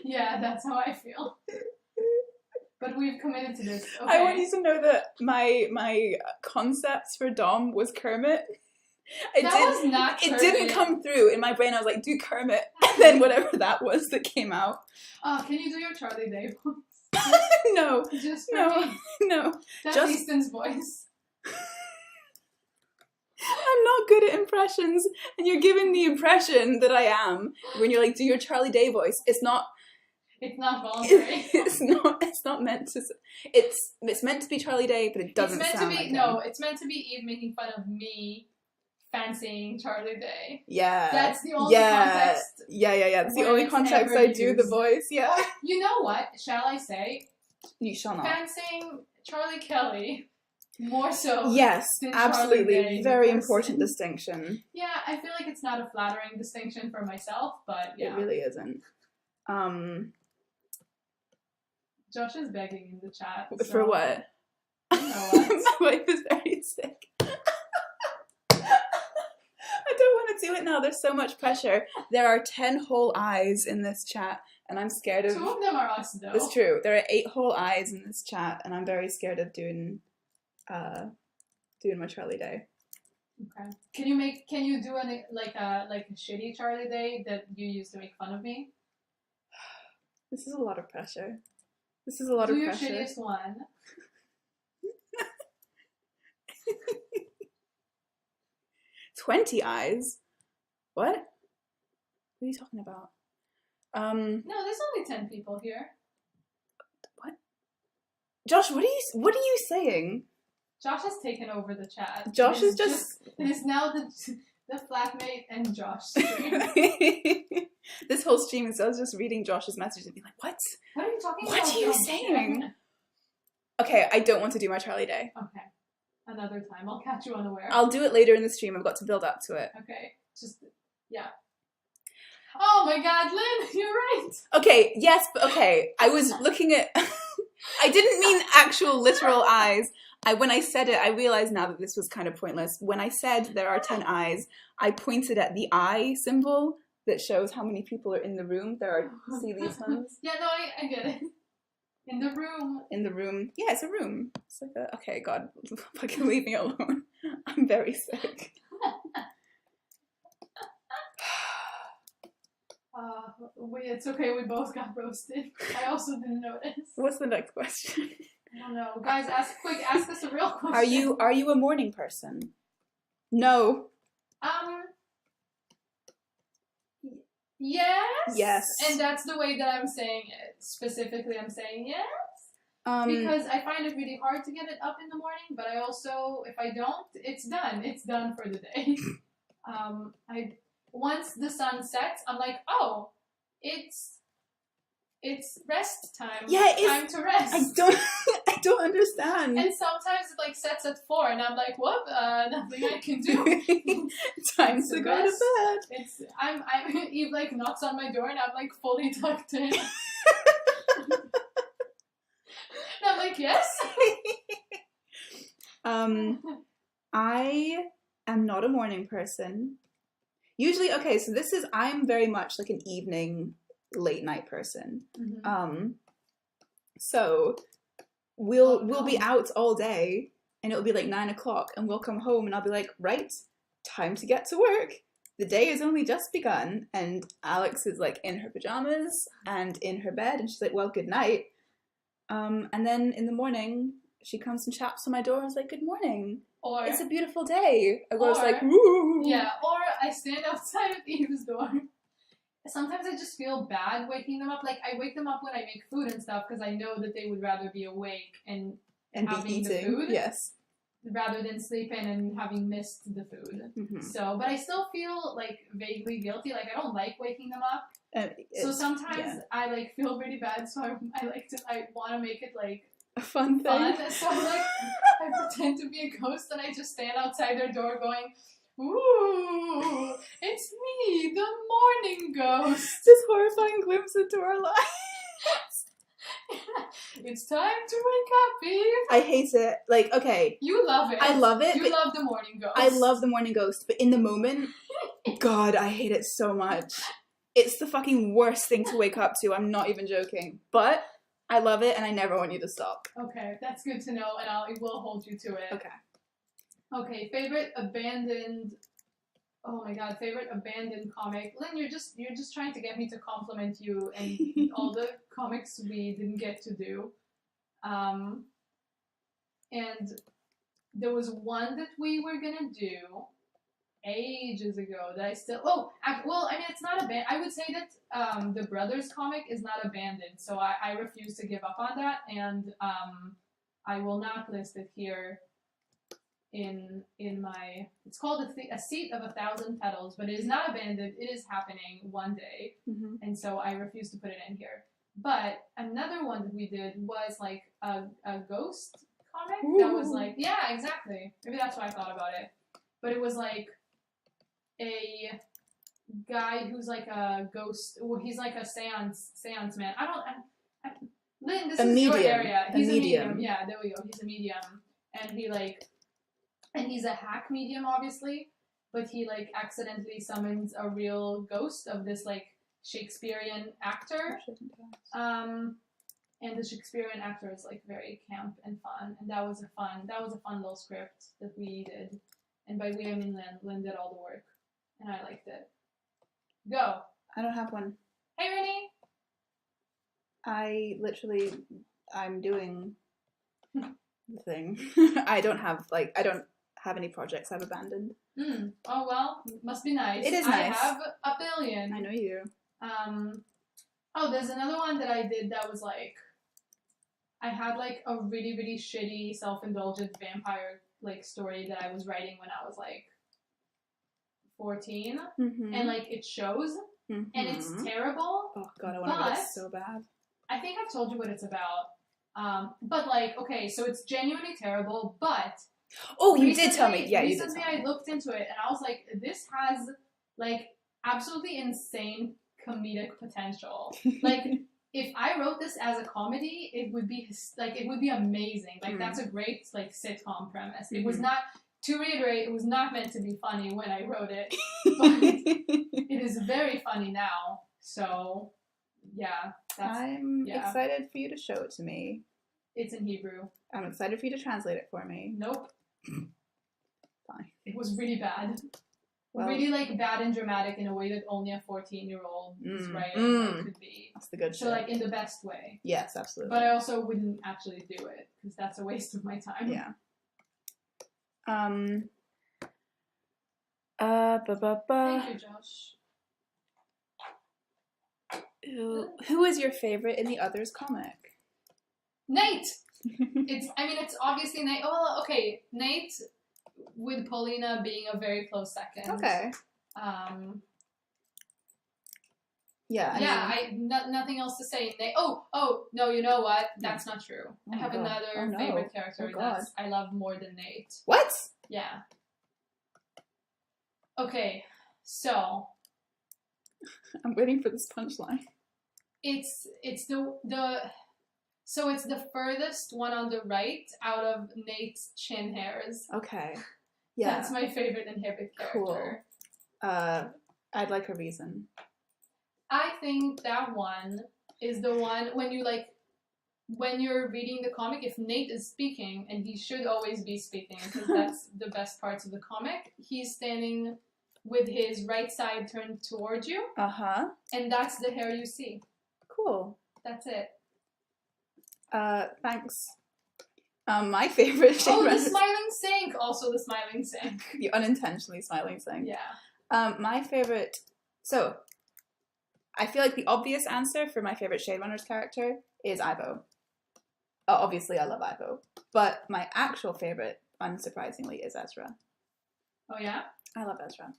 Yeah, that's how I feel. But we've committed to this. Okay. I want you to know that my concepts for Dom was Kermit. Was not Kermit. It didn't come through in my brain. I was like, do Kermit, and then whatever that was that came out. Can you do your Charlie Day voice? No. Just for me. No. That's Easton's voice. I'm not good at impressions, and you're giving the impression that I am when you're like, do your Charlie Day voice. It's not voluntary. It's not meant to. It's meant to be Charlie Day, but it doesn't sound like him. No, it's meant to be Eve making fun of me fancying Charlie Day. Yeah. That's the only context. Yeah. That's the only context I do the voice. Yeah. Or, you know what? Shall I say? You shall not. Fancying Charlie Kelly more so. Yes, absolutely. Day, very important distinction. Yeah, I feel like it's not a flattering distinction for myself, but yeah. It really isn't. Josh is begging in the chat. So for what? You know what? My wife is very sick. I don't want to do it now. There's so much pressure. There are 10 whole eyes in this chat, and I'm scared of... 2 of them are us, though. It's true. There are 8 whole eyes in this chat, and I'm very scared of doing my Charlie Day. Okay. Can you do a shitty Charlie Day that you used to make fun of me? This is a lot of pressure. This is a lot of pressure. Do your shittiest one. 20 eyes? What? What are you talking about? No, there's only 10 people here. What? Josh, what are you saying? Josh has taken over the chat. Josh is just... It is now the flatmate and Josh stream. This whole stream is us just reading Josh's messages and being like, what? What are you talking about? What are you saying? Okay, I don't want to do my Charlie Day. Okay. Another time. I'll catch you unaware. I'll do it later in the stream. I've got to build up to it. Okay. Yeah. Oh my god, Lynn, you're right. Okay, yes, but okay. I was looking at... I didn't mean actual literal eyes. When I said it, I realized now that this was kind of pointless. When I said there are 10 eyes, I pointed at the eye symbol that shows how many people are in the room. See these ones? Yeah, no, I get it. In the room. In the room. Yeah, it's a room. It's like okay, God, fucking leave me alone. I'm very sick. It's okay, we both got roasted. I also didn't notice. What's the next question? I don't know. Guys, ask us a real question. Are you a morning person? No. Yes. Yes. And that's the way that I'm saying it. Specifically, I'm saying yes. Because I find it really hard to get it up in the morning, but I also, if I don't, it's done. It's done for the day. Once the sun sets, I'm like, oh, it's it's rest time. Yeah, it's time to rest. I don't understand. And sometimes it like sets at 4, and I'm like, what? Nothing I can do. Time to go to bed. It's Eve like knocks on my door, and I'm like fully tucked in. And I'm like, yes. I am not a morning person. Usually, okay, so I'm very much like an evening, late night person. Mm-hmm. So we'll be out all day, and it'll be like 9 o'clock, and we'll come home, and I'll be like, right, time to get to work. The day has only just begun, and Alex is like in her pajamas and in her bed, and she's like, well, good night. And then in the morning, she comes and taps on my door and is like, good morning. Or it's a beautiful day. I was like, woo. Yeah, or I stand outside of Eve's door. Sometimes I just feel bad waking them up. Like, I wake them up when I make food and stuff because I know that they would rather be awake and having be eating. The food. Yes. Rather than sleep in and having missed the food. Mm-hmm. So, but I still feel like vaguely guilty. Like, I don't like waking them up. So sometimes I like feel really bad. So I want to make it like a fun thing. So I pretend to be a ghost and I just stand outside their door going, ooh, it's me, the morning ghost. This horrifying glimpse into our lives. It's time to wake up, Eve. I hate it. Like, okay. You love it. I love it. You love the morning ghost. I love the morning ghost, but in the moment, God, I hate it so much. It's the fucking worst thing to wake up to. I'm not even joking. But I love it, and I never want you to stop. Okay, that's good to know, and I will hold you to it. Okay, favorite abandoned... Oh my god, favorite abandoned comic. Lynn, you're just trying to get me to compliment you and all the comics we didn't get to do. And there was one that we were gonna do ages ago that I still... well, I mean, it's not abandoned. I would say that the Brothers comic is not abandoned, so I refuse to give up on that, and I will not list it here in my... It's called A Seat of 1,000 Petals, but it is not abandoned. It is happening one day, and so I refuse to put it in here. But another one that we did was like a ghost comic. Ooh. That was like... Yeah, exactly. Maybe that's why I thought about it. But it was like a guy who's like a ghost. Well, he's like a seance man. Lynn, this is your area. He's a medium. Yeah, there we go. He's a medium, and he's a hack medium, obviously. But he like accidentally summons a real ghost of this like Shakespearean actor. And the Shakespearean actor is like very camp and fun, and that was a fun little script that we did. And by we I mean Lynn. Lynn did all the work, and I liked it. Go. I don't have one. Hey, Rennie. I'm doing the thing. I don't have any projects I've abandoned. Oh well, must be nice. It is nice. I have a billion. I know you. Oh, there's another one that I did that was like, I had like a really, really shitty self-indulgent vampire like story that I was writing when I was like 14, and like it shows, and it's terrible. Oh god, I want to read it so bad. I think I've told you what it's about. But like, okay, so it's genuinely terrible, but you did tell me. Yeah, you did. Recently, I looked into it, and I was like, this has like absolutely insane comedic potential. Like, if I wrote this as a comedy, it would be amazing. Like, that's a great like sitcom premise. It was not, to reiterate, it was not meant to be funny when I wrote it, but it is very funny now. So, yeah, I'm excited for you to show it to me. It's in Hebrew. I'm excited for you to translate it for me. Nope. Fine. It was really bad. Well, really like bad and dramatic in a way that only a 14-year-old writing could be. That's the good shit. So like in the best way. Yes, absolutely. But I also wouldn't actually do it because that's a waste of my time. Yeah. Thank you, Josh. Who is your favorite in the Others comic? Nate! It's obviously Nate. Oh, well, okay. Nate, with Paulina being a very close second. Okay. Yeah. Nothing else to say. No, you know what? That's not true. I have another favorite character that I love more than Nate. What? Yeah. Okay, so I'm waiting for this punchline. it's the furthest one on the right out of Nate's chin hairs. Okay. Yeah. That's my favorite inhibit character. Cool. I'd like a reason. I think that one is the one when you're reading the comic, if Nate is speaking, and he should always be speaking because that's the best parts of the comic, he's standing with his right side turned towards you. Uh-huh. And that's the hair you see. Cool. That's it. Thanks. My favorite the smiling sink. Also the smiling sink. The unintentionally smiling sink. Yeah. My favorite... So, I feel like the obvious answer for my favorite Shade Runners character is Ivo. Obviously, I love Ivo. But my actual favorite, unsurprisingly, is Ezra. Oh, yeah? I love Ezra.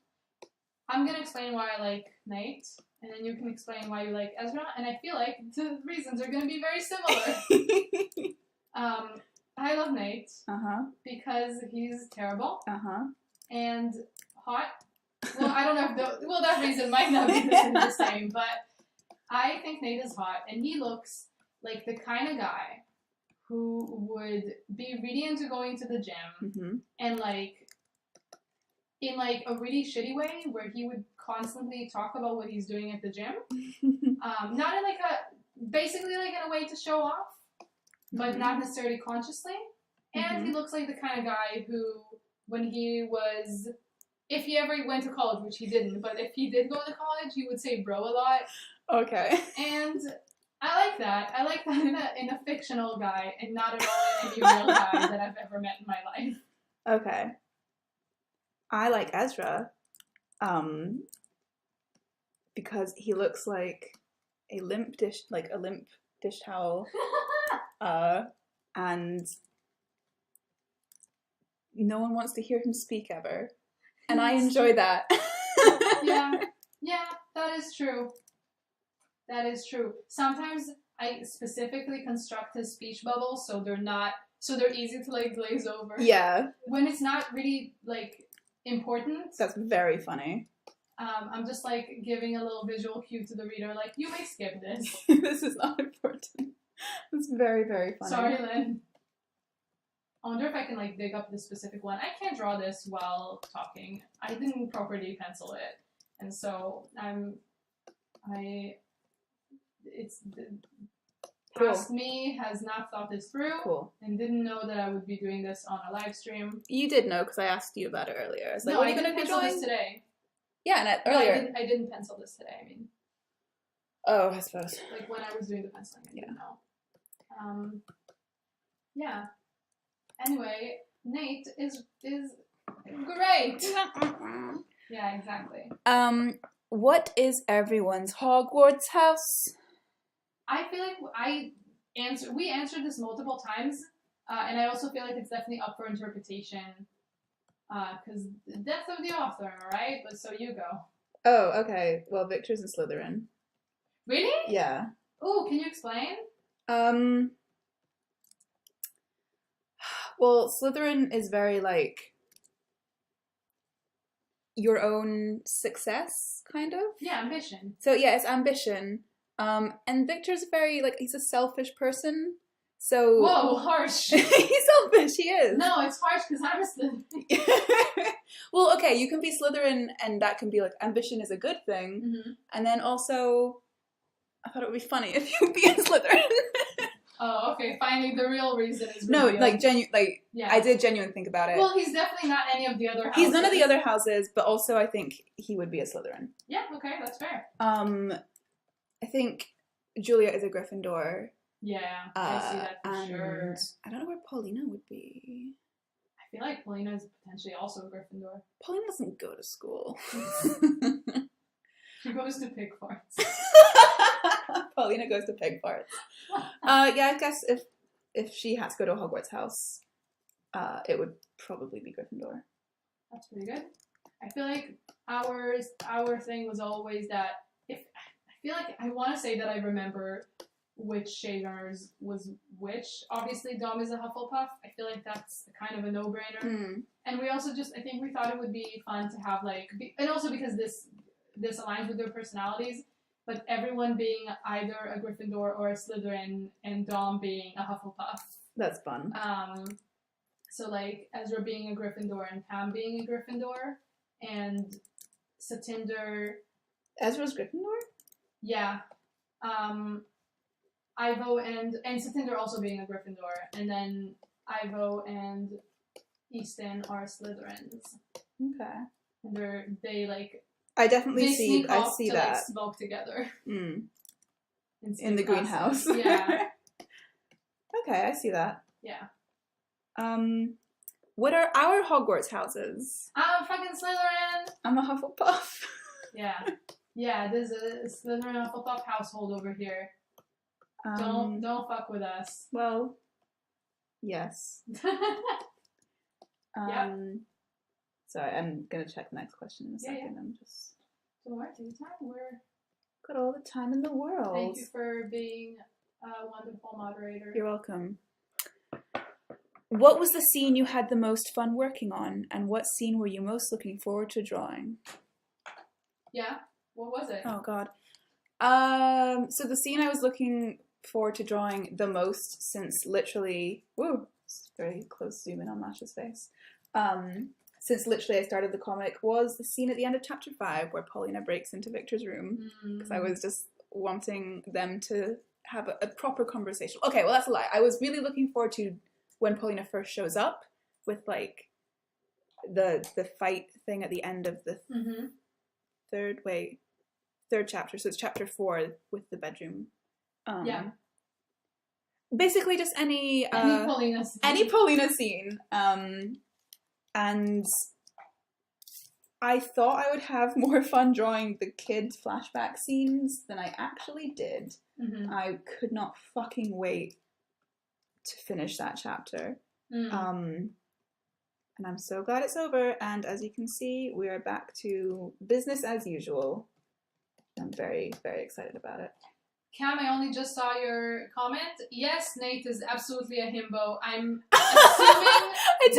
I'm going to explain why I like Nate, and then you can explain why you like Ezra, and I feel like the reasons are going to be very similar. I love Nate because he's terrible and hot. Well, I don't know if that reason might not be the same, but I think Nate is hot, and he looks like the kind of guy who would be really into going to the gym and in a really shitty way where he would constantly talk about what he's doing at the gym. Not in basically in a way to show off, but not necessarily consciously. And he looks like the kind of guy who, when he was, if he ever went to college, which he didn't, but if he did go to college, he would say bro a lot. Okay. And I like that. I like that in a fictional guy and not at all in any real guy that I've ever met in my life. Okay. I like Ezra because he looks like a limp dish towel, and no one wants to hear him speak ever, and I enjoy that. Yeah, that is true. That is true. Sometimes I specifically construct his speech bubbles so they're easy to glaze over. Yeah. When it's not really important. That's very funny. I'm just giving a little visual cue to the reader, you may skip this. This is not important. It's very, very funny. Sorry, Lynn. I wonder if I can dig up the specific one. I can't draw this while talking. I didn't properly pencil it, and so past me has not thought this through. Cool. And didn't know that I would be doing this on a live stream. You did know because I asked you about it earlier. I was like, no, what are I you going to be drawing this today? Yeah, and earlier. I didn't pencil this today. I mean. Oh, I suppose. When I was doing the penciling, I didn't know. Yeah. Anyway, Nate is great. Yeah, exactly. What is everyone's Hogwarts house? I feel like we answered this multiple times, and I also feel like it's definitely up for interpretation, because the death of the author, right? But so you go. Oh, okay. Well, Victor's in Slytherin. Really? Yeah. Ooh, can you explain? Well, Slytherin is very your own success, kind of. Yeah, ambition. So yeah, it's ambition. And Victor's very he's a selfish person. So whoa, harsh. He's selfish. He is. No, it's harsh because I'm a Slytherin. Well, okay, you can be Slytherin, and that can be ambition is a good thing. And then also, I thought it would be funny if you be a Slytherin. Oh, okay. Finding the real reason is revealed. No, yeah. I did genuinely think about it. Well, he's definitely not any of the other houses. He's none of the other houses, but also I think he would be a Slytherin. Yeah, okay, that's fair. I think Julia is a Gryffindor. Yeah, I see that for sure. I don't know where Paulina would be. I feel like Paulina is potentially also a Gryffindor. Paulina doesn't go to school. She goes to pig farts. Paulina goes to pig farts. Yeah, I guess if she has to go to a Hogwarts house, it would probably be Gryffindor. That's pretty good. I feel like our thing was always that I feel like I want to say that I remember which shade runners was which. Obviously, Dom is a Hufflepuff. I feel like that's kind of a no-brainer. And we also I think we thought it would be fun to have and also because this aligns with their personalities, but everyone being either a Gryffindor or a Slytherin, and Dom being a Hufflepuff. That's fun. So Ezra being a Gryffindor and Pam being a Gryffindor, and Satinder. Ezra's Gryffindor? Yeah. Ivo and Satinder also being a Gryffindor, and then Ivo and Easton are Slytherins. Okay. And they I definitely see that. Smoke together. In the greenhouse. Yeah. Okay, I see that. Yeah. What are our Hogwarts houses? I'm fucking Slytherin. I'm a Hufflepuff. Yeah. Yeah, there's a Slytherin Hufflepuff household over here. Don't fuck with us. Well, yes. Yep. Sorry, I'm gonna check the next question in a second. Yeah. I'm just. Don't worry, take your time. We're got all the time in the world. Thank you for being a wonderful moderator. You're welcome. What was the scene you had the most fun working on, and what scene were you most looking forward to drawing? Yeah, what was it? Oh God. So the scene I was looking forward to drawing the most since literally, it's very close zoom in on Masha's face. Since literally I started the comic was the scene at the end of chapter 5 where Paulina breaks into Victor's room, because I was just wanting them to have a proper conversation. Okay, well that's a lie. I was really looking forward to when Paulina first shows up with the fight thing at the end of the third chapter. So it's chapter 4 with the bedroom. Yeah. Basically just any Paulina scene. Any Paulina scene. And I thought I would have more fun drawing the kids' flashback scenes than I actually did. I could not fucking wait to finish that chapter. And I'm so glad it's over. And as you can see, we are back to business as usual. I'm very, very excited about it. Cam, I only just saw your comment. Yes, Nate is absolutely a himbo. I'm assuming it's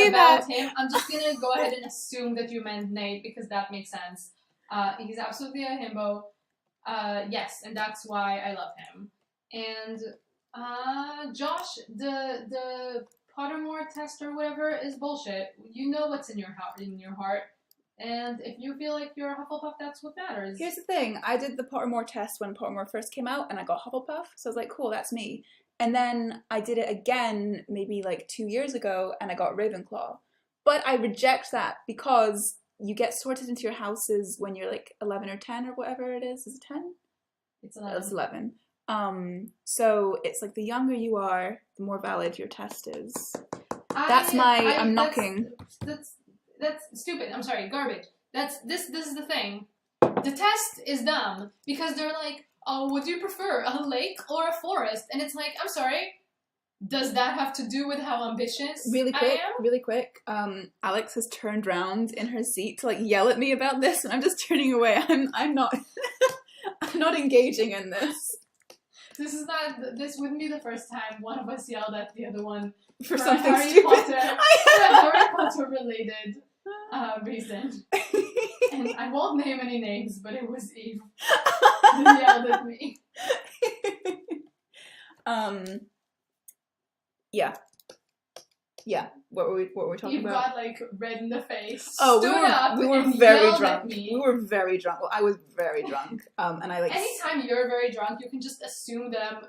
about him. I'm just going to go ahead and assume that you meant Nate because that makes sense. He's absolutely a himbo. Yes, and that's why I love him. And Josh, the Pottermore test or whatever is bullshit. You know what's in your heart. And if you feel like you're a Hufflepuff, that's what matters. Here's the thing. I did the Pottermore test when Pottermore first came out, and I got Hufflepuff. So I was like, cool, that's me. And then I did it again maybe 2 years ago, and I got Ravenclaw. But I reject that because you get sorted into your houses when you're 11 or 10 or whatever it is. Is it 10? It's 11. It's 11. So it's the younger you are, the more valid your test is. I'm knocking. That's stupid. I'm sorry, garbage. This is the thing. The test is dumb because they're like, oh, would you prefer a lake or a forest? And it's like, I'm sorry, does that have to do with how ambitious I am? Really quick. Alex has turned round in her seat to yell at me about this, and I'm just turning away. I'm not I'm not engaging in this. This wouldn't be the first time one of us yelled at the other one for something Harry stupid. Potter, for a Harry Potter related reason. And I won't name any names, but it was Eve who yelled at me. Yeah. What were we talking Eve about? got red in the face. Oh, we were very drunk. We were very drunk. Well, I was very drunk. And I anytime you're very drunk, you can just assume that I'm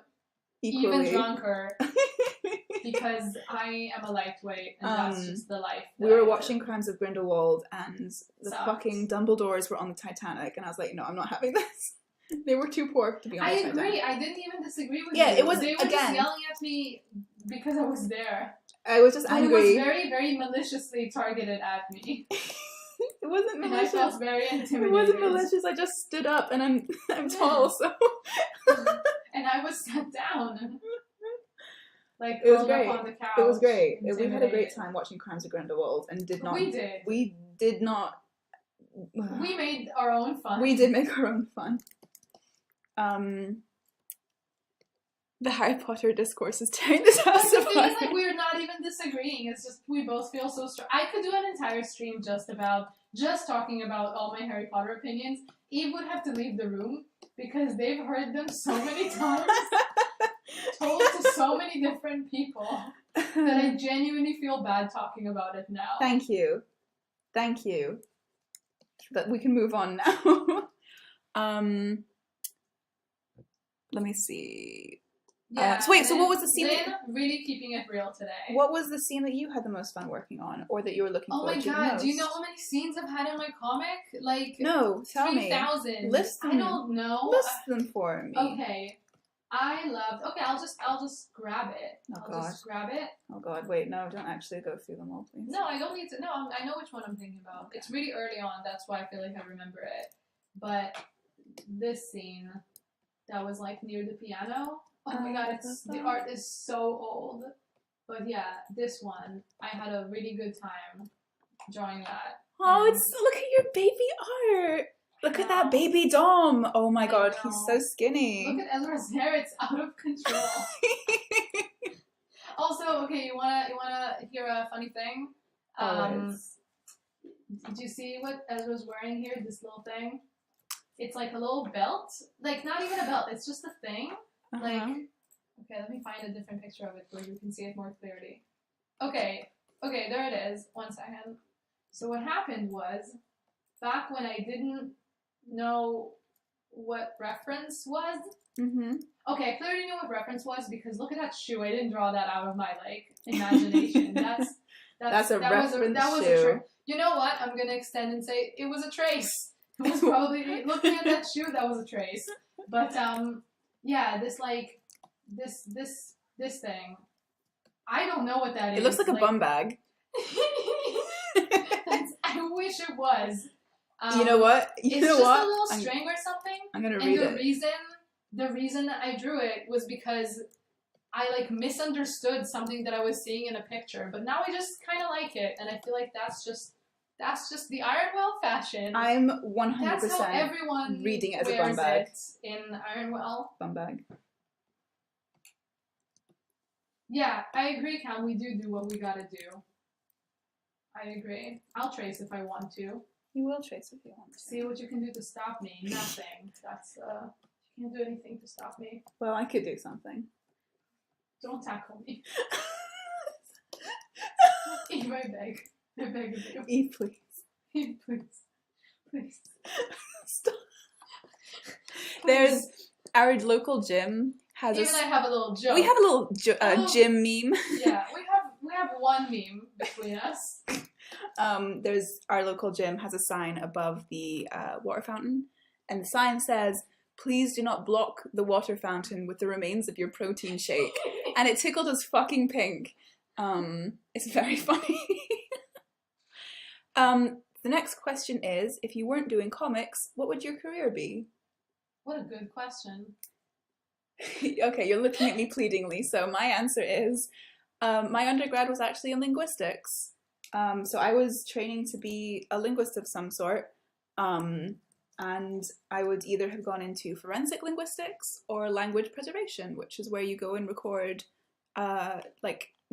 equally even drunker. Because I am a lightweight, and that's just the life. We were watching Crimes of Grindelwald, and the Sucks. fucking Dumbledores were on the Titanic, and I was like, no, I'm not having this. They were too poor to be on the Titanic. I agree. I didn't even disagree with you. Yeah, it was, they were just yelling at me because I was there. I was just angry. It was very, very maliciously targeted at me. It wasn't malicious. And I felt very intimidated. It wasn't malicious. I just stood up, and I'm tall, so. And I was sat down. It was great. Up on the couch. It was great. We had a great time watching Crimes of Grindelwald, and did not. We did. We did not. We made our own fun. We did make our own fun. The Harry Potter discourse is tearing this house The thing is, apart. like, we're not even disagreeing. It's just we both feel so strong. I could do an entire stream just talking about all my Harry Potter opinions. Eve would have to leave the room because they've heard them so many times, told to so many different people, that I genuinely feel bad talking about it now. Thank you. But we can move on now. Let me see. Yeah. So what was the scene? Lynn really keeping it real today. What was the scene that you had the most fun working on, or that you were looking forward to the most? Oh my god, do you know how many scenes I've had in my comic? Like, no, tell 3,000. List them. I don't know. List them for me. Okay. Okay, I'll just grab it. I'll just grab it. Oh god, wait, no, don't actually go through them all, please. No, I don't need to. No, I know which one I'm thinking about. Okay. It's really early on, that's why I feel like I remember it. But this scene that was like near the piano. Oh my god, the art is so old. But yeah, this one, I had a really good time drawing that. Oh, look at your baby art. Look at that baby Dom. Oh my god, he's so skinny. Look at Ezra's hair, it's out of control. Also, okay, you wanna hear a funny thing? Did you see what Ezra's wearing here? This little thing? It's like a little belt. Like, not even a belt, it's just a thing. Like, okay, let me find a different picture of it where you can see it more clearly. Okay, there it is. 1 second. So what happened was, back when I didn't know what reference was. Okay, I clearly knew what reference was because look at that shoe. I didn't draw that out of my imagination. That's a reference shoe. You know what? I'm gonna extend and say it was a trace. It was probably looking at that shoe. That was a trace. But yeah, this thing. I don't know what that is. It looks like a bum bag. I wish it was. You know what? It's just a little string or something. I'm gonna read it. The reason that I drew it was because I misunderstood something that I was seeing in a picture, but now I just kind of like it, and I feel like that's just the Ironwell fashion. I'm 100% that's how everyone reading it as a bum bag. In Ironwell. Bum bag. Yeah, I agree, Cam. We do what we gotta do. I agree. I'll trace if I want to. You will trace if you want to. See what you can do to stop me. Nothing. You can't do anything to stop me. Well, I could do something. Don't tackle me. Eve, I beg. I beg of you. Eve, please. Eve, please. Stop. There's our local gym has Even I have a little joke. We have a little gym meme. Yeah, we have one meme between us. There's our local gym has a sign above the water fountain, and the sign says, "Please do not block the water fountain with the remains of your protein shake." And it tickled us fucking pink. It's very funny. The next question is, if you weren't doing comics, what would your career be? What a good question. Okay, you're looking at me pleadingly, so my answer is, my undergrad was actually in linguistics. So I was training to be a linguist of some sort, and I would either have gone into forensic linguistics or language preservation, which is where you go and record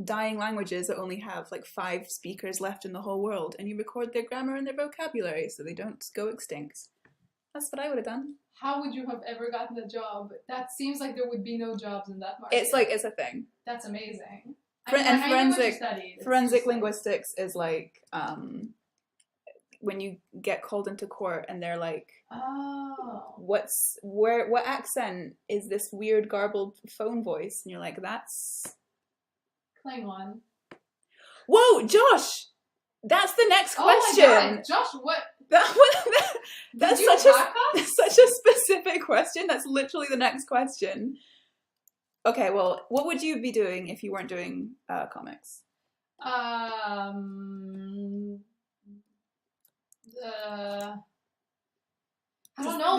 dying languages that only have 5 speakers left in the whole world, and you record their grammar and their vocabulary so they don't go extinct. That's what I would have done. How would you have ever gotten the job? That seems like there would be no jobs in that market. It's a thing. That's amazing. Forensic linguistics is when you get called into court and they're like, oh, what accent is this weird garbled phone voice? And you're like, that's Klingon. Whoa, Josh! That's the next question. Oh my God, Josh, what? That's such a specific question. That's literally the next question. Okay, well, what would you be doing if you weren't doing comics? I don't know, Mom.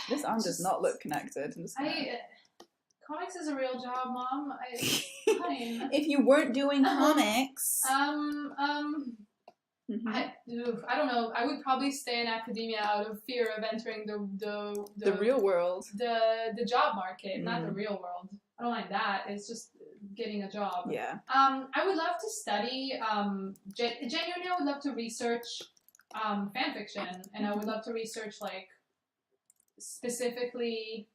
This arm does not look connected. Comics is a real job, Mom. Fine. If you weren't doing comics. Mm-hmm. I don't know. I would probably stay in academia out of fear of entering the real world. The job market, not the real world. I don't like that. It's just getting a job. Yeah. I would love to study. Genuinely, I would love to research fan fiction, and I would love to research like specifically.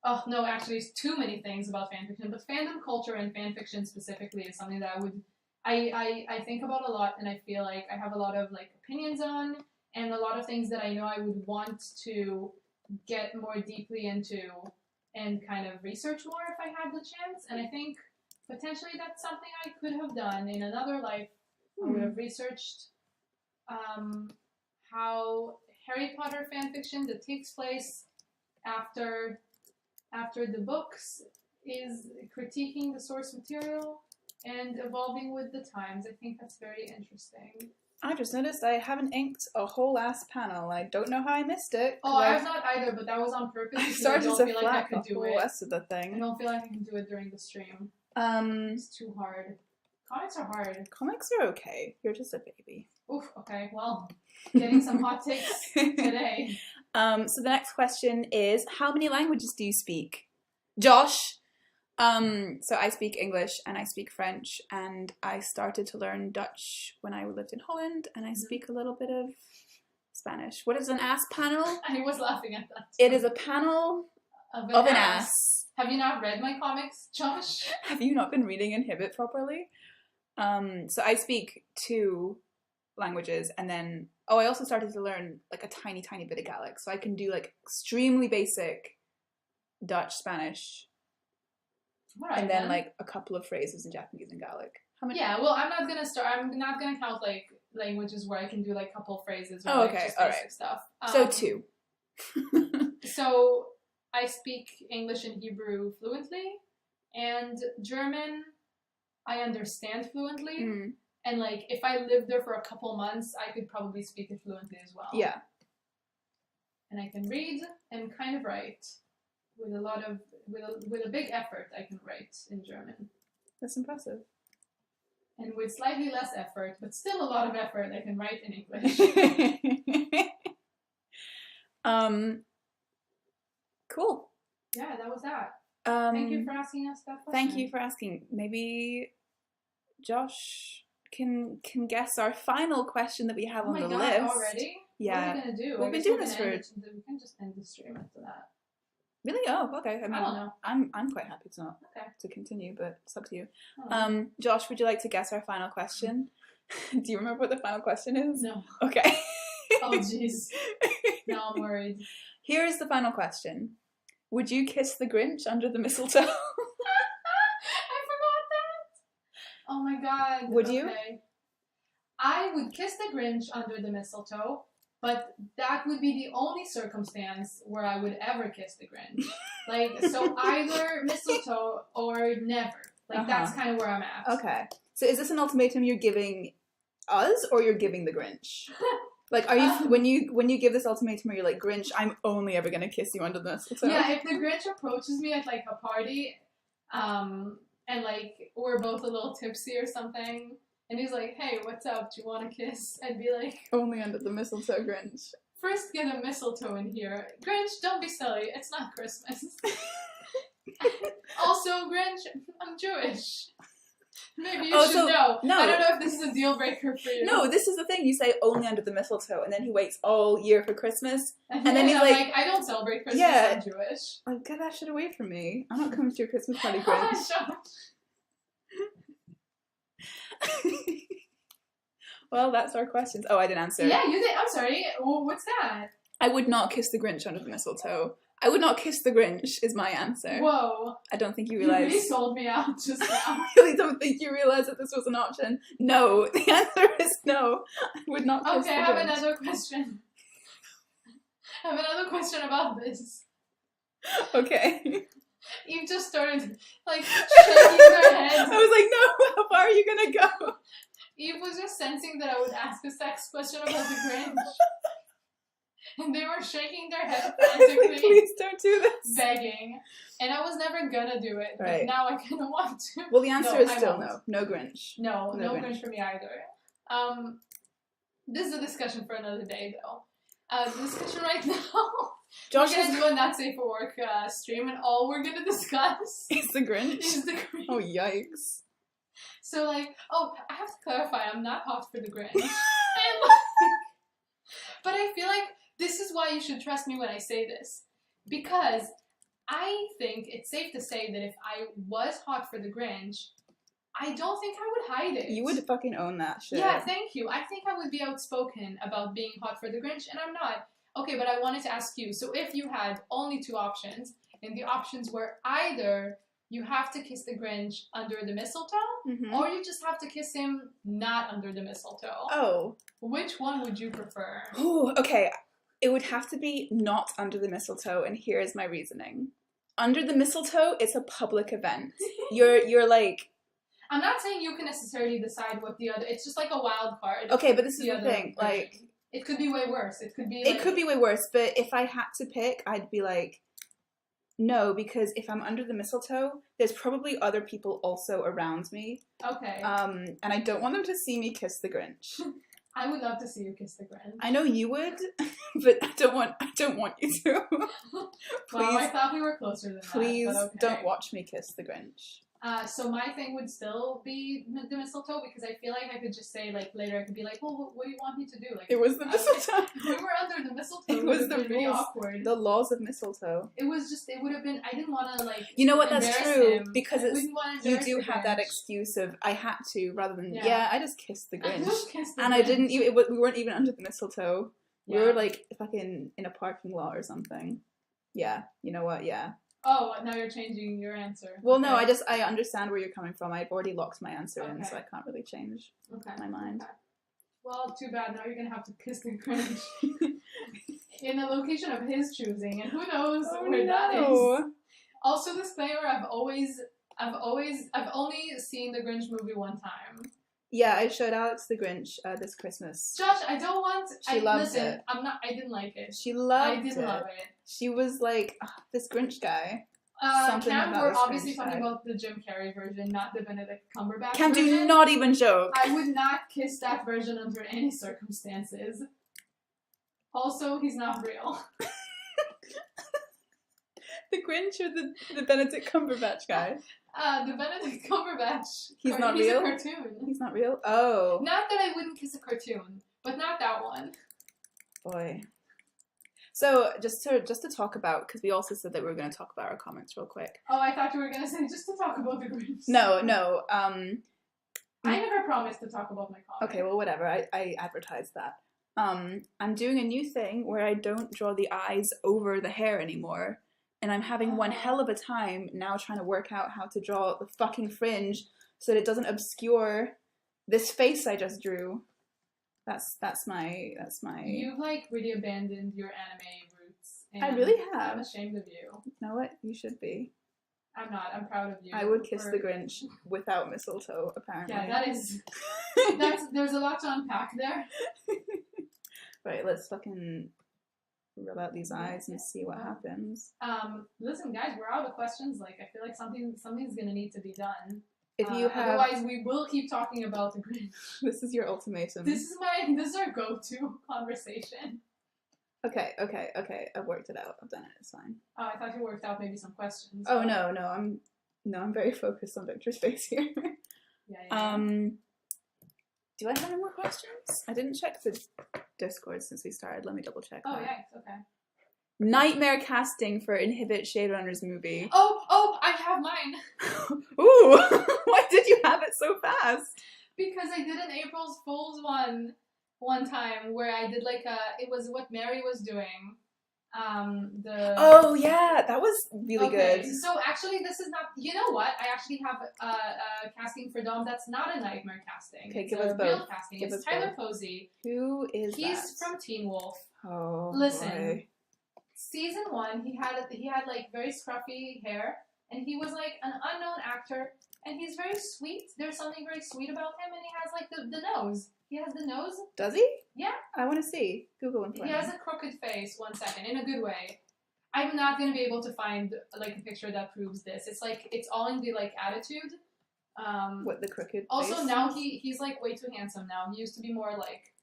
Oh no, actually, it's too many things about fan fiction, but fandom culture and fan fiction specifically is something that I think about a lot, and I feel like I have a lot of like opinions on, and a lot of things that I know I would want to get more deeply into and kind of research more if I had the chance. And I think potentially that's something I could have done in another life. I would have researched how Harry Potter fanfiction that takes place after the books is critiquing the source material and evolving with the times. I think that's very interesting. I just noticed I haven't inked a whole ass panel. I don't know how I missed it. Oh, I have not either, but that was on purpose. I started to feel like I could do the it. rest of the thing. I don't feel like I can do it during the stream. It's too hard. Comics are hard. Comics are okay. You're just a baby. Oof, okay, well, getting some hot takes today. So the next question is, how many languages do you speak? Josh! So I speak English and I speak French, and I started to learn Dutch when I lived in Holland, and I speak a little bit of Spanish. What is an ass panel? I was laughing at that. It is a panel of an ass. Have you not read my comics, Josh? Have you not been reading Inhibit properly? So I speak 2 languages, and then I also started to learn like a tiny bit of Gaelic, so I can do like extremely basic Dutch, Spanish, right, and then like a couple of phrases in Japanese and Gaelic. How many? Yeah, well, I'm not gonna count like languages where I can do like a couple phrases or Oh, like okay, just all basic right. stuff. So 2. So I speak English and Hebrew fluently, and German I understand fluently. Mm. And like if I lived there for a couple months, I could probably speak it fluently as well. Yeah. And I can read and kind of write with a big effort. I can write in German. That's impressive. And with slightly less effort, but still a lot of effort, I can write in English. Cool. Yeah, that was that. Thank you for asking us that question. Thank you for asking. Maybe Josh can guess our final question that we have on the list. Oh my god, already? Yeah. What are we gonna do? We've been doing this for... We can just end the stream after that. Really? Oh, okay. I mean, I don't know. I'm quite happy to continue, but it's up to you. Josh, would you like to guess our final question? Do you remember what the final question is? No. Okay. Oh, jeez. Now I'm worried. Here is the final question. Would you kiss the Grinch under the mistletoe? I forgot that. Oh my god. Would you? I would kiss the Grinch under the mistletoe, but that would be the only circumstance where I would ever kiss the Grinch. Like, so either mistletoe or never. Like, that's kind of where I'm at. Okay. So is this an ultimatum you're giving us, or you're giving the Grinch? Like, are you when you give this ultimatum, are you like, Grinch, I'm only ever gonna kiss you under the mistletoe? Yeah, if the Grinch approaches me at like a party, and like we're both a little tipsy or something, and he's like, "Hey, what's up? Do you want a kiss?" I'd be like, only under the mistletoe, Grinch. First, get a mistletoe in here, Grinch. Don't be silly. It's not Christmas. Also, Grinch, I'm Jewish. Maybe you should know. No. I don't know if this is a deal breaker for you. No, this is the thing. You say only under the mistletoe, and then he waits all year for Christmas. And then he's like, I don't celebrate Christmas, yeah. I'm Jewish. Like, get that shit away from me. I'm not coming to your Christmas party, Grinch. Well, that's our questions. Oh, I didn't answer. Yeah, you did. I'm sorry. Well, what's that? I would not kiss the Grinch under the mistletoe. I would not kiss the Grinch is my answer. Whoa. I don't think you realize. You really sold me out just now. I really don't think you realize that this was an option. No. The answer is no. I would not kiss the Grinch. Okay, I have another question. I have another question about this. Okay. Eve just started, like, shaking her head. I was like, no, how far are you gonna go? Eve was just sensing that I would ask a sex question about the Grinch. And they were shaking their heads frantically. Like, please don't do this. Begging. And I was never gonna do it. But right. now I kind of want to. Well, the answer is still no. No Grinch. No Grinch for me either. This is a discussion for another day, though. The discussion right now. Josh we're is gonna do a Not Safe for Work stream, and all we're gonna discuss is the Grinch. is the Grinch. Oh yikes! So I have to clarify, I'm not hot for the Grinch. But I feel like this is why you should trust me when I say this, because I think it's safe to say that if I was hot for the Grinch, I don't think I would hide it. You would fucking own that shit. Yeah, thank you. I think I would be outspoken about being hot for the Grinch, and I'm not. Okay, but I wanted to ask you, so if you had only 2 options, and the options were either you have to kiss the Grinch under the mistletoe, or you just have to kiss him not under the mistletoe. Oh. Which one would you prefer? Ooh, okay. It would have to be not under the mistletoe, and here is my reasoning. Under the mistletoe, it's a public event. You're like... I'm not saying you can necessarily decide what the other... It's just like a wild card. Okay, but this is the thing, like... It could be way worse. It could be way worse, but if I had to pick, I'd be like, no, because if I'm under the mistletoe, there's probably other people also around me. Okay. And I don't want them to see me kiss the Grinch. I would love to see you kiss the Grinch. I know you would, but I don't want you to. Please, well, I thought we were closer than please that. Please don't watch me kiss the Grinch. So my thing would still be the mistletoe, because I feel like I could just say, like, later I could be like, well, what do you want me to do? Like, it was the mistletoe. If we were under the mistletoe, it was the really awkward. The laws of mistletoe. It would have been, I didn't want to, like, you know what, that's true, him. because you do have that excuse of, I had to, rather than, I just kissed the Grinch. I didn't even, we weren't even under the mistletoe. We were, like, fucking in a parking lot or something. Yeah, you know what, yeah. Oh, now you're changing your answer. Well, no, I understand where you're coming from. I've already locked my answer in, so I can't really change my mind. Okay. Well, too bad. Now you're gonna have to kiss the Grinch in a location of his choosing, and who knows where that is. Also, disclaimer: I've only seen the Grinch movie one time. Yeah, I showed Alex the Grinch this Christmas. Josh, I don't want. She loved it. I didn't like it. She loved it. I didn't love it. She was like, oh, this Grinch guy. Cam, we're obviously talking about the Jim Carrey version, not the Benedict Cumberbatch Cam, version. do not even joke. I would not kiss that version under any circumstances. Also, he's not real. The Grinch or the Benedict Cumberbatch guy? The Benedict Cumberbatch. He's not real? He's a cartoon. He's not real? Oh. Not that I wouldn't kiss a cartoon, but not that one. Boy. So, just to talk about, because we also said that we were going to talk about our comments real quick. Oh, I thought you were going to say just to talk about the Grinch. No. I never promised to talk about my comments. Okay, well, whatever. I advertised that. I'm doing a new thing where I don't draw the eyes over the hair anymore. And I'm having one hell of a time now trying to work out how to draw the fucking fringe so that it doesn't obscure this face I just drew. That's my. You've like really abandoned your anime roots. And I really have. I'm ashamed of you. You know what? You should be. I'm not. I'm proud of you. I would kiss the Grinch without mistletoe, apparently. Yeah, that is. There's a lot to unpack there. Right, let's fucking rub out these eyes and see what happens. Listen, guys, we're out of questions. Like, I feel like something's gonna need to be done. If you have, otherwise, we will keep talking about the Grinch. This is your ultimatum. This is our go-to conversation. Okay. I've worked it out. I've done it. It's fine. Oh, I thought you worked out maybe some questions. Oh no. I'm very focused on Victor's face here. Yeah. Do I have any more questions? I didn't check the Discord since we started. Let me double check. Oh yeah, it's okay. Nightmare casting for Inhibit Shadowrunners movie. Oh, I have mine. Ooh, why did you have it so fast? Because I did an April's Fool's one time where I did like it was what Mary was doing. Oh yeah, that was really good. So actually, this is not. You know what? I actually have a casting for Dom. That's not a nightmare casting. Okay, it's give a us both. Real casting. Give it's us Tyler both. Posey. Who is He's that? from Teen Wolf. Oh, listen. Boy. Season 1, he had like very scruffy hair, and he was like an unknown actor, and he's very sweet. There's something very sweet about him, and he has like the nose. He has the nose. Does he? Yeah. I want to see. Google him for me. He has a crooked face. 1 second, in a good way. I'm not gonna be able to find like a picture that proves this. It's like it's all in the like attitude. What, the crooked Also, face? now he's like way too handsome now. He used to be more like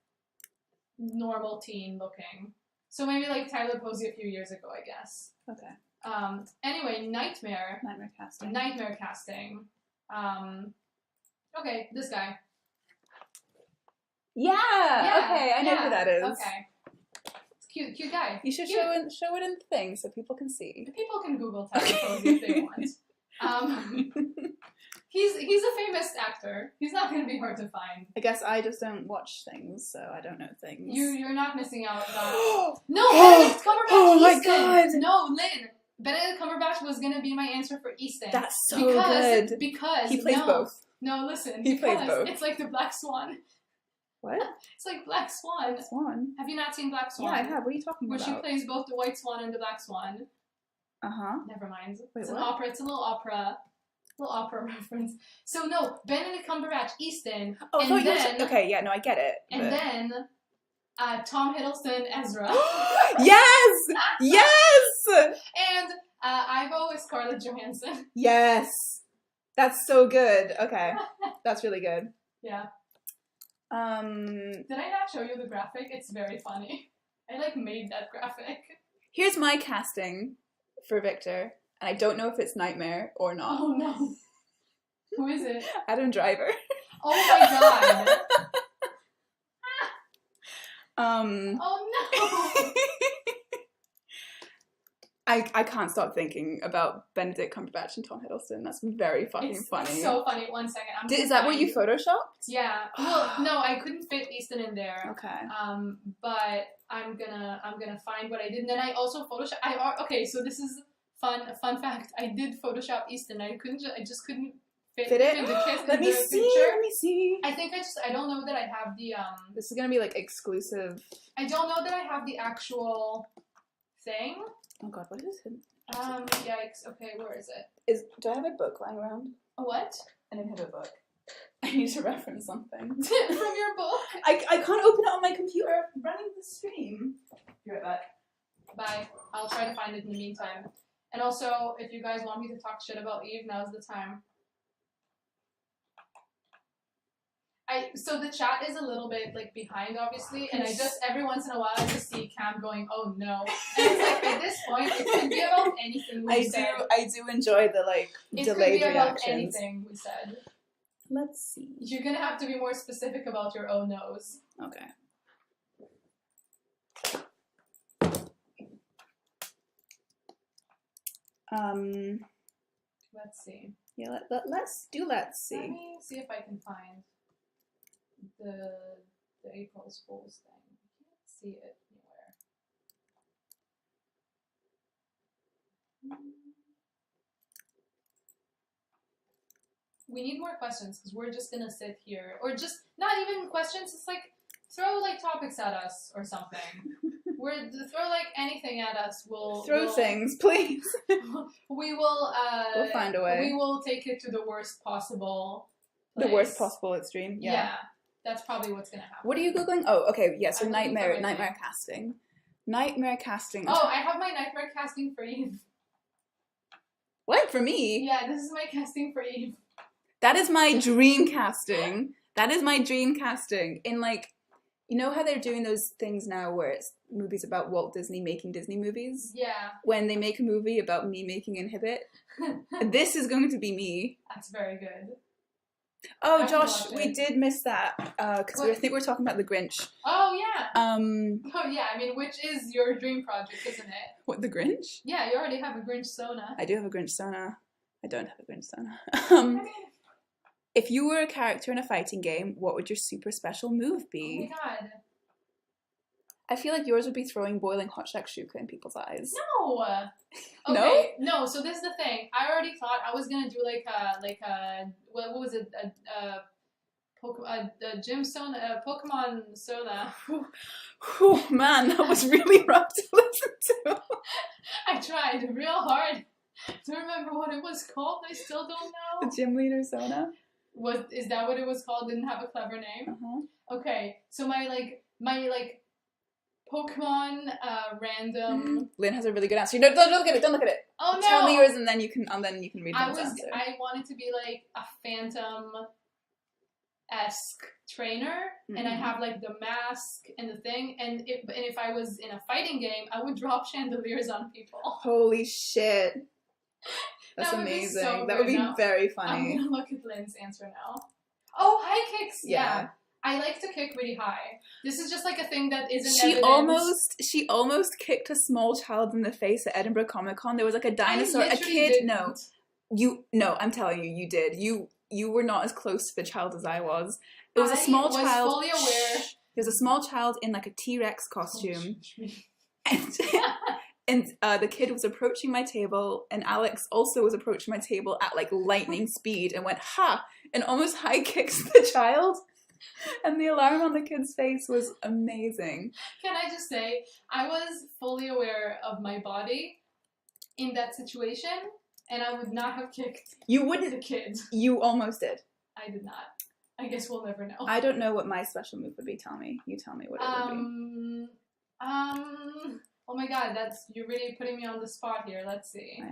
normal teen looking. So maybe like Tyler Posey a few years ago, I guess. Okay. Anyway, Nightmare casting. Nightmare casting. Okay, this guy. Yeah. Okay, I know who that is. Okay. It's cute guy. You should show it in the thing so people can see. The people can Google Tyler Posey if they want. He's a famous actor. He's not going to be hard to find. I guess I just don't watch things, so I don't know things. You're not missing out on No, Benedict Cumberbatch. Oh my Easton. God. No, Lynn. Benedict Cumberbatch was going to be my answer for Easton. That's so good. Because he plays both. No, listen. He plays both. It's like the Black Swan. What? It's like Black Swan. Swan? Have you not seen Black Swan? Yeah, I have. What are you talking about? Where she plays both the White Swan and the Black Swan. Uh-huh. Never mind. Wait, It's what? an opera. It's a little opera reference. So no, Benedict Cumberbatch, Easton. Oh, and I thought then, okay, yeah, no, I get it. And then Tom Hiddleston, Ezra. Yes! Yes! And Ivo is Scarlett Johansson. Yes! That's so good. Okay. That's really good. Yeah. Did I not show you the graphic? It's very funny. I made that graphic. Here's my casting for Victor, and I don't know if it's Nightmare or not. Oh no. Who is it? Adam Driver. Oh my god. Oh no. I can't stop thinking about Benedict Cumberbatch and Tom Hiddleston. That's very fucking funny. It's so funny. 1 second. Is that what you photoshopped? Yeah. Well, no, I couldn't fit Easton in there. Okay. But I'm gonna find what I did, and then I also photoshopped. Okay, so this is fun fact. I did Photoshop Easton. I just couldn't fit it. in the kiss. Let me see. Let me see. I think I don't know that I have the This is gonna be exclusive. I don't know that I have the actual thing. Oh god, what is it? Yikes. Okay, where is it? Do I have a book lying around? A what? I didn't have a book. I need to reference something. From your book? I can't open it on my computer. I'm running the stream. Be right back. Bye. I'll try to find it in the meantime. And also, if you guys want me to talk shit about Eve, now's the time. So the chat is a little bit behind, obviously, and I just every once in a while I just see Cam going, "Oh no!" And it's at this point it could be about anything we said. I do enjoy the it delayed could be about reactions. anything we said. Let's see. You're gonna have to be more specific about your "oh no's." Okay. Let's see. Yeah, let's see. Let me see if I can find the April's Fools thing. I can't see it anywhere. We need more questions because we're just gonna sit here, or just not even questions. It's throw topics at us or something. Throw anything at us. We'll things, please. We will. We'll find a way. We will take it to the worst possible place. The worst possible extreme. Yeah. That's probably what's gonna happen. What are you googling? Oh, okay. Yeah. So I'm nightmare casting. Nightmare casting. Oh, I have my nightmare casting for Eve. What, for me? Yeah, this is my casting for Eve. That is my dream casting. That is my dream casting. In you know how they're doing those things now where it's movies about Walt Disney making Disney movies? Yeah. When they make a movie about me making Inhibit. This is going to be me. That's very good. Oh, Josh, we did miss that because I think we're talking about the Grinch. Oh yeah. Oh yeah. I mean, which is your dream project, isn't it? What, the Grinch? Yeah, you already have a Grinch Sona. I do have a Grinch Sona. I don't have a Grinch Sona. If you were a character in a fighting game, what would your super special move be? Oh my god. I feel like yours would be throwing boiling hot shakshuka in people's eyes. No. Okay. No. So this is the thing. I already thought I was gonna do what was it? A gym Sona, a Pokemon Sona. Oh man, that was really rough to listen to. I tried real hard to remember what it was called. I still don't know. The gym leader Sona. Is that what it was called? Didn't have a clever name. Okay, so my Pokemon random. Lynn has a really good answer. No, don't look at it. Don't look at it. Oh no! Tell me yours, and then you can read Lynn's answer. I wanted to be a phantom. esque trainer, and I have like the mask and the thing, and if I was in a fighting game, I would drop chandeliers on people. Holy shit. That's amazing. So that would be now, very funny. I'm gonna look at Lynn's answer now. Oh, high kicks. Yeah. I like to kick really high. This is just like a thing that isn't evidence. She almost kicked a small child in the face at Edinburgh Comic Con. There was like a dinosaur, a kid. Didn't. No, I'm telling you, you did. You were not as close to the child as I was. It was a small child. Fully aware. There was a small child in like a T-Rex costume. And the kid was approaching my table, and Alex also was approaching my table at like lightning speed and went, ha! And almost high kicks the child. And the alarm on the kid's face was amazing. Can I just say, I was fully aware of my body in that situation, and I would not have kicked the kid. You almost did. I did not. I guess we'll never know. I don't know what my special move would be. Tell me. You tell me what it would be. Oh my god, you're really putting me on the spot here. Let's see. I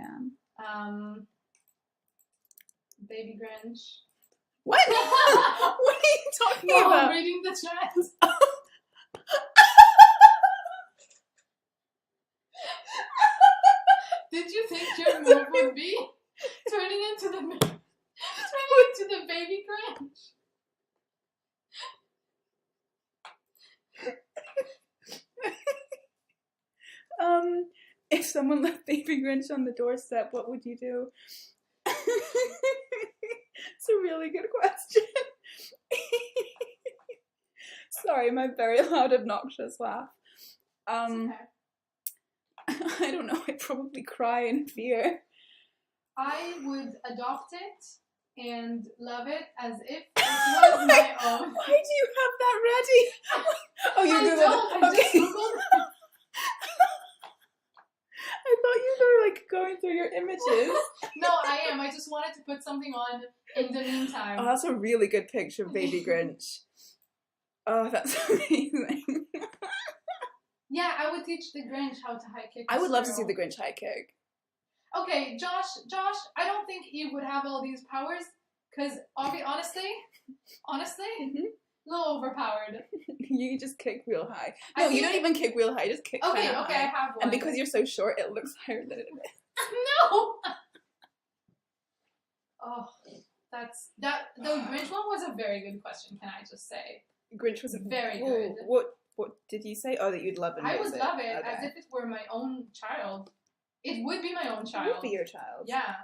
am. Baby Grinch. What? What are you talking about? I'm reading the chat. Did you think your move would be turning into the baby Grinch? If someone left Baby Grinch on the doorstep, what would you do? It's a really good question. Sorry, my very loud, obnoxious laugh. Okay. I don't know. I'd probably cry in fear. I would adopt it and love it as if it was my own. Why do you have that ready? Oh, you Googled it. Just Googled it. I thought you were like going through your images. No, I am. I just wanted to put something on in the meantime. Oh, that's a really good picture of Baby Grinch. Oh, that's amazing. Yeah, I would teach the Grinch how to high kick. I would love to see the Grinch high kick. Okay, Josh, I don't think you would have all these powers, because honestly, a little overpowered. You just kick real high. No, you don't even kick real high. You just kick okay, high. I have one. And because you're so short, it looks higher than it is. No. Oh, the Grinch one was a very good question. Can I just say? Grinch was very good. What did you say? Oh, that you'd love it. I would love it as if it were my own child. It would be my own child. It would be your child. Yeah.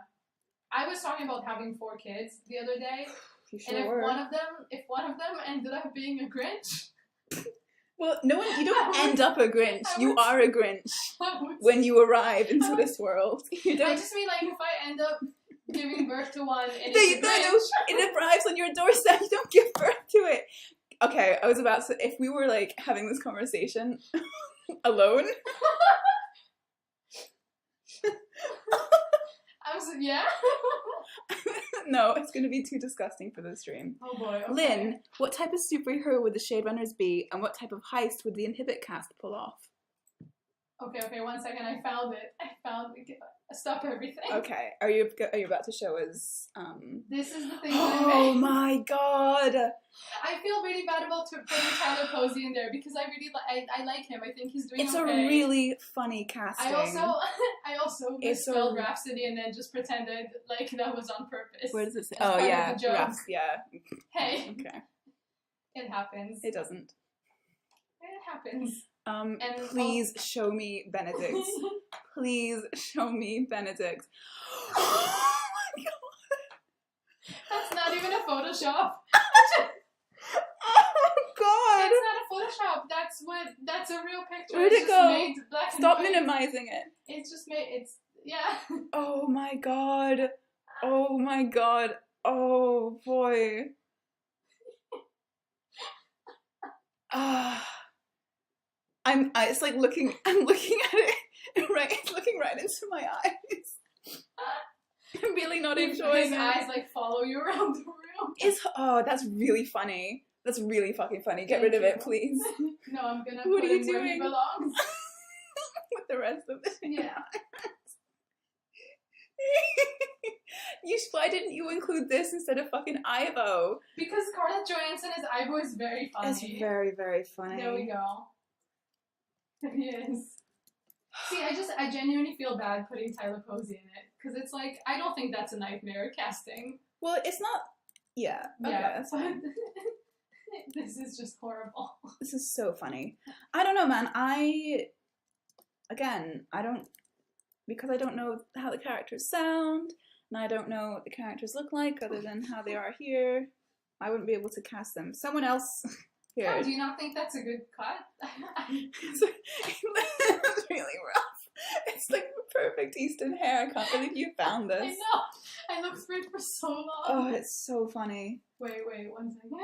I was talking about having 4 kids the other day. You sure and were. if one of them ended up being a Grinch. Well, you don't end up a Grinch. You are a Grinch when you arrive into this world. You don't. I just mean like if I end up giving birth to one and it arrives on your doorstep, you don't give birth to it. Okay, I was about to, if we were like having this conversation alone. Yeah? No, it's going to be too disgusting for the stream. Oh boy, okay. Lynn, what type of superhero would the Shade Runners be, and what type of heist would the Inhibit cast pull off? Okay, 1 second, I found it. Stop everything. Okay, are you about to show us, This is the thing that I made. Oh my god! I feel really bad about putting Tyler Posey in there because I like him. I think he's doing It's okay. a really funny casting. I also misspelled Rhapsody and then just pretended like that was on purpose. Where does it say? As Oh part yeah, of the joke. yeah. Hey. Okay. It happens. It doesn't. It happens. And please show me Benedict. Please show me Benedict. Oh my god. That's not even a Photoshop. Oh god. It's not a Photoshop. That's a real picture. Where'd it go? Made black and Stop white. minimizing it. It's just made, yeah. Oh my god. Oh my god. Oh boy. It's like I'm looking at it, right, it's looking right into my eyes. I'm really not enjoying His it. eyes like follow you around the room. That's really funny. That's really fucking funny. Get rid of it, please. No, I'm gonna What put are you him where he doing? belongs. With the rest of it. Yeah. Why didn't you include this instead of fucking Ivo? Because Scarlett Johansson as Ivo is very funny. It's very, very funny. There we go. There he is. See, I genuinely feel bad putting Tyler Posey in it because it's like I don't think that's a nightmare casting. Well, it's not. Yeah. Okay, Yeah, that's fine. This is just horrible. This is so funny. I don't know, man. I don't, because I don't know how the characters sound, and I don't know what the characters look like other than how they are here. I wouldn't be able to cast them. Someone else here. Oh, do you not think that's a good cut? It's really rough. It's like the perfect Eastern hair. I can't believe you found this. I know. I looked for it for so long. Oh, it's so funny. Wait, 1 second.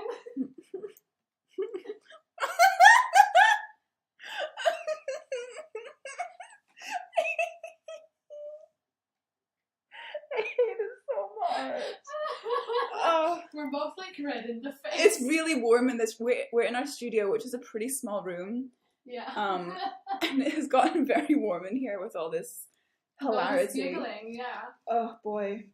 I hate it so much. Oh. We're both like red in the face. It's really warm in this. We're in our studio, which is a pretty small room. Yeah. And it has gotten very warm in here with all this hilarity. Giggling, yeah. Oh boy.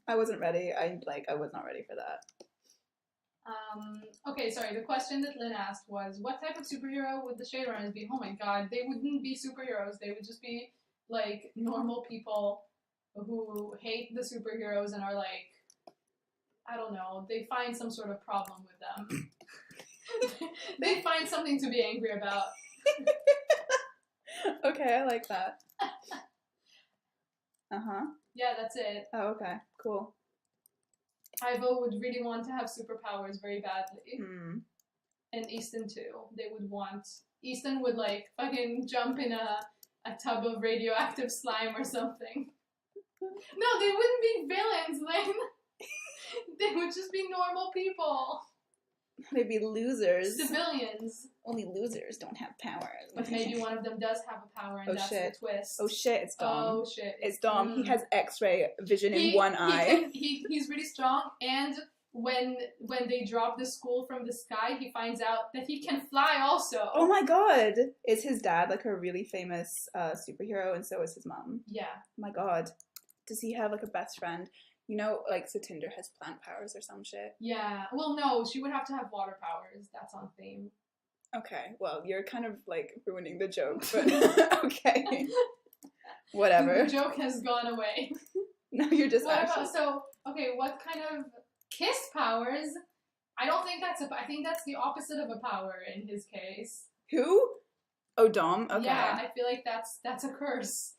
I wasn't ready. I was not ready for that. Okay, sorry. The question that Lynn asked was, what type of superhero would the Shadowrunners be? Oh my god, they wouldn't be superheroes. They would just be like normal people who hate the superheroes and are like, I don't know, they find some sort of problem with them. They find something to be angry about. Okay, I like that. Uh-huh. Yeah, that's it. Oh, okay. Cool. Ivo would really want to have superpowers very badly. Hmm. And Easton too. They would want... Easton would like fucking jump in a tub of radioactive slime or something. No, they wouldn't be villains, Lynn. They would just be normal people. They'd be losers. Civilians. Only losers don't have powers. But maybe one of them does have a power and that's the twist. Oh shit, it's Dom. Oh shit. It's Dom. He has X-ray vision in one eye. He's really strong, and when they drop the school from the sky, he finds out that he can fly also. Oh my god. Is his dad like a really famous superhero, and so is his mom? Yeah. Oh my god. Does he have like a best friend? You know, like Satinder has plant powers or some shit. Yeah. Well, no, she would have to have water powers. That's on theme. Okay, well, you're kind of like ruining the joke, but okay. Whatever. The joke has gone away. No, you're just what actually... okay, what kind of kiss powers? I don't think I think that's the opposite of a power in his case. Who? Oh, Dom? Okay. Yeah, I feel like that's a curse.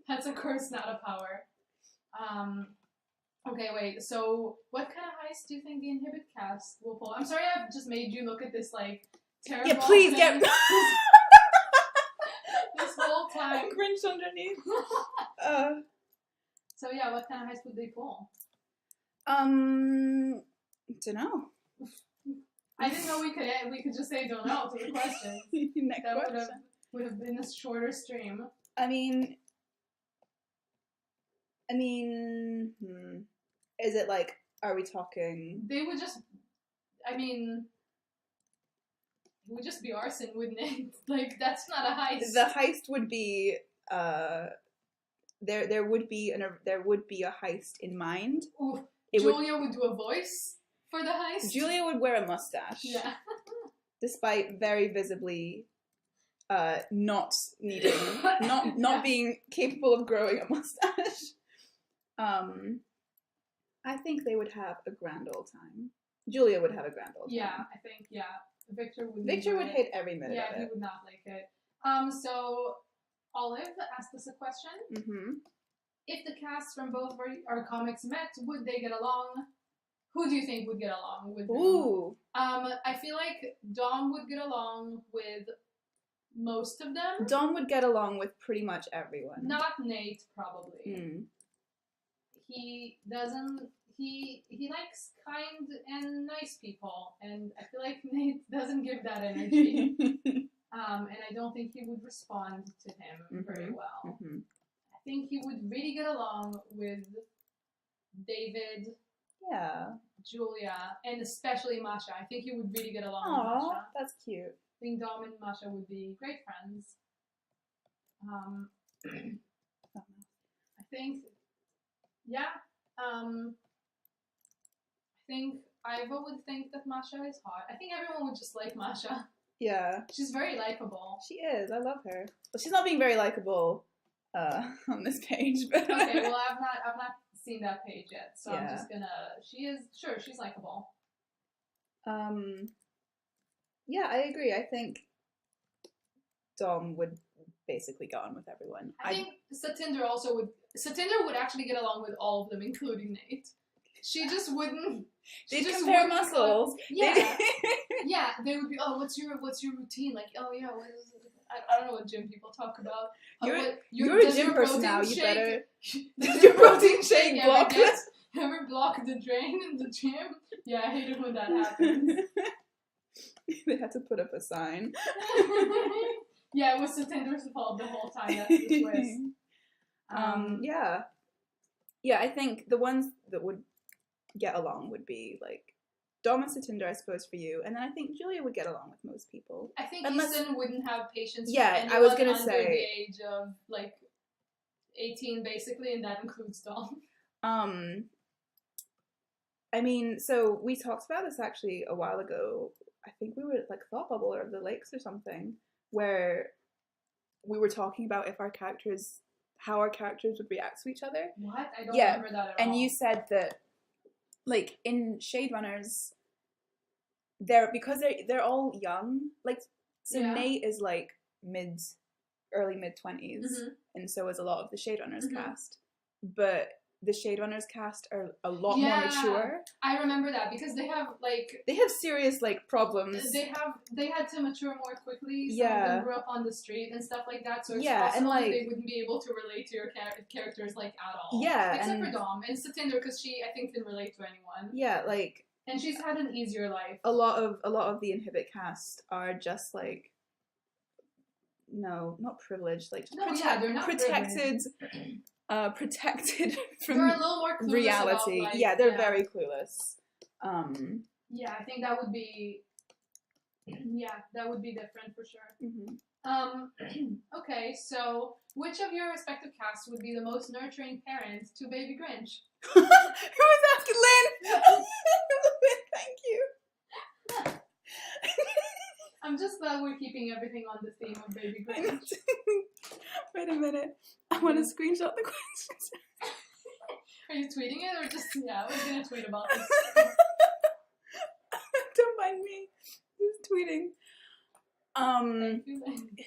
That's a curse, not a power. Okay, wait, so what kind of heist do you think the Inhibit cast will pull? I'm sorry I've just made you look at this, like, terrible Yeah, please thing get... this whole time. Grinch underneath. So yeah, what kind of heist would they pull? Dunno. I didn't know we could just say don't know to the question. Next That question. would have been a shorter stream. I mean, is it like, are we talking... They would just, I mean, it would just be arson, wouldn't it? Like, that's not a heist. The heist would be, there would be a heist in mind. Ooh, Julia would do a voice for the heist. Julia would wear a mustache. Yeah. Despite very visibly not needing, not being capable of growing a mustache. I think they would have a grand old time. Julia would have a grand old time. Yeah, I think, yeah. Victor would hate every minute of it. Yeah, he would not like it. So, Olive asked us a question. Mm-hmm. If the casts from both our comics met, would they get along? Who do you think would get along with them? Ooh. I feel like Dom would get along with most of them. Dom would get along with pretty much everyone. Not Nate, probably. Mm. He doesn't. He likes kind and nice people, and I feel like Nate doesn't give that energy. And I don't think he would respond to him very well. Mm-hmm. I think he would really get along with David, Yeah. Julia, and especially Masha. I think he would really get along with Aww, Masha. that's cute. I think Dom and Masha would be great friends. I think, yeah. I think Iva would think that Masha is hot. I think everyone would just like Masha. Yeah. She's very likable. She is. I love her. Well, she's not being very likable on this page, but Okay, well, I've not seen that page yet, so Yeah. I'm just gonna. She's likable. Yeah, I agree. I think Dom would basically get on with everyone. I think Satinder would actually get along with all of them, including Nate. She just wouldn't. They'd compare muscles. Yeah, yeah. They would be. Oh, what's your routine? Like, oh yeah, what is it? I don't know what gym people talk about. You're a gym person now. You better. Does your protein shake block? Ever block the drain in the gym? Yeah, I hate it when that happens. They had to put up a sign. Yeah, it was Satinder's fault the whole time. That's the twist. Yeah. I think the ones that would get along would be like Dom and Satinder, I suppose, for you, and then I think Julia would get along with most people. I think Easton wouldn't have patience. Yeah, for anyone I was gonna under say the age of like 18, basically, and that includes Dom. I mean, so we talked about this actually a while ago. I think we were at like Thought Bubble or the Lakes or something, where we were talking about how our characters would react to each other. What? I don't remember that at all. And you said that, like, in Shade Runners, because they're all young. Like, so Nate is like early mid 20s, and so is a lot of the Shade Runners cast. But the Shade Runners cast are a lot more mature. I remember that because they have serious like problems. They had to mature more quickly. Some Yeah. of them grew up on the street and stuff like that. So it's Yeah, possible and, like, that they wouldn't be able to relate to your characters like at all. Yeah, except and for Dom and Satinder, because she I think can relate to anyone. Yeah, like, and she's had an easier life. a lot of the Inhibit cast are just like, no, not privileged, like they're not protected. Protected from they're a little more clueless reality. About life. Yeah, they're very clueless. Yeah, I think that would be. Yeah, that would be different for sure. Okay, so which of your respective casts would be the most nurturing parent to Baby Grinch? Who was asking? Lynn? Lynn, thank you. I'm just glad we're keeping everything on the theme of Baby Grinch. Wait a minute. I want to screenshot the questions. Are you tweeting it or just I was gonna tweet about this. Don't mind me. Just tweeting. Thank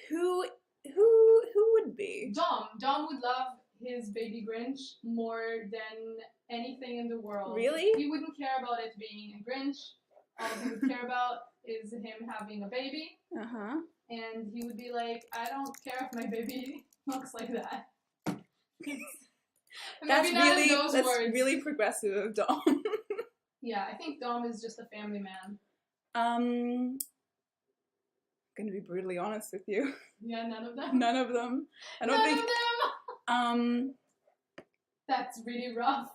you. Who would be? Dom would love his Baby Grinch more than anything in the world. Really? He wouldn't care about it being a Grinch. All he would care about is him having a baby. And he would be like, I don't care if my baby looks like that. That's really progressive of Dom. Yeah, I think Dom is just a family man. I'm gonna be brutally honest with you. Yeah, none of them. None of them. I don't none think. Of them. That's really rough.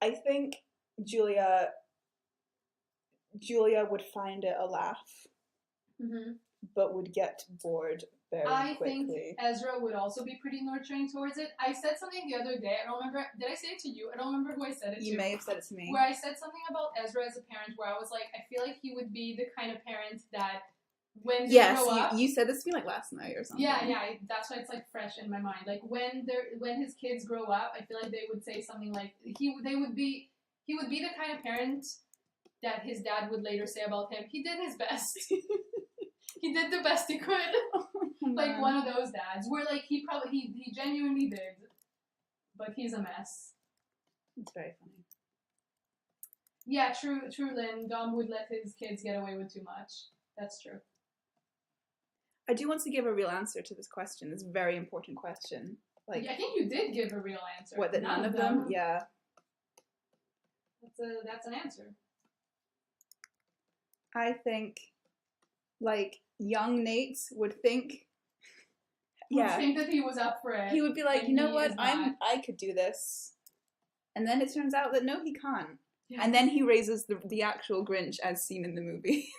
I think Julia would find it a laugh, but would get bored very quickly. I think Ezra would also be pretty nurturing towards it. I said something the other day. I don't remember. Did I say it to you? I don't remember who I said it to. You may have said it to me. Where I said something about Ezra as a parent, where I was like, I feel like he would be the kind of parent that when they grow up. You said this to me like last night or something. Yeah. That's why it's like fresh in my mind. Like when his kids grow up, I feel like they would say something like he would be the kind of parent that his dad would later say about him. He did his best. He did the best he could. Like one of those dads where like he genuinely did, but he's a mess. It's very funny. Yeah, true, Lynn. Dom would let his kids get away with too much. That's true. I do want to give a real answer to this question. This very important question. Like, I think you did give a real answer. What? That none of them? Yeah. That's an answer. I think, like, young Nate would think. Yeah. Would think that he was up for it. He would be like, you know what? I could do this. And then it turns out that no, he can't. Yeah. And then he raises the actual Grinch as seen in the movie.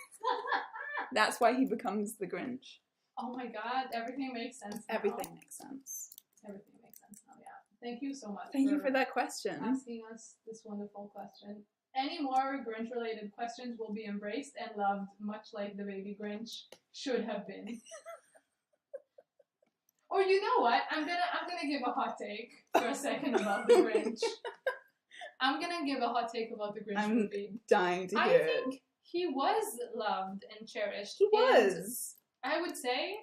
That's why he becomes the Grinch. Oh my god, everything makes sense now. Everything makes sense. Everything makes sense now, yeah. Thank you so much. Thank you for that question. Asking us this wonderful question. Any more Grinch-related questions will be embraced and loved, much like the baby Grinch should have been. Or you know what? I'm gonna give a hot take for a second about the Grinch. I'm gonna give a hot take about the Grinch movie. I'm dying to hear it. I think he was loved and cherished. He was. I would say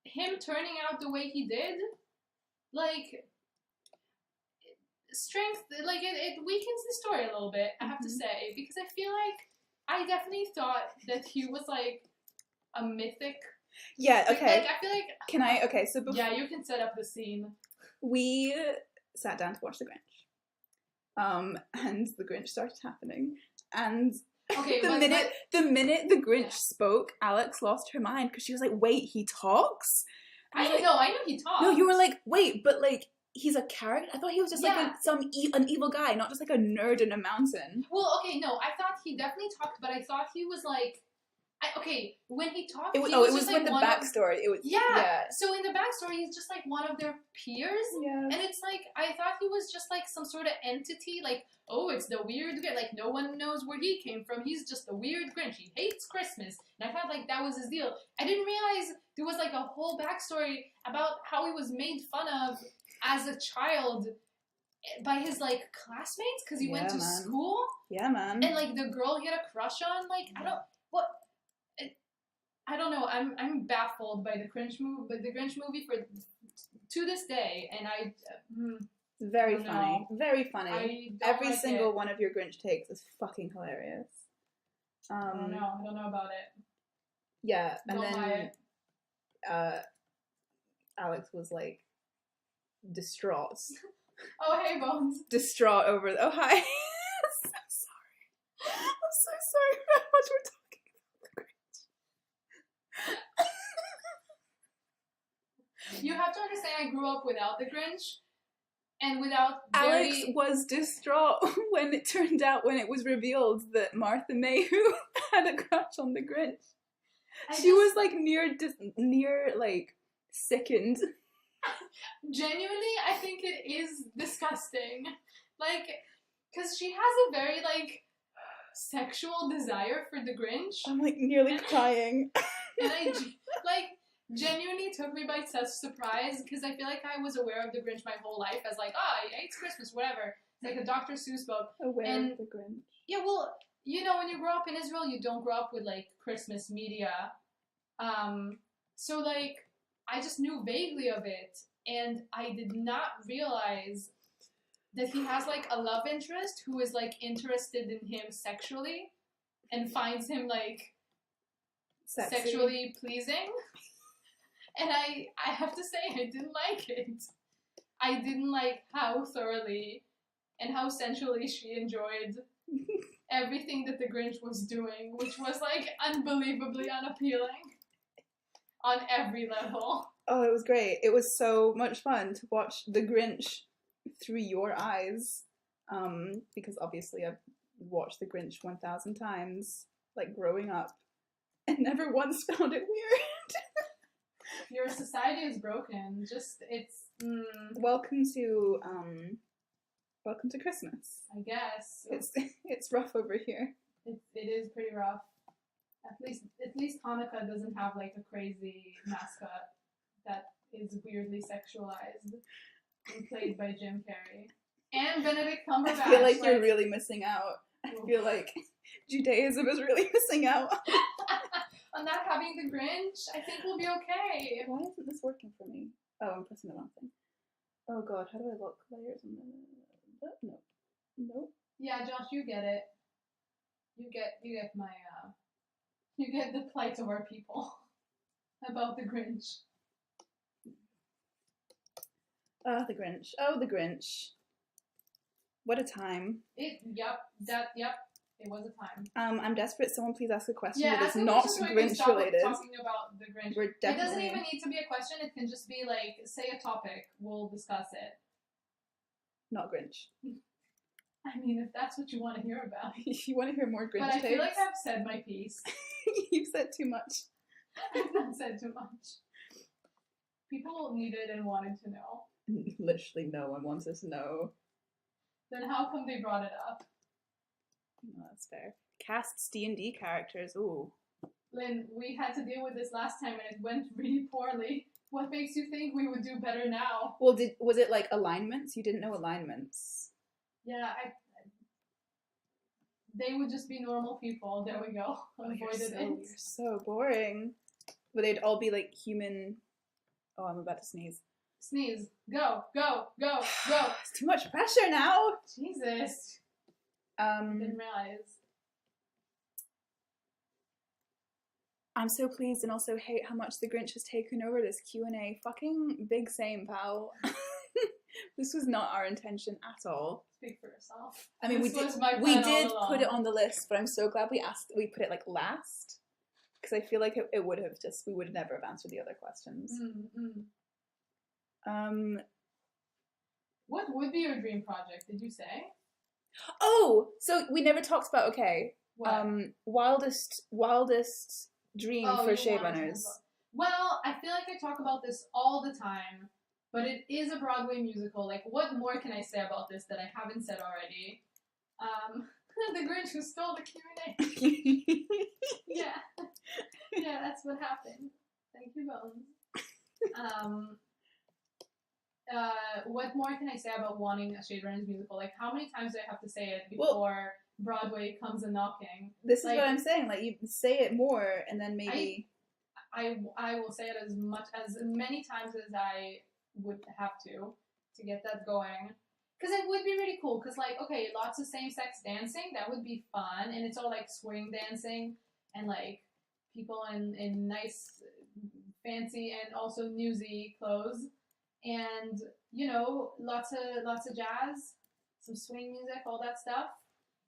him turning out the way he did, like, strength, like, it weakens the story a little bit, I have to say, because I feel like I definitely thought that he was, like, a mythic. Yeah, okay. Like, I feel like... Okay, so before... Yeah, you can set up the scene. We sat down to watch The Grinch. And The Grinch started happening. And okay, the minute The Grinch spoke, Alex lost her mind because she was like, wait, he talks? I know he talks. No, you were like, wait, but like, he's a character? I thought he was just like an evil guy, not just like a nerd in a mountain. Well, okay, no, I thought he definitely talked, but I thought he was like... when he talked, it was like with the backstory. So in the backstory, he's just like one of their peers, and it's like I thought he was just like some sort of entity. Like, oh, it's the weird guy. Like no one knows where he came from. He's just the weird Grinch. He hates Christmas, and I thought like that was his deal. I didn't realize there was like a whole backstory about how he was made fun of as a child by his like classmates because he went to school. Yeah, man. And like the girl he had a crush on. Like I don't know. I'm baffled by the Grinch movie to this day, and very funny, very funny. Every single one of your Grinch takes is fucking hilarious. I don't know about it. Yeah, and then Alex was like distraught. Oh hey Bones. Distraught over oh hi. I'm so sorry. I'm so sorry for how much we're talking. You have to understand, I grew up without the Grinch, and without Alex was distraught when it turned out, when it was revealed that Martha Mayhew had a crush on the Grinch. She was like near like sickened. Genuinely, I think it is disgusting. Like, because she has a very like sexual desire for the Grinch. I'm like nearly crying. And I like genuinely took me by such surprise because I feel like I was aware of the Grinch my whole life as like, he hates Christmas, whatever. It's like a Dr. Seuss book. Aware of the Grinch. Yeah, well, you know, when you grow up in Israel, you don't grow up with like Christmas media. So like, I just knew vaguely of it, and I did not realize that he has like a love interest who is like interested in him sexually and finds him like sexually pleasing. And I have to say, I didn't like it. I didn't like how thoroughly and how sensually she enjoyed everything that the Grinch was doing, which was like unbelievably unappealing on every level. Oh, it was great. It was so much fun to watch the Grinch through your eyes. Because obviously I've watched the Grinch 1,000 times, like growing up, and never once found it weird. Your society is broken. Welcome to Christmas. I guess it's rough over here. It is pretty rough. At least Hanukkah doesn't have like a crazy mascot that is weirdly sexualized and played by Jim Carrey and Benedict Cumberbatch. I feel like you're really missing out. I feel like Judaism is really missing out. On not having the Grinch, I think we'll be okay. Why isn't this working for me? Oh, I'm pressing the wrong thing. Oh god, how do I look? Layers on the... No. Nope. Yeah, Josh, you get it. You get my, you get the plight of our people about the Grinch. The Grinch. Oh, the Grinch. What a time. It was a time. I'm desperate. Someone please ask a question that is not Grinch related. Talking about the Grinch. It doesn't even need to be a question. It can just be like, say a topic. We'll discuss it. Not Grinch. I mean, if that's what you want to hear about. You want to hear more Grinch But I feel like I've said my piece. You've said too much. I've not said too much. People needed and wanted to know. Literally no one wants us to know. Then how come they brought it up? No, that's fair. Casts D&D characters. Ooh. Lynn, we had to deal with this last time and it went really poorly. What makes you think we would do better now? Well, was it like alignments? You didn't know alignments. Yeah, they would just be normal people. There we go. Avoided it. You're so boring. But they'd all be like human. Oh, I'm about to sneeze. Sneeze. Go, go, go, go. It's too much pressure now. Jesus. Didn't realize. I'm so pleased and also hate how much the Grinch has taken over this Q&A. Fucking big same, pal. This was not our intention at all. Speak for yourself. I mean, we did put it on the list, but I'm so glad we put it like last, because I feel like it would have we would never have answered the other questions. What would be your dream project? Did you say? Oh, so we never talked about What? wildest dream for Shade Runners. Well, I feel like I talk about this all the time, but it is a Broadway musical. Like, what more can I say about this that I haven't said already? The Grinch who stole the Q&A. Yeah. Yeah, that's what happened. Thank you, Bones. What more can I say about wanting a Shade Runners musical? Like, how many times do I have to say it before Broadway comes a knocking? This is what I'm saying. Like, you say it more, and then maybe I will say it as many times as I would have to get that going. Because it would be really cool. Because, like, okay, lots of same-sex dancing, that would be fun. And it's all, like, swing dancing and, like, people in nice, fancy, and also newsy clothes. And, you know, lots of jazz, some swing music, all that stuff.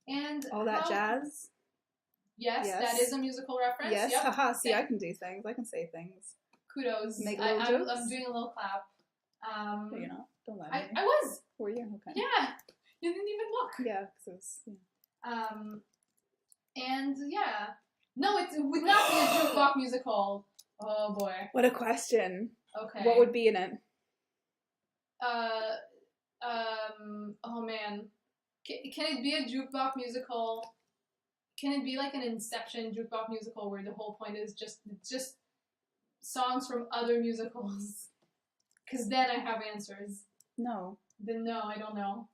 And all that jazz? Yes, that is a musical reference. Yes, yep. Haha, see, I can do things. I can say things. Kudos. Make little jokes. I'm doing a little clap. No, you're not. Don't lie to me. I was. Were you? Okay. Yeah. You didn't even look. Yeah, because it was... Yeah. And, yeah. No, it would not be a jukebox musical. Oh, boy. What a question. Okay. What would be in it? Oh, man. Can it be a jukebox musical? Can it be like an Inception jukebox musical where the whole point is just songs from other musicals? Because then I have answers. No. Then no, I don't know.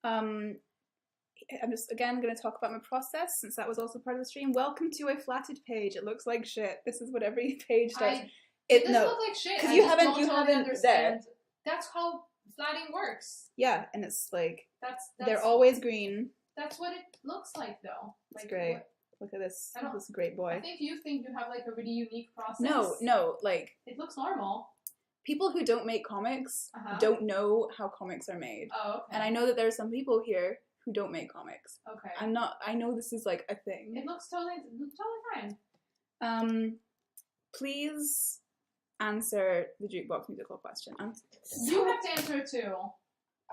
I'm just, again, going to talk about my process, since that was also part of the stream. Welcome to a flatted page. It looks like shit. This is what every page does. It does look like shit. Because you haven't there. That's how flatting works. Yeah, and it's like, that's they're always green. That's what it looks like, though. It's great. Look at this. This great boy. I think you have like a really unique process. No, like... It looks normal. People who don't make comics don't know how comics are made. Oh, okay. And I know that there are some people here who don't make comics. Okay. I know this is like a thing. It looks totally fine. Please answer the jukebox musical question. You have to answer it too.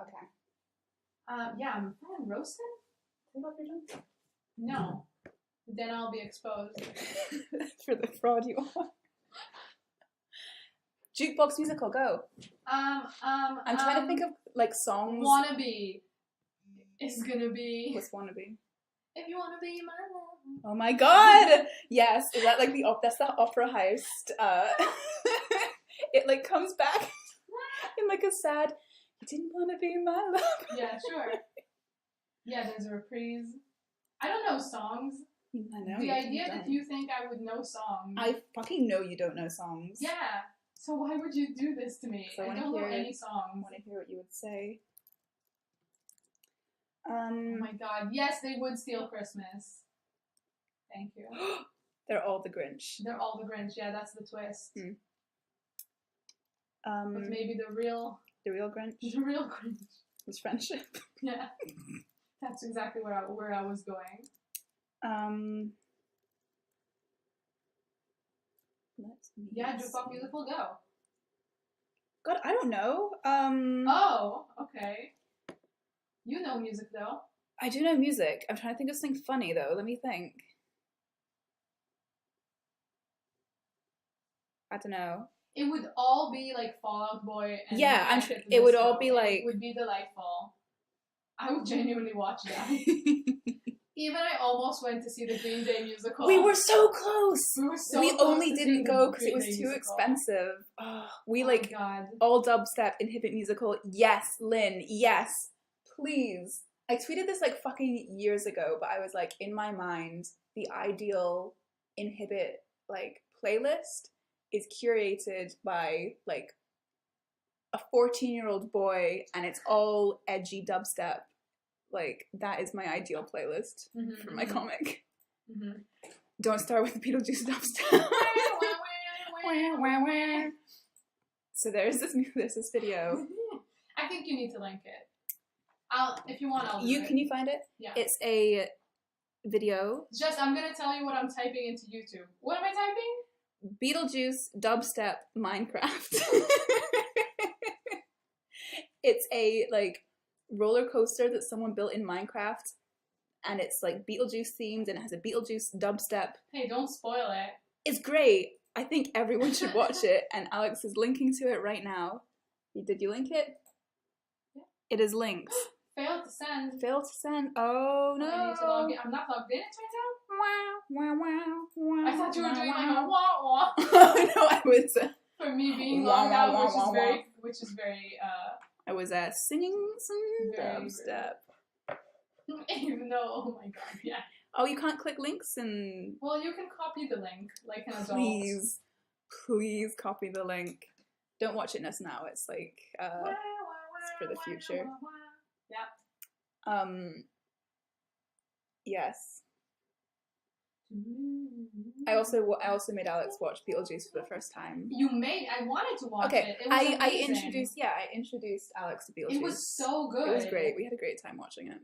Okay. Yeah, I'm roasted? No. Then I'll be exposed. For the fraud you are. Jukebox musical, go. I'm trying to think of like songs. Wannabe is gonna be. What's Wannabe? If you wanna be my love. Oh my god! Yes, is that like that's the opera heist? It like comes back in like a sad. You didn't want to be my love. Yeah, sure. Yeah, there's a reprise. I don't know songs. I know. The idea that you think I would know songs. I fucking know you don't know songs. Yeah. So why would you do this to me? I don't know any songs. I want to hear what you would say. Oh my god. Yes, they would steal Christmas. Thank you. They're all the Grinch. They're all the Grinch. Yeah, that's the twist. But maybe the real Grinch? The real Grinch. Was friendship. Yeah. That's exactly where I was going. Yeah, jukebox musical, go. God, I don't know. Oh, okay. You know music, though. I do know music. I'm trying to think of something funny, though. Let me think. I don't know. It would all be like Fall Out Boy. And Yeah, I'm Night sure at the it would Disco, all be and like. It would be delightful. I would genuinely watch that. Even I almost went to see the Green Day musical. We were so close. We close only to see didn't the go because it Green was Day too musical. expensive. Oh, we Oh, God. all dubstep Inhibit musical. Yes, Lynn. Yes, please. I tweeted this like fucking years ago, but I was like, in my mind, the ideal Inhibit like playlist is curated by like a 14-year-old boy, and it's all edgy dubstep. Like, that is my ideal playlist for my comic. Mm-hmm. Don't start with the Beetlejuice dubstep. So there's this video. I think you need to link it. If you want, I'll do it. Can you find it? Yeah. It's a video. I'm gonna tell you what I'm typing into YouTube. What am I typing? Beetlejuice dubstep Minecraft. It's a like roller coaster that someone built in Minecraft, and it's like Beetlejuice themed, and it has a Beetlejuice dubstep. Hey, don't spoil it. It's great. I think everyone should watch it, and Alex is linking to it right now. Did you link it? Yeah. It is linked. Failed to send. Failed to send. Oh no. I need to log in. I'm not logged in, it turns out. Wow, wow, wow. I thought you were doing like a wah wah. Oh no, I was. For me being logged out, which is very. I was singing some dubstep. Even though, oh my god, yeah. Oh, you can't click links and. Well, you can copy the link like an adult. Please copy the link. Don't watch it now. It's like it's for the future. Yeah. Yes. I also made Alex watch Beetlejuice for the first time. I wanted to watch it. It was I introduced Alex to Beetlejuice. It was so good. It was great. We had a great time watching it.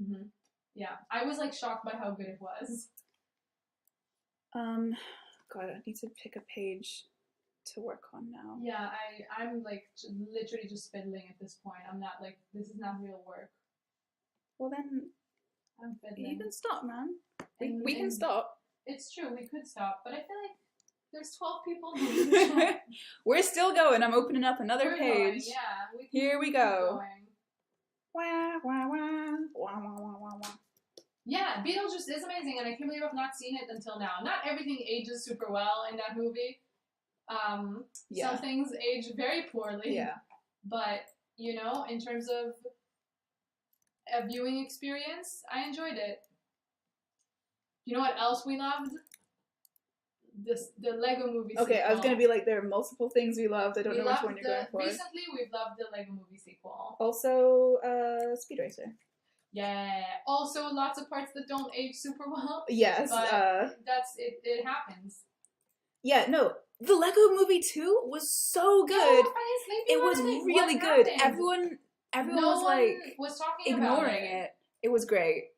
Mm-hmm. Yeah, I was like shocked by how good it was. God, I need to pick a page to work on now. Yeah, I'm like literally just fiddling at this point. I'm not like, this is not real work. Well then, I'm fiddling. You can stop, man. We can stop. It's true, we could stop, but I feel like there's 12 people. We're still going. I'm opening up another Going, page. yeah. Here we go. Going. Wah, wah, wah. Wah, wah, wah, wah, wah. Yeah, Beetlejuice is amazing, and I can't believe I've not seen it until now. Not everything ages super well in that movie. Some things age very poorly. Yeah. But, you know, in terms of a viewing experience, I enjoyed it. You know what else we loved? The Lego movie sequel. Okay, I was going to be like, there are multiple things we loved. I don't know which one you're going for. Recently, we've loved the Lego movie sequel. Also, Speed Racer. Yeah. Also, lots of parts that don't age super well. Yes. But that's it. It happens. Yeah, no. The Lego movie 2 was so good. It was really good. Everyone was like ignoring it. It was great.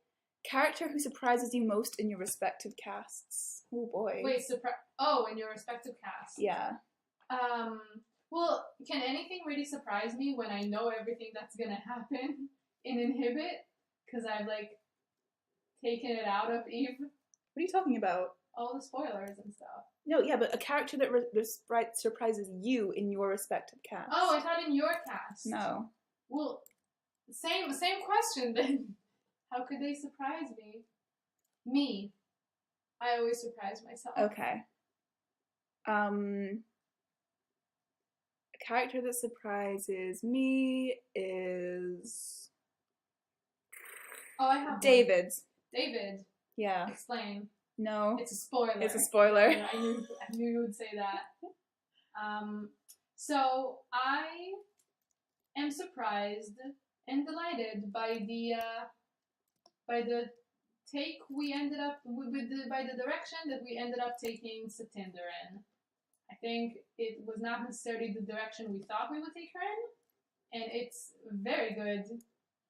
Character who surprises you most in your respective casts. Oh boy. Wait, in your respective cast. Yeah. Well, can anything really surprise me when I know everything that's gonna happen in Inhibit? Because I've like taken it out of Eve. What are you talking about? All the spoilers and stuff. No, yeah, but a character that surprises you in your respective cast. Oh, I thought in your cast. No. Well, same question then. How could they surprise me? Me. I always surprise myself. Okay. A character that surprises me is... Oh, I have David. David. Yeah. Explain. No. It's a spoiler. It's a spoiler. I knew you would say that. So I am surprised and delighted by the take we ended up by the direction that we ended up taking Satinder in. I think it was not necessarily the direction we thought we would take her in, and it's very good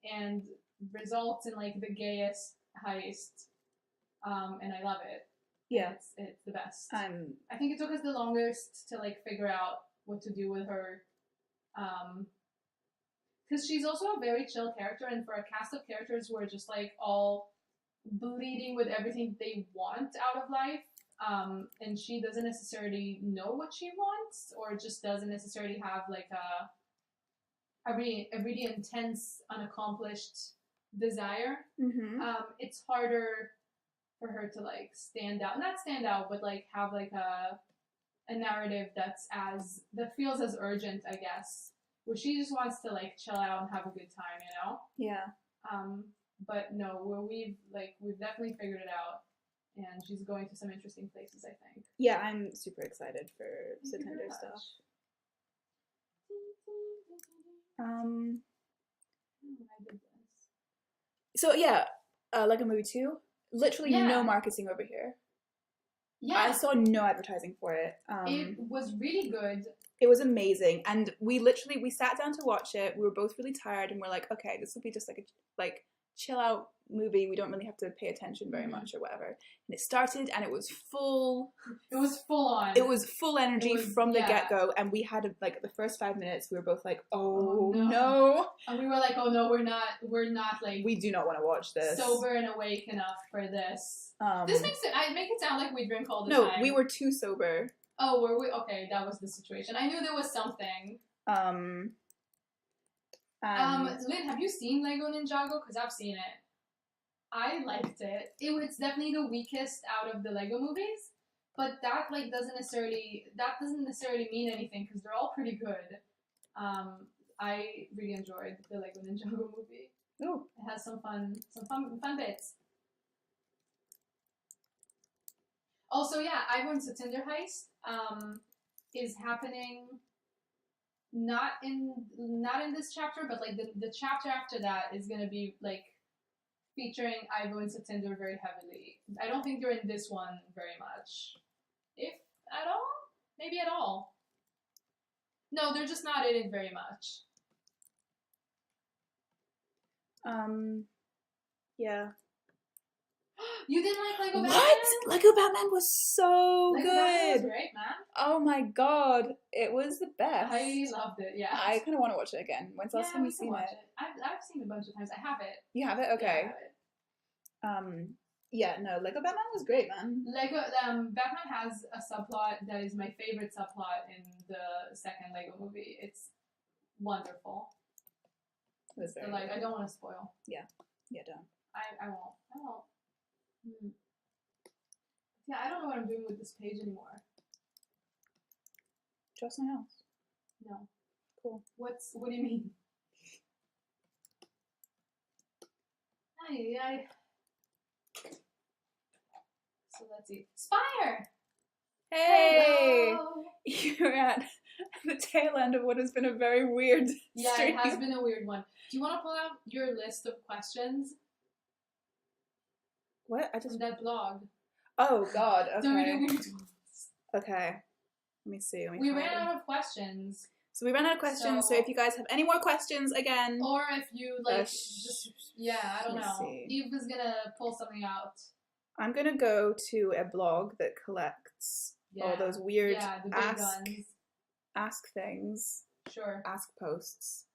and results in like the gayest heist. And I love it. Yeah. It's the best. I think it took us the longest to like figure out what to do with her. Because she's also a very chill character, and for a cast of characters who are just like all bleeding with everything they want out of life, and she doesn't necessarily know what she wants, or just doesn't necessarily have like a really intense, unaccomplished desire. It's harder for her to like not stand out, but like have like a narrative that feels as urgent, I guess, where she just wants to like chill out and have a good time, you know? Yeah. But no, we've definitely figured it out, and she's going to some interesting places, I think. Yeah, I'm super excited for Satinder stuff. Oh, I did this. So yeah, Lego Movie 2, literally no marketing over here. Yeah. I saw no advertising for it. It was really good. It was amazing, and we sat down to watch it. We were both really tired, and we're like, okay, this will be just like chill out movie. We don't really have to pay attention very much or whatever. And it started, and it was full. It was full on. It was full energy from the get go, and we had like the first 5 minutes. We were both like, oh no, and we were like, oh no, we're not like, we do not want to watch this, sober and awake enough for this. This I make it sound like we drink all the time. No, we were too sober. Oh, were we? Okay, that was the situation. I knew there was something. Lynn, have you seen Lego Ninjago? Because I've seen it. I liked it. It's definitely the weakest out of the Lego movies, but that doesn't necessarily mean anything because they're all pretty good. I really enjoyed the Lego Ninjago movie. Oh, it has some fun bits. Also, yeah, Ivan's Tinder heist is happening not in this chapter, but like the chapter after that is gonna be like featuring Ivo and Satinder very heavily. I don't think they're in this one very much, if at all, maybe at all. No, they're just not in it very much. Yeah. You didn't like Lego Batman? What? Lego Batman was so good. Batman was great, man. Oh my god, it was the best. I loved it. Yeah. I kind of want to watch it again. When's the last time you've seen it? I've seen it a bunch of times. I have it. You have it? Okay. Yeah, I have it. Yeah, no, Lego Batman was great, man. Batman has a subplot that is my favorite subplot in the second Lego movie. It's wonderful. It was very I don't want to spoil. Yeah. Yeah, don't. I won't. Yeah, I don't know what I'm doing with this page anymore. Draw something else. No. Cool. What do you mean? So let's see. Spire! Hey! Hello! You're at the tail end of what has been a very weird stream. It has been a weird one. Do you want to pull out your list of questions? What? From that blog. Oh, God. Okay. Dirty weird ones. Okay. Let me see. We ran out of questions. So we ran out of questions, so if you guys have any more questions, again... Or if you, I don't know. See. Eve is gonna pull something out. I'm gonna go to a blog that collects all those weird the big guns. Ask things. Sure. Ask posts.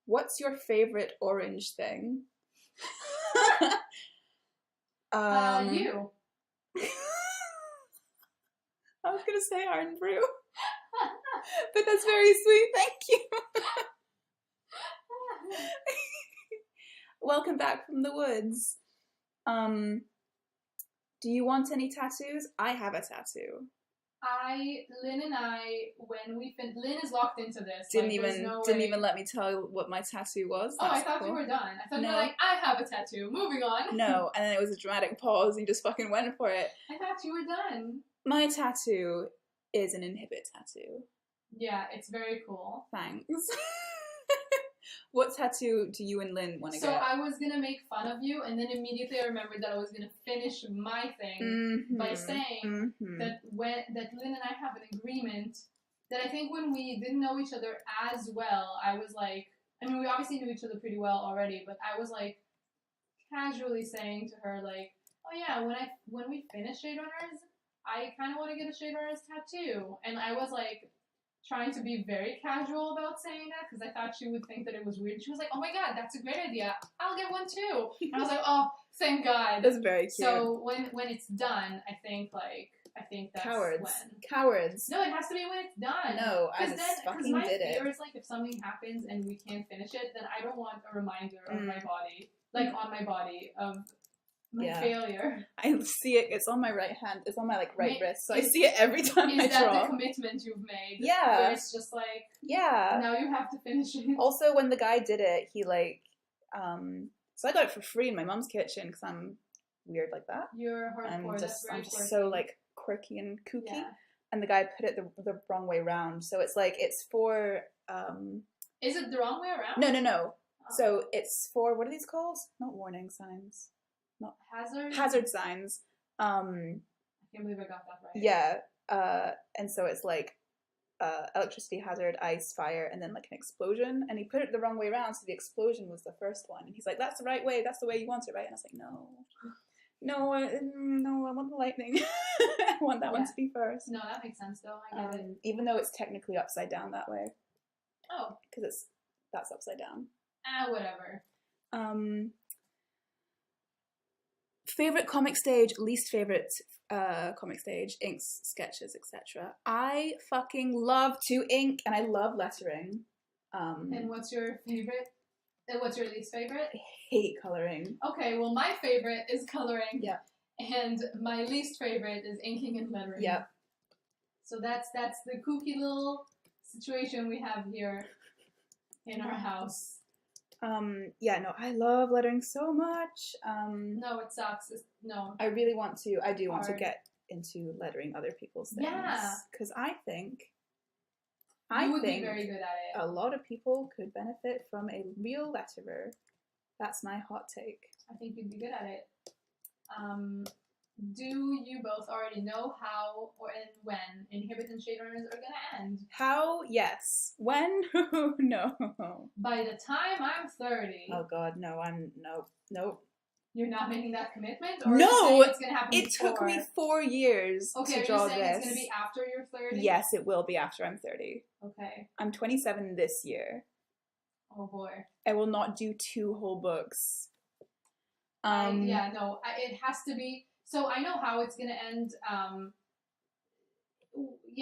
What's your favorite orange thing? You. I was gonna say Iron Brew, but that's very sweet. Thank you. Welcome back from the woods. Do you want any tattoos? I have a tattoo. Lynn and I, when we Lynn is locked into this. Didn't even let me tell you what my tattoo was. That's I thought cool. You were done. I thought you were like, I have a tattoo. Moving on. No, and then it was a dramatic pause and you just fucking went for it. I thought you were done. My tattoo is an inhibit tattoo. Yeah, it's very cool. Thanks. What tattoo do you and Lynn want to get? So I was going to make fun of you, and then immediately I remembered that I was going to finish my thing by saying that Lynn and I have an agreement that I think when we didn't know each other as well, I was like, I mean, we obviously knew each other pretty well already, but I was like casually saying to her, like, oh yeah, when we finish Shade Runners, I kind of want to get a Shade Runners tattoo. And I was like trying to be very casual about saying that because I thought she would think that it was weird. She was like, "Oh my god, that's a great idea. I'll get one too." And I was like, "Oh, thank God." That's very cute. So when it's done, I think that's Cowards. when. Cowards. No, it has to be when it's done. No, I just fucking my did it. fear is like if something happens and we can't finish it, then I don't want a reminder of my body, like on my body of my failure. I see it. It's on my right hand. It's on my right wrist. So I see it every time I draw. Is that the commitment you've made? Yeah. Where it's just like, now you have to finish it. Also, when the guy did it, he so I got it for free in my mum's kitchen because I'm weird like that. You're hardcore. I'm just so quirky and kooky. Yeah. And the guy put it the wrong way around. So it's it's for. Is it the wrong way around? No. Oh. So it's for, what are these called? Not warning signs. Not hazard signs. I can't believe I got that right. Yeah. And so it's electricity hazard, ice, fire, and then an explosion. And he put it the wrong way around, so the explosion was the first one. And he's like, "That's the right way. That's the way you want it, right?" And I was like, "No, I want the lightning. I want that one to be first." No, that makes sense though. I get it. Even though it's technically upside down that way. Oh. Because that's upside down. Whatever. Favorite comic stage, least favorite comic stage, inks, sketches, etc. I fucking love to ink and I love lettering. And what's your favorite? And what's your least favorite? I hate coloring. Okay, well my favorite is coloring. Yeah. And my least favorite is inking and lettering. Yeah. So that's the kooky little situation we have here in our house. I love lettering so much. No, it sucks. No. I really want to. I do want to get into lettering other people's things. Yeah. Because I think you would be very good at it. A lot of people could benefit from a real letterer. That's my hot take. I think you'd be good at it. Do you both already know how and when Inhibit and Shade Runners are gonna end? How? Yes. When? No. By the time I'm 30. Oh God, no. Nope. You're not making that commitment? Or no, it's gonna happen it took me 4 years to draw this. It's gonna be after you're 30? Yes, it will be after I'm 30. Okay. I'm 27 this year. Oh boy. I will not do 2 whole books. It has to be. So I know how it's gonna end.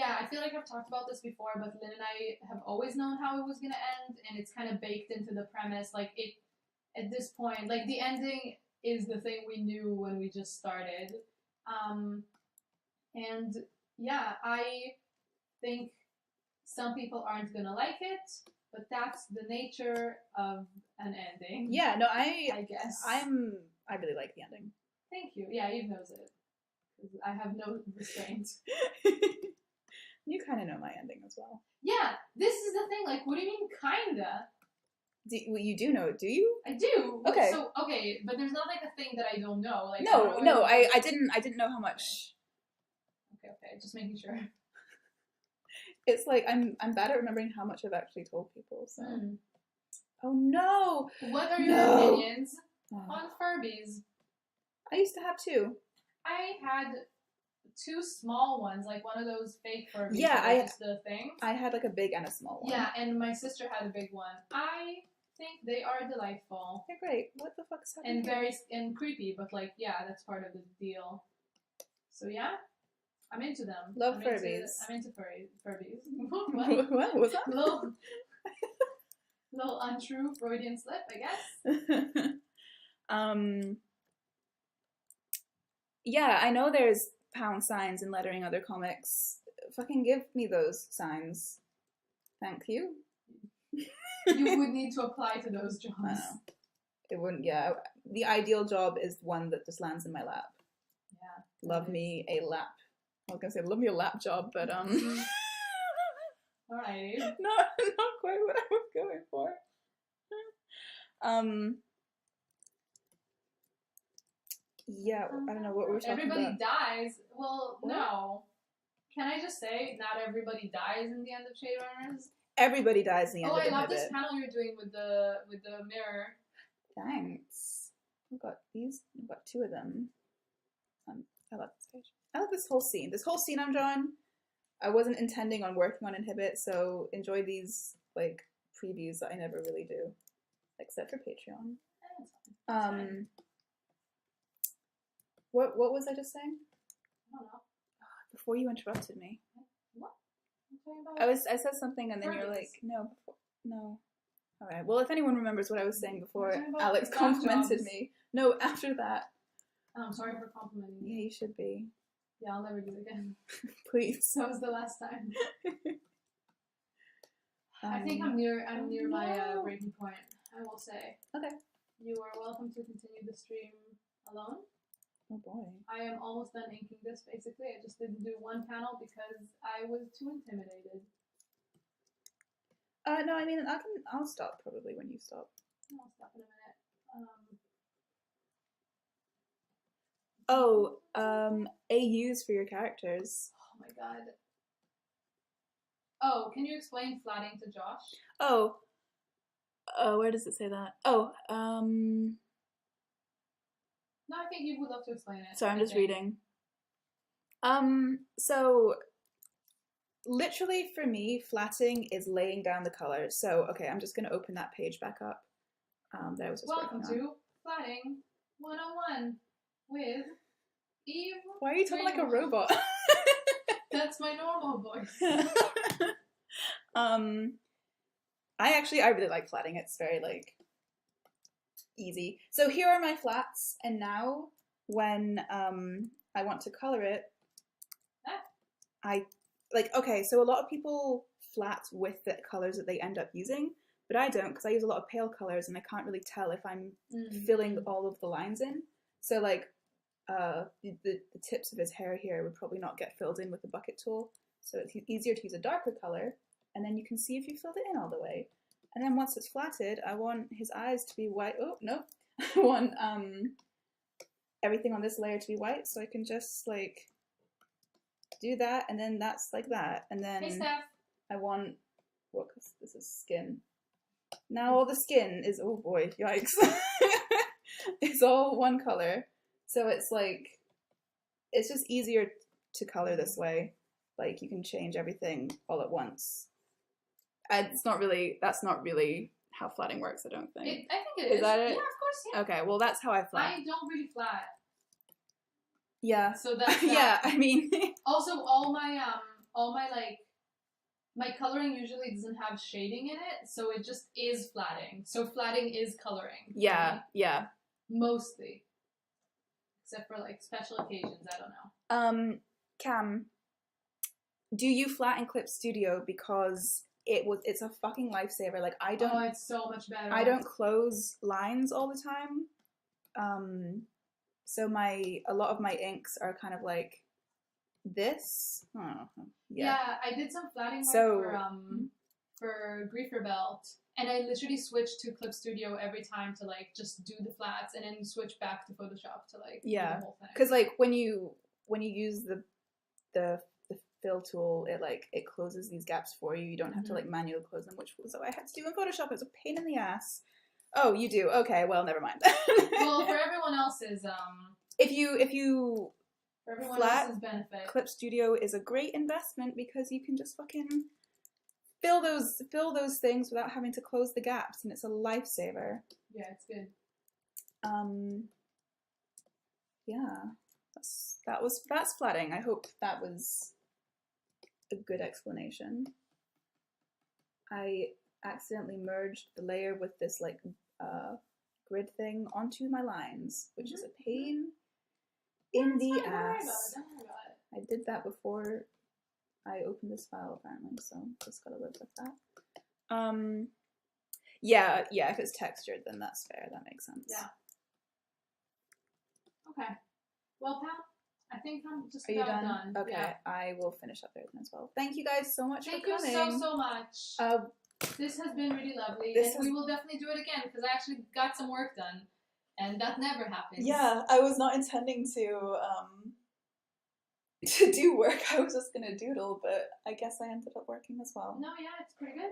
I feel like I've talked about this before, but Lynn and I have always known how it was gonna end, and it's kind of baked into the premise. At this point, the ending is the thing we knew when we just started. I think some people aren't gonna like it, but that's the nature of an ending. Yeah, no, I guess. I really like the ending. Thank you. Yeah, Eve knows it. I have no restraint. You kind of know my ending as well. Yeah, this is the thing. What do you mean, kinda? You do know, do you? I do. Okay. But there's not a thing that I don't know. I didn't know how much. Okay, just making sure. It's I'm bad at remembering how much I've actually told people. So. Oh no! What are your opinions on Furbies? I used to have 2. I had 2 small ones, one of those fake Furbies. Yeah, the thing. I had a big and a small one. Yeah, and my sister had a big one. I think they are delightful. They're great. What the fuck is happening? And very creepy, but that's part of the deal. So yeah, I'm into them. Love Furbies. I'm into Furbies. What was that? Little untrue Freudian slip, I guess. Yeah, I know there's pound signs and lettering other comics. Fucking give me those signs. Thank you. You would need to apply to those jobs. I know. It wouldn't, yeah. The ideal job is one that just lands in my lap. Yeah. Love me a lap. I was gonna say love me a lap job, but Alrighty. not quite what I was going for. Yeah, I don't know what we were talking Everybody about. dies. Well, what? No. Can I just say, not everybody dies in the end of Shade Runners? Everybody dies in the end of Inhibit. I love this panel you're doing with the mirror. Thanks. I've got 2 of them. I love this page. I love this whole scene. This whole scene I'm drawing. I wasn't intending on working on Inhibit, so enjoy these like previews that I never really do, except for Patreon. That's fine. What was I just saying? I don't know. Before you interrupted me. What? I'm talking about I said something and then you're Furbies. like, no. All right. Well, if anyone remembers what I was saying before, I'm talking about Alex staff complimented jobs. me. No, after that. Oh, I'm sorry for complimenting Yeah, you. you should be. Yeah, I'll never do it again. Please. That was the last time. I think I'm near my breaking point, I will say. Okay. You are welcome to continue the stream alone. Oh boy. I am almost done inking this, basically. I just didn't do one panel because I was too intimidated. No, I mean, I'll stop probably when you stop. I'll stop in a minute. AUs for your characters. Oh my god. Oh, can you explain flatting to Josh? Oh, where does it say that? No, I think you would love to explain it. Sorry, I'm just reading. So literally for me, flatting is laying down the colors. So, okay, I'm just going to open that page back up that I was just Welcome working on. to Flatting 101 with Eve. Why are you talking like a robot? That's my normal voice. I really like flatting. It's very like easy. So here are my flats, and now when I want to color it, so a lot of people flat with the colors that they end up using, but I don't, because I use a lot of pale colors and I can't really tell if I'm filling all of the lines in. So like the tips of his hair here would probably not get filled in with the bucket tool, so it's easier to use a darker color, and then you can see if you filled it in all the way. And then once it's flatted, I want his eyes to be white. Oh, no. I want everything on this layer to be white, so I can just like do that, and then that's like that. And then Hey, Steph. I want, well, because this is skin. Now all the skin is, oh boy, yikes. It's all one color. So it's like, it's just easier to color this way. Like you can change everything all at once. That's not really how flatting works, I don't think. I think it is. Is that it? Yeah, of course, yeah. Okay, well that's how I flat. I don't really flat. Yeah. So that's that. Yeah, I mean. Also, all my like, my coloring usually doesn't have shading in it, so it just is flatting. So flatting is coloring. Yeah, yeah. Mostly. Except for like special occasions, I don't know. Cam, do you flat in Clip Studio? Because it's a fucking lifesaver. Like I don't. Oh, it's so much better. I don't close lines all the time. So a lot of my inks are kind of like this. Oh, yeah, I did some flatting work for Griefer Belt, and I literally switched to Clip Studio every time to like just do the flats, and then switch back to Photoshop to like do the whole thing. Because like when you use the fill tool, it closes these gaps for you. You don't have to like manually close them, which was what I had to do in Photoshop. It was a pain in the ass. Oh, you do? Okay, well, never mind. Well, for everyone else's if you for everyone flat, else's benefit, Clip Studio is a great investment because you can just fucking fill those things without having to close the gaps, and it's a lifesaver. Yeah, it's good. Yeah, that's flatting. I hope that was a good explanation. I accidentally merged the layer with this like grid thing onto my lines, which is a pain in the ass. Don't worry about it. I did that before I opened this file apparently, so just gotta live with that. Yeah, if it's textured, then that's fair. That makes sense. Yeah. Okay. Well, Pam, I think I'm just Are you about done? Okay, Yeah. I will finish up there then as well. Thank you guys so much Thank for coming. you so much. This has been really lovely, and we will definitely do it again because I actually got some work done, and that never happens. Yeah, I was not intending to do work. I was just gonna doodle, but I guess I ended up working as well. No, yeah, it's pretty good.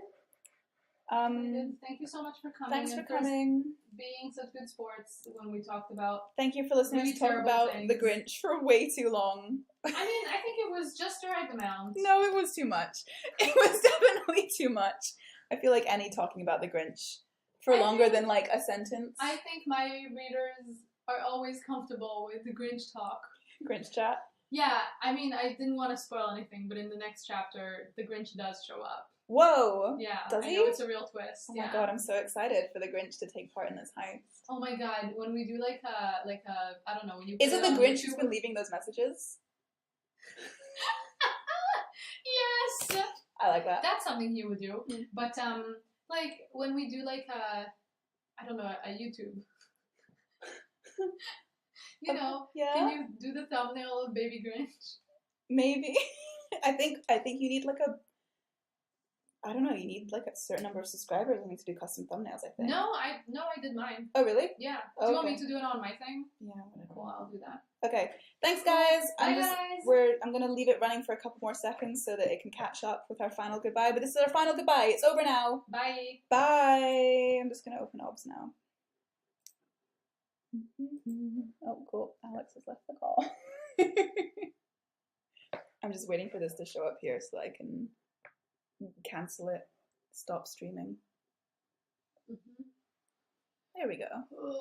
Pretty good. Thank you so much for coming. Thanks for coming. Being such good sports when we talked about. Thank you for listening really to talk terrible about things. the Grinch for way too long. I mean, I think it it was just the right amount. No, it was too much. It was definitely too much. I feel like Annie talking about the Grinch for longer than like a sentence. I think my readers are always comfortable with the Grinch talk. Grinch chat. Yeah, I mean, I didn't want to spoil anything, but in the next chapter, the Grinch does show up. Whoa! Yeah, Does I he? know it's a real twist. Oh yeah. my god, I'm so excited for the Grinch to take part in this heist. Oh my god, when we do like a I don't know, when you Is it put the on Grinch YouTube- who's been leaving those messages? Yes! I like that. That's something he would do. Mm. But like when we do like I don't know, a YouTube. You know, Yeah. can you do the thumbnail of Baby Grinch? Maybe. I think you need like I don't know, you need like a certain number of subscribers I think to do custom thumbnails, I think. No, I did mine. Oh really? Yeah. Oh, Do you want okay. me to do it on my thing? Yeah, whatever. Cool, I'll do that. Okay. Thanks guys. Bye, guys. I'm gonna leave it running for a couple more seconds so that it can catch up with our final goodbye. But this is our final goodbye. It's over now. Bye. Bye. I'm just gonna open OBS now. Oh, cool. Alex has left the call. I'm just waiting for this to show up here so that I can cancel it, stop streaming. Mm-hmm. There we go. Ugh.